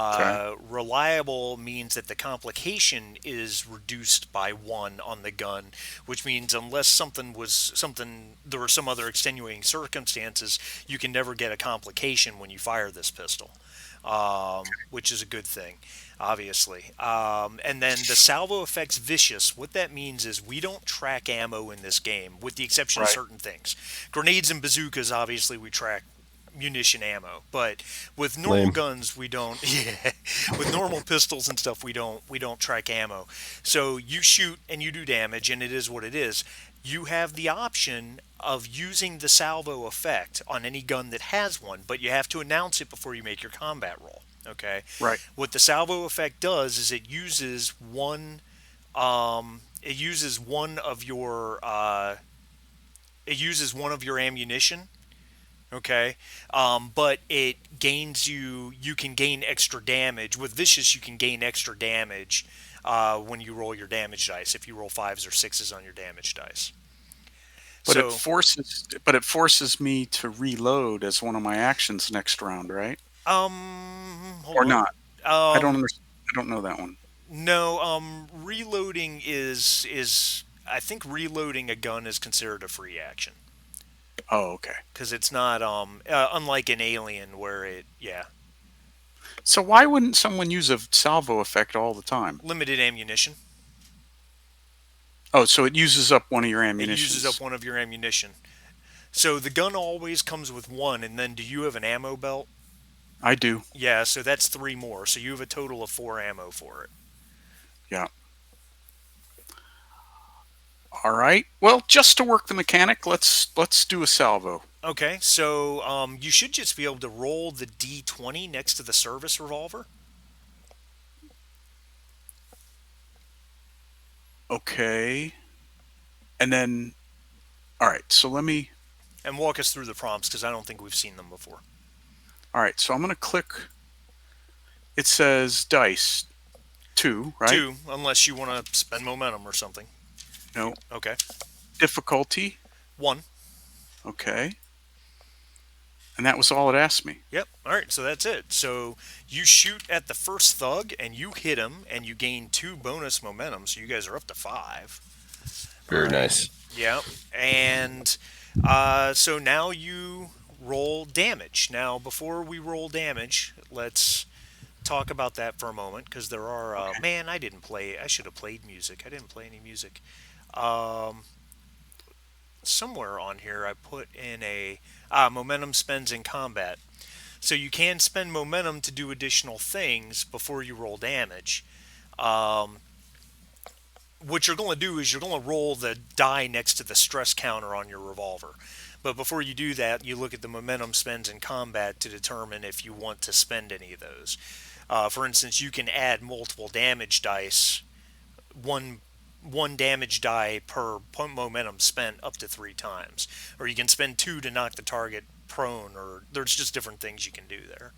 Okay. Reliable means that the complication is reduced by one on the gun, which means unless there were some other extenuating circumstances, you can never get a complication when you fire this pistol, which is a good thing, obviously. And then the salvo effects vicious. What that means is we don't track ammo in this game, with the exception of Right. certain things. Grenades and bazookas, obviously, we track munition ammo, but with normal Lame. guns we don't. Yeah, with normal pistols and stuff we don't track ammo. So you shoot and you do damage, and it is what it is. You have the option of using the salvo effect on any gun that has one, but you have to announce it before you make your combat roll. Okay, Right. what the salvo effect does is it uses one of your ammunition. Okay, but it gains you can gain extra damage with vicious. You can gain extra damage when you roll your damage dice, if you roll fives or sixes on your damage dice. But it So forces me to reload as one of my actions next round, right? hold Or on. not? I don't um understand. I don't know that one. no, reloading is I think reloading a gun is considered a free action. Oh, okay. because it's not unlike an alien where yeah, So why wouldn't someone use a salvo effect all the time? limited ammunition. Oh, so it uses up one of your It uses up ammunitions. one of your ammunition. So the gun always comes with one, and then do you have an ammo belt? I do. Yeah, so that's three more. So you have a total of four ammo for it. Yeah. All right. Well, just to work the mechanic, let's do a salvo. Okay, so you should just be able to roll the D20 next to the service revolver. Okay. And then, all right. So let me. And walk us through the prompts because I don't think we've seen them before. All right. So I'm going to click. It says dice 2, right? Two, unless you want to spend momentum or something. No. Okay. Difficulty. One. Okay. And that was all it asked me. Yep. All right. So that's it. So you shoot at the first thug and you hit him and you gain two bonus momentum. So you guys are up to five. Very nice. Yep. And so now you roll damage. Now, before we roll damage, let's talk about that for a moment because there are. Okay. Man, I didn't play. I should have played music. I didn't play any music. Um, Somewhere on here, I put in a momentum spends in combat. So you can spend momentum to do additional things before you roll damage. Um, what you're going to do is you're going to roll the die next to the stress counter on your revolver. But before you do that, you look at the momentum spends in combat to determine if you want to spend any of those. For instance, you can add multiple damage dice, one one damage die per momentum spent up to three times, or you can spend two to knock the target prone, or there's just different things you can do there.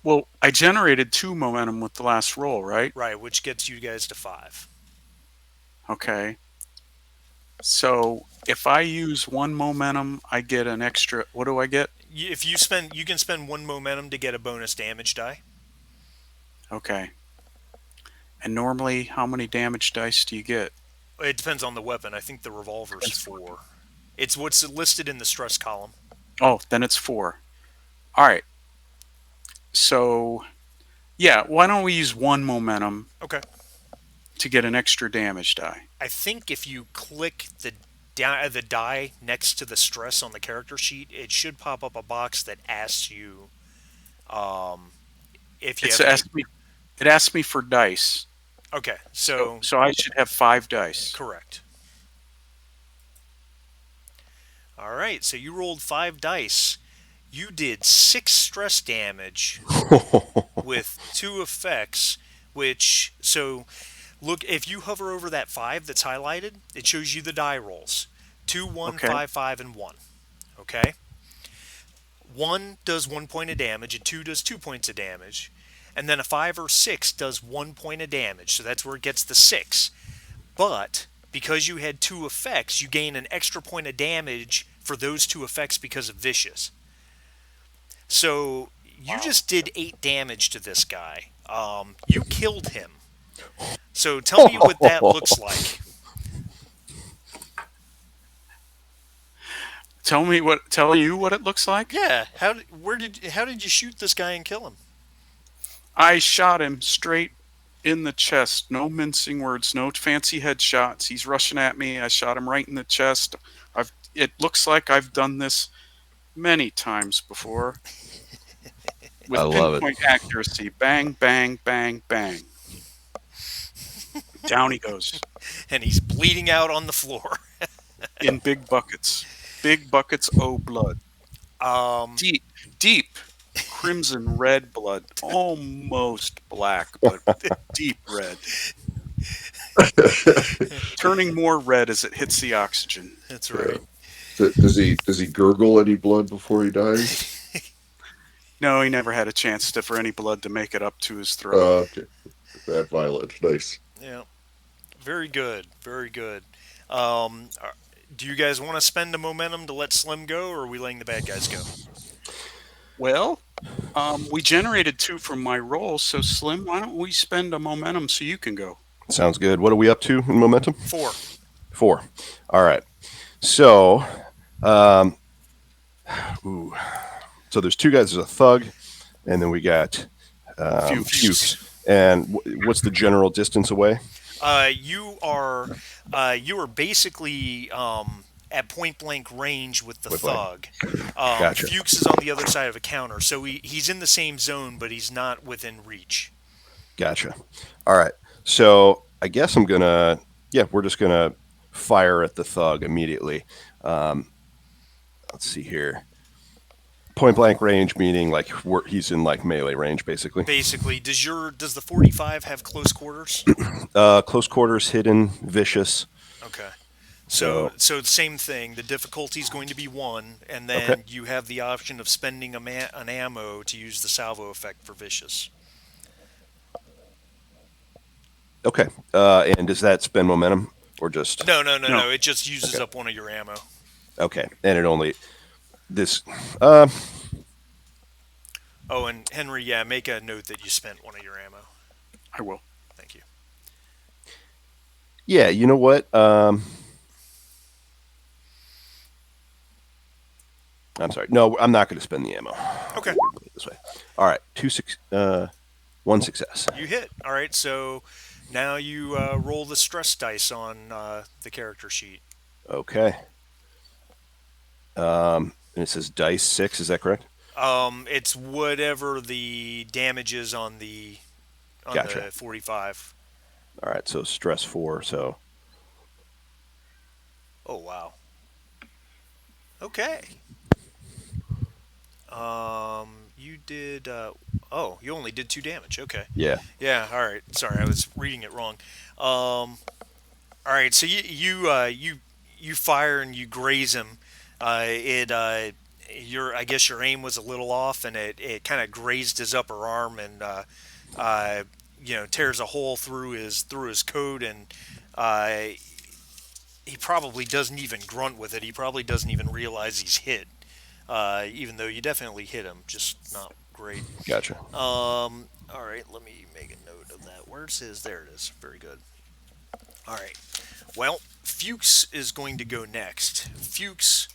Well, I generated 2 momentum with the last roll, right? Right, which gets you guys to five. Okay. So if I use 1 momentum, I get an extra. What do I get? If you spend, you can spend one momentum to get a bonus damage die. Okay. And normally, how many damage dice do you get? It depends on the weapon. I think the revolver's four. It's what's listed in the stress column. Oh, then it's 4. All right. So, yeah, why don't we use 1 momentum Okay. to get an extra damage die? I think if you click the die next to the stress on the character sheet, it should pop up a box that asks you um, if you It's have any. asked me. It asked me for dice. Okay, So, so so I should have 5 dice. correct. All right, so you rolled five dice. You did six stress damage with two effects, which, so look, if you hover over that five that's highlighted, it shows you the die rolls 2, 1, Okay. 5, 5, and 1. Okay? 1 does 1 point of damage, and 2 does 2 points of damage. And then a 5 or 6 does 1 point of damage, so that's where it gets the 6. But because you had two effects, you gain an extra point of damage for those two effects because of vicious. So you just did 8 damage to this guy. You killed him. So tell me what that looks like. Tell you what it looks like? Yeah, how did you shoot this guy and kill him? I shot him straight in the chest. No mincing words, no fancy headshots. He's rushing at me. I shot him right in the chest. It looks like I've done this many times before. With I love it. pinpoint accuracy. Bang, bang, bang, bang. Down he goes. And he's bleeding out on the floor. In big buckets. Big buckets o' blood. Deep, deep crimson red blood. Almost black, but deep red. Turning more red as it hits the oxygen. That's right. Does he gurgle any blood before he dies? No, he never had a chance for any blood to make it up to his throat. Okay. That violent. Nice. Yeah. Very good. Very good. Do you guys want to spend a momentum to let Slim go, or are we letting the bad guys go? Well, we generated 2 from my roll, so Slim, why don't we spend a momentum so you can go? Sounds good. What are we up to in momentum? 4. 4. All right. So Um, ooh. So there's two guys. There's a thug, and then we got Fuchs. Fuchs. And what's the general distance away? You are basically at point blank range with the With like, thug. gotcha. Fuchs is on the other side of a counter, so he's in the same zone, but he's not within reach. Gotcha. All right. So I guess I'm gonna. Yeah, we're just gonna fire at the thug immediately. Um, let's see here. Point blank range meaning like he's in like melee range, basically. Basically, does the 45 have close quarters? Close quarters, hidden, vicious. Okay. So So same thing. The difficulty is going to be 1, and okay, then you have the option of spending an ammo to use the salvo effect for vicious. okay. And does that spend momentum or just No. It just uses okay? up one of your ammo. Okay, and it only this. Uh, Oh, and Henry, yeah, make a note that you spent one of your ammo. I will. Thank you. yeah. You know what? I'm sorry. No, I'm not going to spend the ammo. Okay. This way. All right. One success. You hit. All right, so now you roll the stress dice on the character sheet. Okay. And it says dice 6. Is that correct? It's whatever the damage is on the Gotcha. 45. All right. So stress 4. So Oh wow. Okay. You did. Oh, you only did 2 damage. Okay. yeah. Yeah. All right. Sorry, I was reading it wrong. All right. So you fire and you graze him. It I guess your aim was a little off, and it kind of grazed his upper arm and uh, tears a hole through his coat, and uh, he probably doesn't even grunt with it. He probably doesn't even realize he's hit, even though you definitely hit him, just not great. Gotcha. All right, let me make a note of that. Where's his? There it is. Very good. All right. Well, Fuchs is going to go next. Fuchs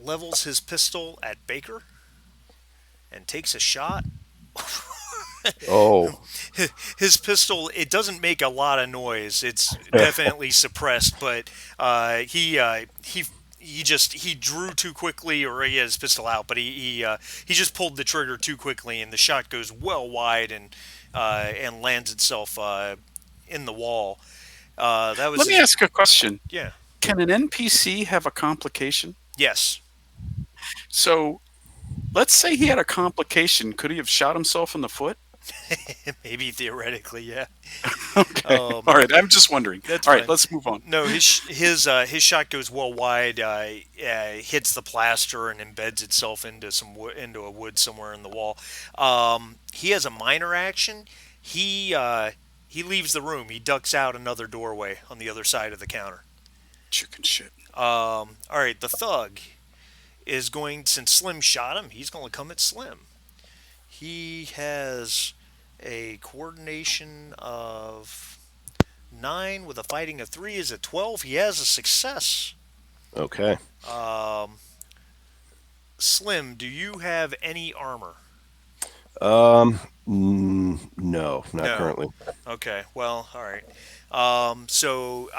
levels his pistol at Baker and takes a shot. Oh. His pistol, it doesn't make a lot of noise. It's definitely suppressed, but he drew too quickly, or he had his pistol out, but he just pulled the trigger too quickly, and the shot goes well wide and lands itself in the wall. That was Let me ask a question. yeah. Can an NPC have a complication? Yes. So let's say he had a complication. Could he have shot himself in the foot? Maybe theoretically, yeah. Okay. All right. I'm just wondering. That's All right. fine. Let's move on. No, his shot goes well wide, hits the plaster and embeds itself into a wood somewhere in the wall. He has a minor action. He leaves the room. He ducks out another doorway on the other side of the counter. Chicken shit. All right, the thug is going, since Slim shot him, he's going to come at Slim. He has a coordination of 9 with a fighting of 3 is a 12. He has a success. Okay. Slim, do you have any armor? No, not currently. Okay, well, all right. So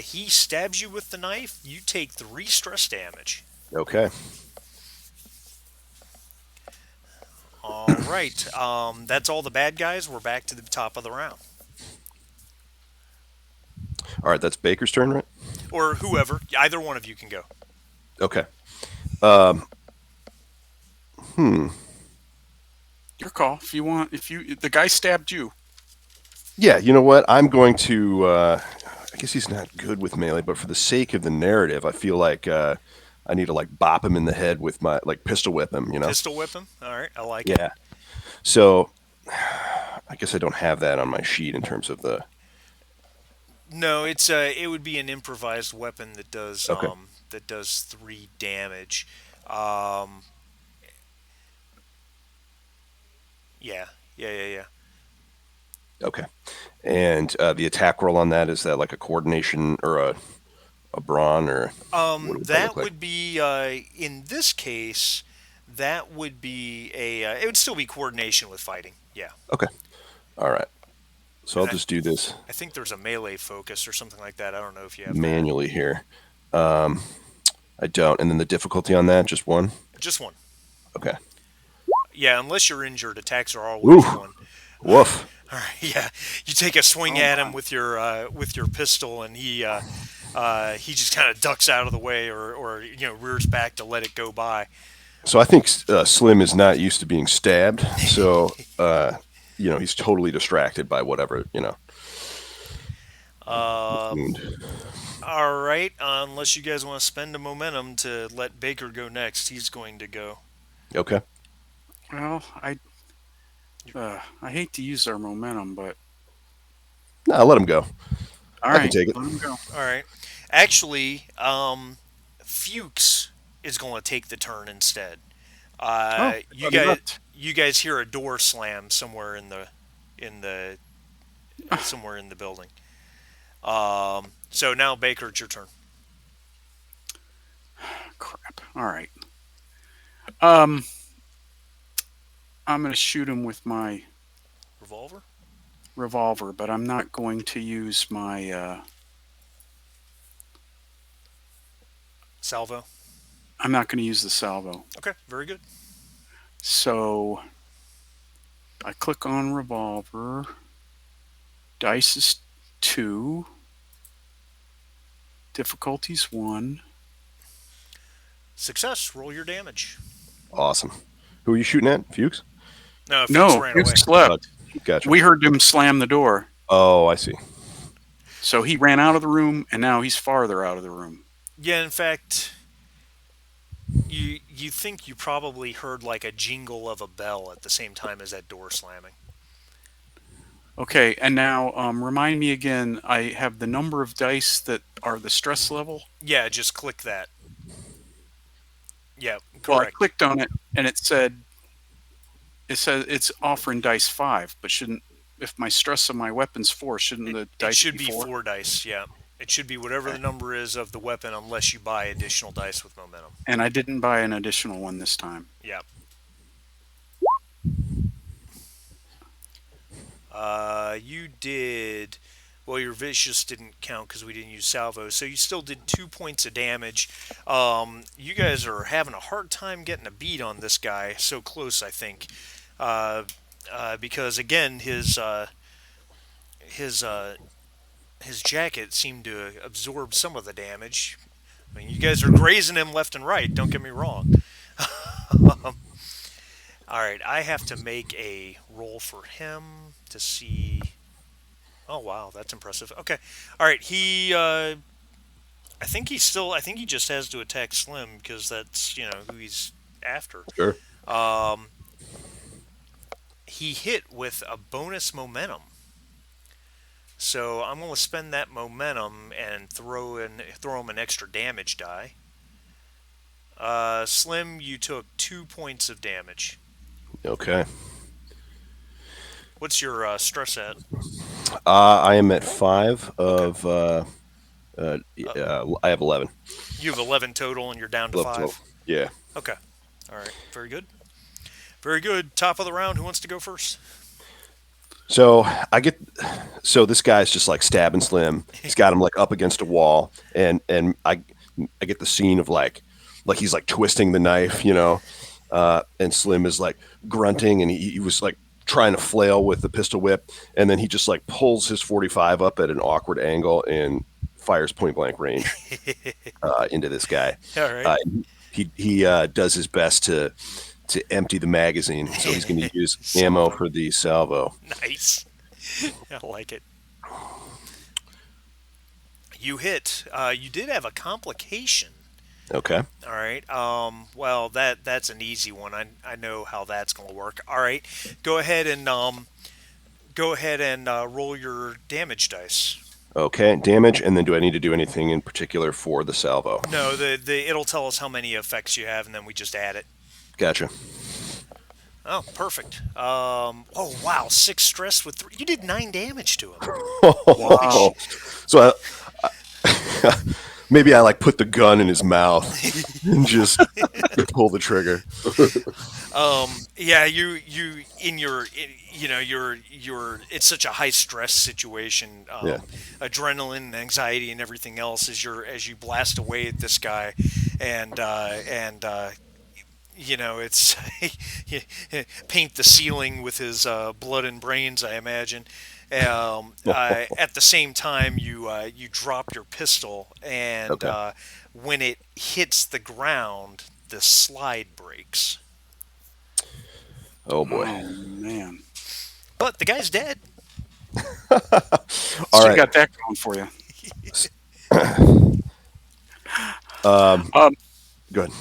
he stabs you with the knife. You take 3 stress damage. Okay. All right. That's all the bad guys. We're back to the top of the round. All right, that's Baker's turn, right? Or whoever. Either one of you can go. Okay. Your call. If you want. The guy stabbed you. Yeah, you know what? I'm going to. I guess he's not good with melee, but for the sake of the narrative, I feel like I need to like bop him in the head with my pistol whip him. Pistol whip him. All right, I like it. Yeah. So, I guess I don't have that on my sheet in terms of the. No, it would be an improvised weapon that does Okay. 3 damage. Yeah. Okay. And the attack roll on that, is that like a coordination or a a brawn, or what would that look That like? would be in this case. That would be a. It would still be coordination with fighting. Yeah, Okay. All right. So and I'll just do this I think there's a melee focus or something like that. I don't know if you have that. manually here. Um, I don't. And then the difficulty on that, just one? Just one. Okay. Yeah, unless you're injured, attacks are always Woof. one. Woof. All right, yeah, you take a swing Oh at him my. with your pistol, and he just kind of ducks out of the way, or rears back to let it go by. So I think Slim is not used to being stabbed. So, he's totally distracted by whatever, Um, wound. all right, unless you guys want to spend a momentum to let Baker go next, he's going to go. Okay. Well, I hate to use our momentum, but No, let him go. all I can right, take it. let him go. All right, actually, Fuchs is going to take the turn instead. Oh, You he guys, left. you guys hear a door slam somewhere in the somewhere in the building. So now Baker, it's your turn. Crap. All right. Um, I'm gonna shoot him with my Revolver. revolver, but I'm not going to use my. Salvo. I'm not going to use the salvo. Okay, very good. So I click on revolver. Dice is 2. Difficulty's 1. Success. Roll your damage. Awesome. Who are you shooting at? Fuchs? No, Fuchs No, ran Fuchs away. slept. Gotcha. We heard him slam the door. Oh, I see. So he ran out of the room, and now he's farther out of the room. Yeah, in fact, you think you probably heard like a jingle of a bell at the same time as that door slamming. Okay, and now remind me again, I have the number of dice that are the stress level. Yeah, just click that. Yeah, Well, I correct. clicked on it, and it says it's offering dice 5, but shouldn't, if my stress of my weapon's 4, shouldn't the It dice should be be 4? 4 dice. Yeah, it should be whatever the Okay. number is of the weapon, unless you buy additional dice with momentum. And I didn't buy an additional one this time. Yeah. You did. Well, your vicious didn't count because we didn't use salvo, so you still did 2 points of damage. You guys are having a hard time getting a beat on this guy. So close, I think, because again, his his jacket seemed to absorb some of the damage. I mean, you guys are grazing him left and right. Don't get me wrong. All right, I have to make a roll for him to see. Oh wow, that's impressive. Okay, all right. I think he's still. I think he just has to attack Slim because that's who he's after. Sure. Um, he hit with a bonus momentum, so I'm going to spend that momentum and throw him an extra damage die. Slim, you took 2 points of damage. Okay. What's your stress at? I am at 5 of. I have 11. You have 11 total, and you're down to 11 5. total. Yeah. Okay. All right. Very good. Very good. Top of the round. Who wants to go first? So this guy's just like stabbing Slim. He's got him like up against a wall, and I get the scene of like he's like twisting the knife, and Slim is like grunting, and he was like trying to flail with the pistol whip, and then he just like pulls his 45 up at an awkward angle and fires point blank range into this guy. All right. He does his best to empty the magazine, so he's going to use ammo for the salvo. Nice. I like it. You hit. You did have a complication. Okay. All right. Well, that's an easy one. I know how that's going to work. All right. Go ahead and roll your damage dice. Okay, damage, and then do I need to do anything in particular for the salvo? No, it'll tell us how many effects you have, and then we just add it. Gotcha. Oh, perfect. Oh wow, 6 stress with 3. You did 9 damage to him. Wow. So Maybe I like put the gun in his mouth and just pull the trigger. Yeah, you in your you know you're it's such a high stress situation, Yeah. adrenaline and anxiety and everything else as you blast away at this guy, and it's paint the ceiling with his blood and brains, I imagine. At the same time, you drop your pistol, and Okay. when it hits the ground, the slide breaks. Oh boy. Oh man. But the guy's dead. All So you right. got that going for you. Um, Um, Good.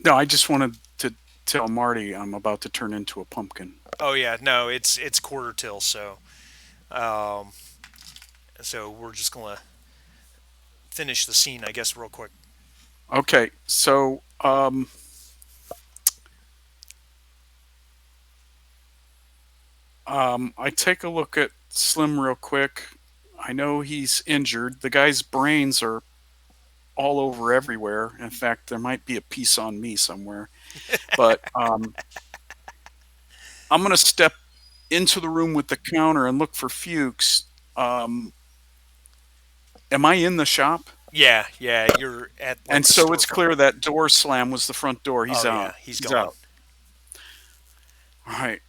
no, I just wanted to tell Marty I'm about to turn into a pumpkin. Oh yeah, no, it's quarter till, um, so we're just gonna finish the scene, I guess, real quick. Okay, so I take a look at Slim real quick. I know he's injured. The guy's brains are all over everywhere. In fact, there might be a piece on me somewhere. But I'm going to step into the room with the counter and look for Fuchs. Um, am I in the shop? Yeah, you're at like And the so it's storefront. clear that door slam was the front door. He's Oh out. yeah, he's gone. out. All right.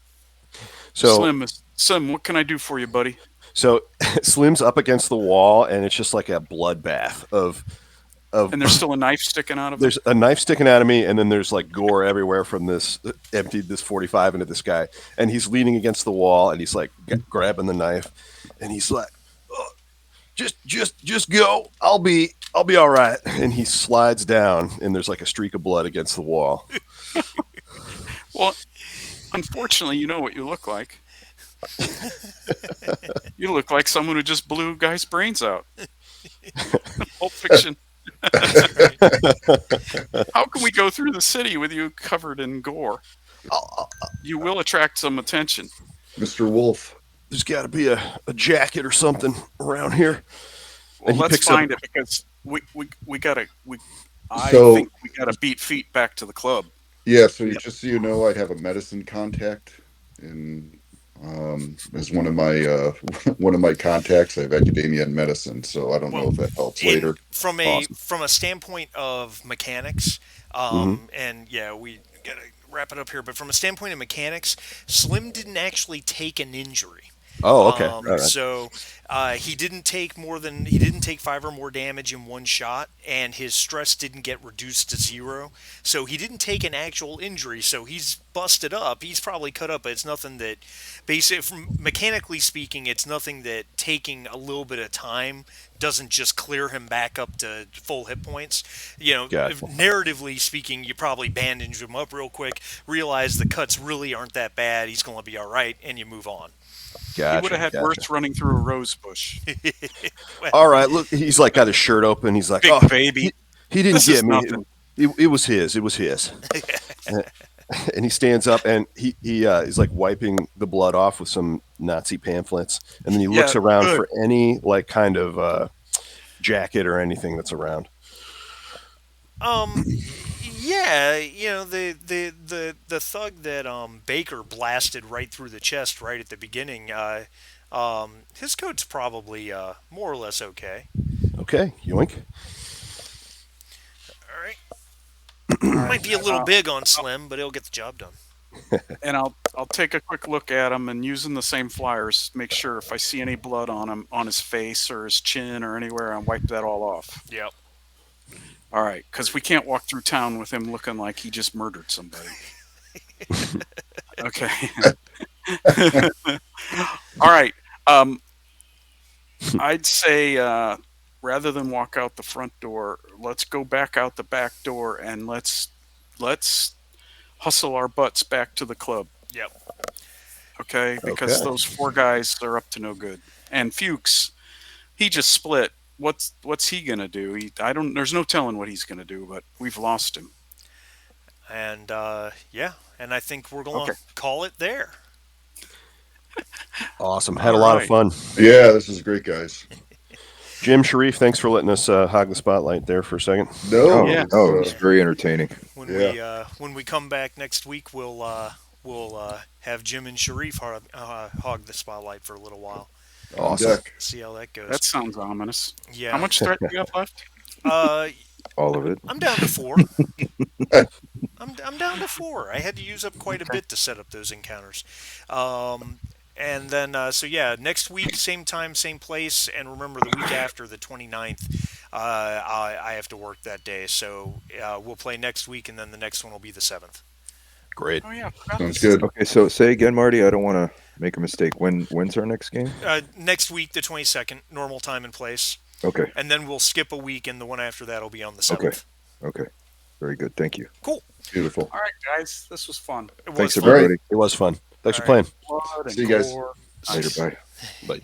So Slim, what can I do for you, buddy? so Slim's up against the wall, and it's just like a bloodbath of. And there's still a knife sticking out of it. There's a knife sticking out of me, and then there's like gore everywhere from this emptied this 45 into this guy, and he's leaning against the wall, and he's like grabbing the knife, and he's like, oh, just go, I'll be all right, and he slides down, and there's like a streak of blood against the wall. Well, unfortunately, you know what you look like. You look like someone who just blew a guy's brains out. Pulp Fiction. How can we go through the city with you covered in gore? You will attract some attention. Mr. Wolf. There's got to be a jacket or something around here. Well, And he let's picks up- find it because we gotta I So- think we gotta beat feet back to the club. Yeah, so just so you know, I have a medicine contact in as one of my contacts. I have academia and medicine, so I don't know if that helps later. From Awesome. from a standpoint of mechanics, Mhm. and yeah, we gotta wrap it up here. But from a standpoint of mechanics, Slim didn't actually take an injury. Oh, okay. All right. So he didn't take 5 or more damage in one shot, and his stress didn't get reduced to 0. So he didn't take an actual injury. So he's busted up. He's probably cut up, but it's nothing that, from mechanically speaking, it's nothing that taking a little bit of time doesn't just clear him back up to full hit points. Gotcha. Narratively speaking, you probably bandage him up real quick, realize the cuts really aren't that bad. He's going to be all right, and you move on. Gotcha, He would have had gotcha. worse running through a rose bush. All right, look, he's like got his shirt open. He's like, Big oh, baby. he didn't This is get me. nothing. It was his. It was his. And he stands up and he's like wiping the blood off with some Nazi pamphlets, and then he looks Yeah, around good. for any like kind of jacket or anything that's around. Yeah, the thug that Baker blasted right through the chest right at the beginning. His coat's probably more or less okay. Okay, yoink. All right. Might be a little big on Slim, but he'll get the job done. And I'll take a quick look at him and using the same flyers, make sure if I see any blood on him, on his face or his chin or anywhere, I wipe that all off. Yep. All right, because we can't walk through town with him looking like he just murdered somebody. Okay. All right. I'd say rather than walk out the front door, let's go back out the back door and let's hustle our butts back to the club. Yep. Okay, because Okay. those 4 guys are up to no good. And Fuchs, he just split. What's he gonna do? There's no telling what he's gonna do, but we've lost him. And and I think we're gonna Okay. call it there. Awesome. Had a lot of right. fun. Yeah, this is great, guys. Jim, Sharif, thanks for letting us hog the spotlight there for a second. No, Yeah. it's, Oh, it's very entertaining. When we come back next week, we'll have Jim and Sharif hog the spotlight for a little while. Awesome. deck. See how that goes. That sounds ominous. Yeah. How much threat do you have left? All of it. I'm down to 4. I'm down to 4. I had to use up quite a bit to set up those encounters. And then, next week, same time, same place. And remember, the week after, the 29th, I have to work that day. So we'll play next week, and then the next one will be the 7th. Great. Oh yeah, I forgot Sounds this. good. Okay, so say again, Marty. I don't want to make a mistake. When's our next game? Next week, the 22nd, normal time and place. Okay. And then we'll skip a week, and the one after that will be on the 7th. Okay. Very good. Thank you. Cool. Beautiful. All right, guys, this was fun. It was Thanks, fun. everybody. It was fun. Thanks for All right. playing. Blood and See you guys. gore. Later. Bye. Bye.